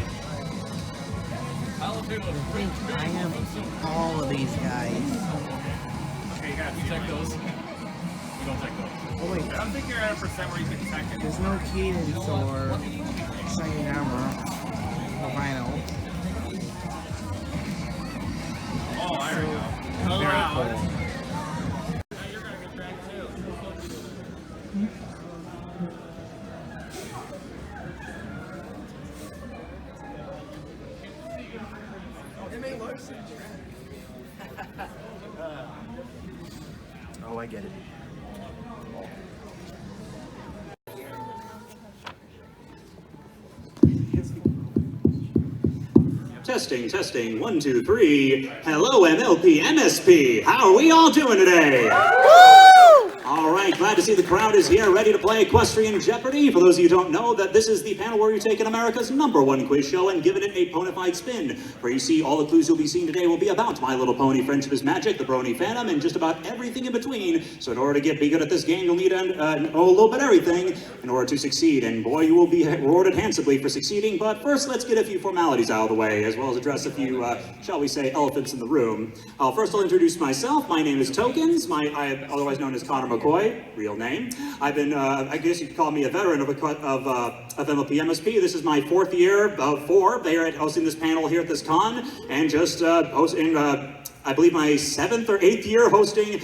[SPEAKER 1] I have all of these guys.
[SPEAKER 23] Okay, you gotta check those. You don't check those.
[SPEAKER 1] Oh wait.
[SPEAKER 23] I don't think you're at a percent where you can check it.
[SPEAKER 1] There's no cadence or shiny armor or vinyl.
[SPEAKER 23] Oh, I already know.
[SPEAKER 1] Very cool.
[SPEAKER 9] Oh, I get it.
[SPEAKER 20] Testing, testing, 1, 2, 3. Hello, MLP, MSP. How are we all doing today? All right, glad to see the crowd is here, ready to play Equestrian Jeopardy. For those of you who don't know, that this is the panel where you're taking America's #1 quiz show and giving it a ponified spin. Where you see all the clues you'll be seeing today will be about My Little Pony, Friendship is Magic, the Brony Phantom, and just about everything in between. So in order to be good at this game, you'll need to know a little bit of everything in order to succeed. And boy, you will be rewarded handsomely for succeeding. But first, let's get a few formalities out of the way, as well as address a few, shall we say, elephants in the room. First, I'll introduce myself. My name is Tokens. I otherwise known as Connor McCoy, real name. I've been, I guess you could call me a veteran of MLP MSP. This is my 4th year of 4 there at hosting this panel here at this con, and just hosting, I believe my 7th or 8th year hosting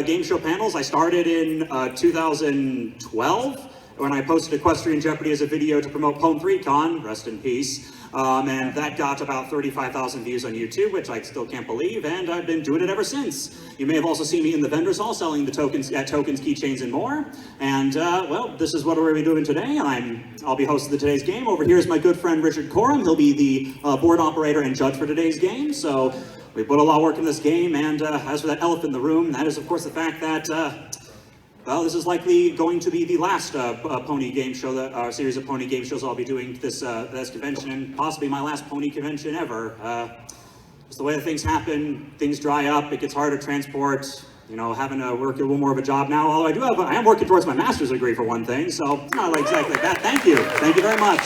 [SPEAKER 20] game show panels. I started in 2012 when I posted Equestrian Jeopardy as a video to promote Pwn 3 Con, rest in peace. And that got about 35,000 views on YouTube, which I still can't believe, and I've been doing it ever since. You may have also seen me in the vendors hall selling the tokens, tokens, keychains, and more. And well, this is what we're going to be doing today, and I'll be hosting today's game. Over here is my good friend Richard Coram. He'll be the board operator and judge for today's game. So we put a lot of work in this game, and as for that elephant in the room, that is of course the fact that well, this is likely going to be the last pony game show, series of pony game shows I'll be doing this convention, and possibly my last pony convention ever. Just the way that things happen, things dry up, it gets harder to transport, you know, having to work a little more of a job now, although I am working towards my master's degree for one thing, so not like exactly like that. Thank you very much.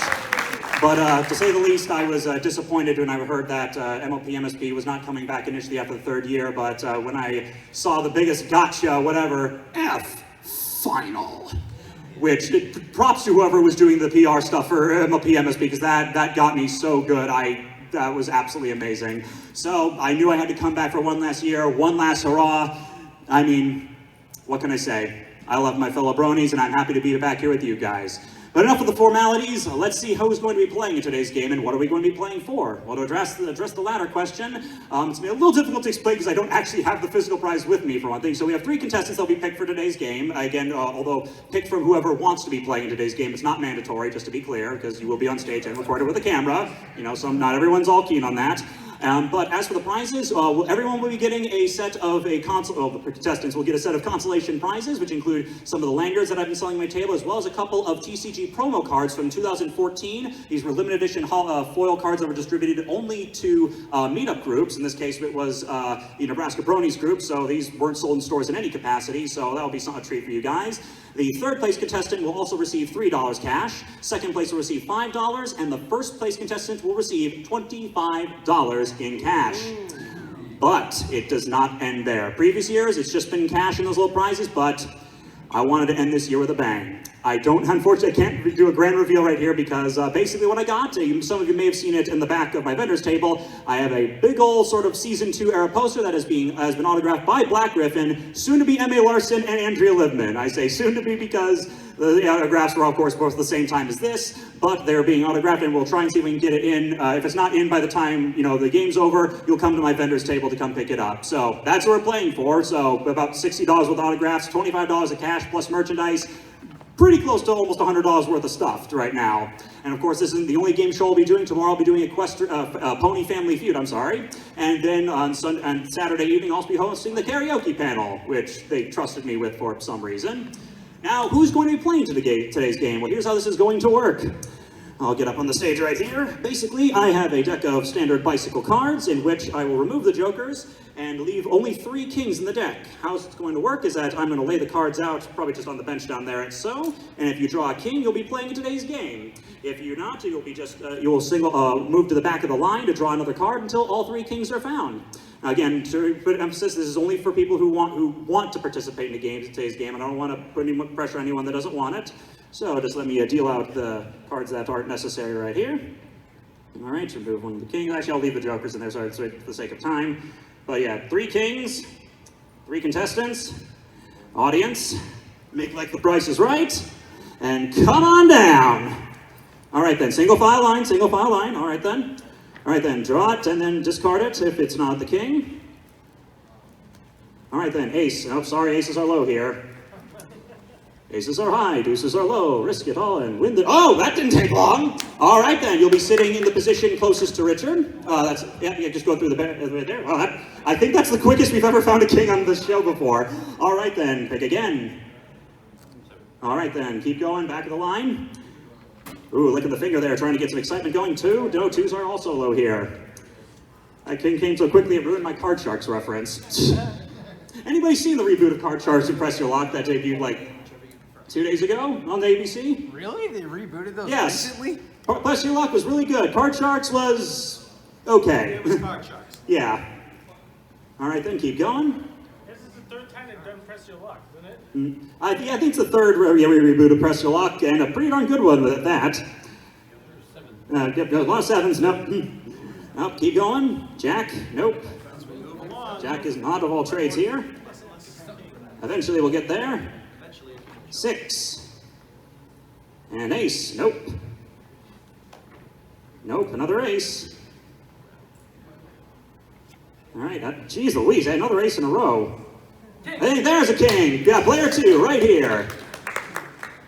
[SPEAKER 20] But to say the least, I was disappointed when I heard that MLP MSP was not coming back initially after the 3rd year, but when I saw the biggest gotcha, whatever, final, which props to whoever was doing the PR stuff for MLP MSP, because that got me so good. That was absolutely amazing. So I knew I had to come back for one last year, one last hurrah. I mean, what can I say? I love my fellow bronies, and I'm happy to be back here with you guys. But enough of the formalities. Let's see who's going to be playing in today's game and what are we going to be playing for. Well, to address the latter question, it's going to be a little difficult to explain because I don't actually have the physical prize with me for one thing. So we have 3 contestants that'll be picked for today's game. Again, although picked from whoever wants to be playing in today's game. It's not mandatory, just to be clear, because you will be on stage and recorded with a camera. You know, so not everyone's all keen on that.
[SPEAKER 5] But as for the prizes, everyone will be getting a set of the contestants will get a set of consolation prizes, which include some of the lanyards that I've been selling on my table, as well as a couple of TCG promo cards from 2014. These were limited edition foil cards that were distributed only to meetup groups. In this case, it was the Nebraska Bronies group, so these weren't sold in stores in any capacity, so that'll be a treat for you guys. The third place contestant will also receive $3 cash, second place will receive $5, and the first place contestant will receive $25 in cash. But it does not end there. Previous years, it's just been cash and those little prizes, but I wanted to end this year with a bang. Unfortunately, I can't do a grand reveal right here because basically what I got, some of you may have seen it in the back of my vendor's table, I have a big old sort of season 2 era poster that has been autographed by Black Griffin, soon to be M.A. Larson and Andrea Libman. I say soon to be because the autographs were of course both at the same time as this, but they're being autographed and we'll try and see if we can get it in. If it's not in by the time the game's over, you'll come to my vendor's table to come pick it up. So that's what we're playing for. So about $60 with autographs, $25 of cash plus merchandise. Pretty close to almost $100 worth of stuff right now. And of course, this isn't the only game show I'll be doing. Tomorrow I'll be doing a Pony Family Feud, And then on Saturday evening, I'll also be hosting the karaoke panel, which they trusted me with for some reason. Now, who's going to be playing today's game? Well, here's how this is going to work. I'll get up on the stage right here. Basically, I have a deck of standard bicycle cards in which I will remove the jokers and leave only 3 kings in the deck. How it's going to work is that I'm going to lay the cards out, probably just on the bench down there, and so. And if you draw a king, you'll be playing in today's game. If you're not, you'll be move to the back of the line to draw another card until all 3 kings are found. Again, to put emphasis, this is only for people who want to participate in the game, today's game, and I don't want to put any pressure on anyone that doesn't want it. So just let me deal out the cards that aren't necessary right here. All right, remove one of the kings. Actually, I'll leave the jokers in there, sorry, for the sake of time. But yeah, 3 kings, 3 contestants, audience, make like the price is right, and come on down. All right then, single file line, all right then. All right then, draw it and then discard it if it's not the king. All right then, ace. Oh, sorry, aces are low here. Aces are high, deuces are low. Risk it all and win the... Oh, that didn't take long. All right then, you'll be sitting in the position closest to Richard. Just go through the bed right there. Well, I think that's the quickest we've ever found a king on this show before. All right then, pick again. All right then, keep going, back of the line. Ooh, look at the finger there, trying to get some excitement going. 2? No, 2s are also low here. That king came so quickly it ruined my Card Sharks reference. Anybody seen the reboot of Card Sharks and Press Your Luck that debuted like 2 days ago on the ABC?
[SPEAKER 16] Really? They rebooted those
[SPEAKER 5] recently? Press Your Luck was really good. Card Sharks was okay.
[SPEAKER 16] It was Card Sharks.
[SPEAKER 5] Yeah. All right then, keep going.
[SPEAKER 10] This is the 3rd time they've done Press Your Luck, isn't it?
[SPEAKER 5] I think it's the 3rd we rebooted Press Your Luck, and a pretty darn good one with that. A lot of 7s, nope. Nope, keep going. Jack, nope. Jack is not of all trades here. Eventually we'll get there. 6. And ace, nope. Nope, another ace. All right, geez Louise, another ace in a row. Hey, there's a king. Yeah, player 2, right here.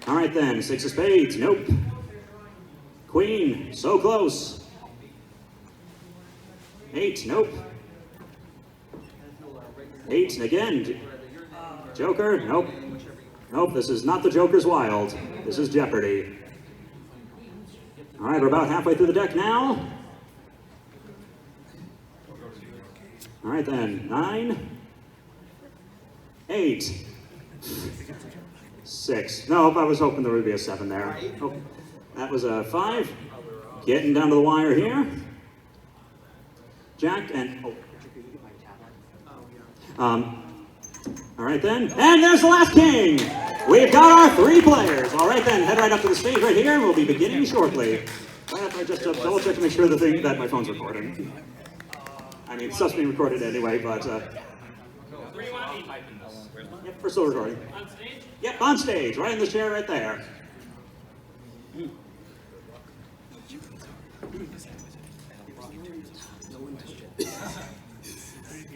[SPEAKER 5] All right then, 6 of spades, nope. Queen, so close. 8, nope. 8 again. Joker, nope. Nope, this is not the Joker's Wild. This is Jeopardy. All right, we're about halfway through the deck now. All right then, 9. 8. 6. Nope, I was hoping there would be a 7 there. Oh, that was a 5. Getting down to the wire here. Jack and... all right then, and there's the last king! We've got our 3 players. All right then, head right up to the stage right here, and we'll be beginning shortly. I just double check to make sure that my phone's recording. I mean, stuff's being recorded anyway, but...
[SPEAKER 10] Where do you want me piping this?
[SPEAKER 5] Yep, we're still recording.
[SPEAKER 10] On stage?
[SPEAKER 5] Yep, on stage, right in the chair right there.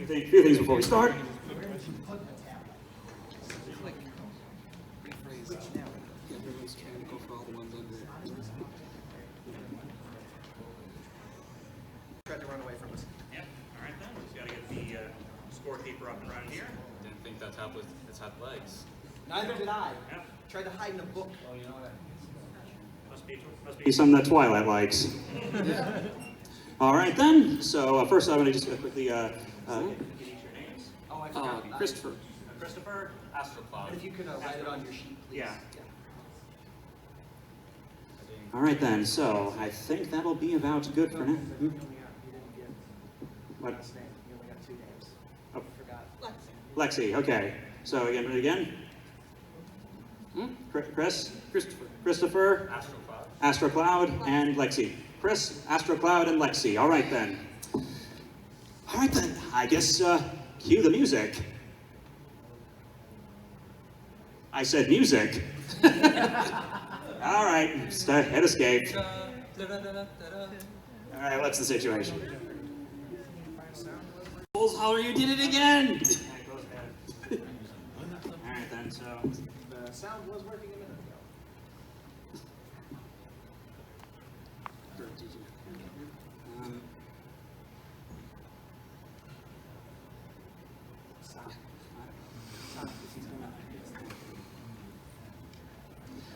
[SPEAKER 5] A few things before we start.
[SPEAKER 17] Tried to run away from us.
[SPEAKER 5] scorekeeper up and running here.
[SPEAKER 7] Didn't think that top was its had legs.
[SPEAKER 8] Neither did I.
[SPEAKER 5] Yeah.
[SPEAKER 8] Tried to hide in a book.
[SPEAKER 7] Oh, you know what?
[SPEAKER 5] Must be something that Twilight likes. All right then. So first, I'm going to just quickly.
[SPEAKER 8] Oh, I forgot.
[SPEAKER 7] Christopher.
[SPEAKER 5] Christopher Astrocloud.
[SPEAKER 8] If you could write it on your sheet, please.
[SPEAKER 5] Yeah. All right then. So I think that'll be about good for now. What?
[SPEAKER 8] You only got 2 names.
[SPEAKER 5] Oh.
[SPEAKER 8] Forgot.
[SPEAKER 5] Lexi. Okay. So again. Chris. Christopher. Astrocloud and Lexi. Chris, Astrocloud, and Lexi. All right then. All right then. I guess cue the music. I said music. All right, head escape. All right, what's the situation? Holler, you did it again. All right then. So
[SPEAKER 8] The sound was working a minute ago.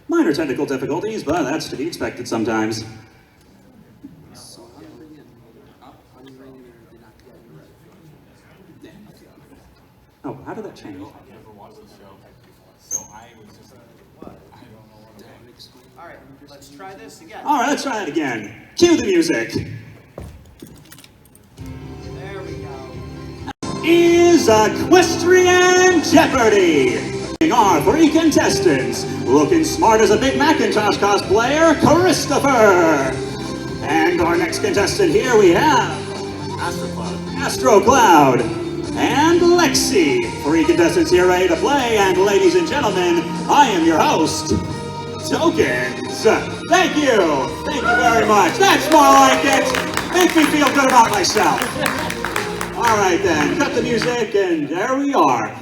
[SPEAKER 5] minor technical difficulties, but that's to be expected sometimes. Oh, how did that change?
[SPEAKER 7] I never watched the show, so I was just I don't know what I'm doing.
[SPEAKER 8] All right, let's try this again.
[SPEAKER 5] All right, let's try it again. Cue the music.
[SPEAKER 8] There we go.
[SPEAKER 5] Is Equestrian Jeopardy! Our 3 contestants, looking smart as a big Macintosh cosplayer, Christopher! And our next contestant here we have Astrocloud and Lexi. 3 contestants here ready to play, and ladies and gentlemen, I am your host, Tokens. Thank you! Thank you very much. That's more like it! Make me feel good about myself. All right then, cut the music, and there we are.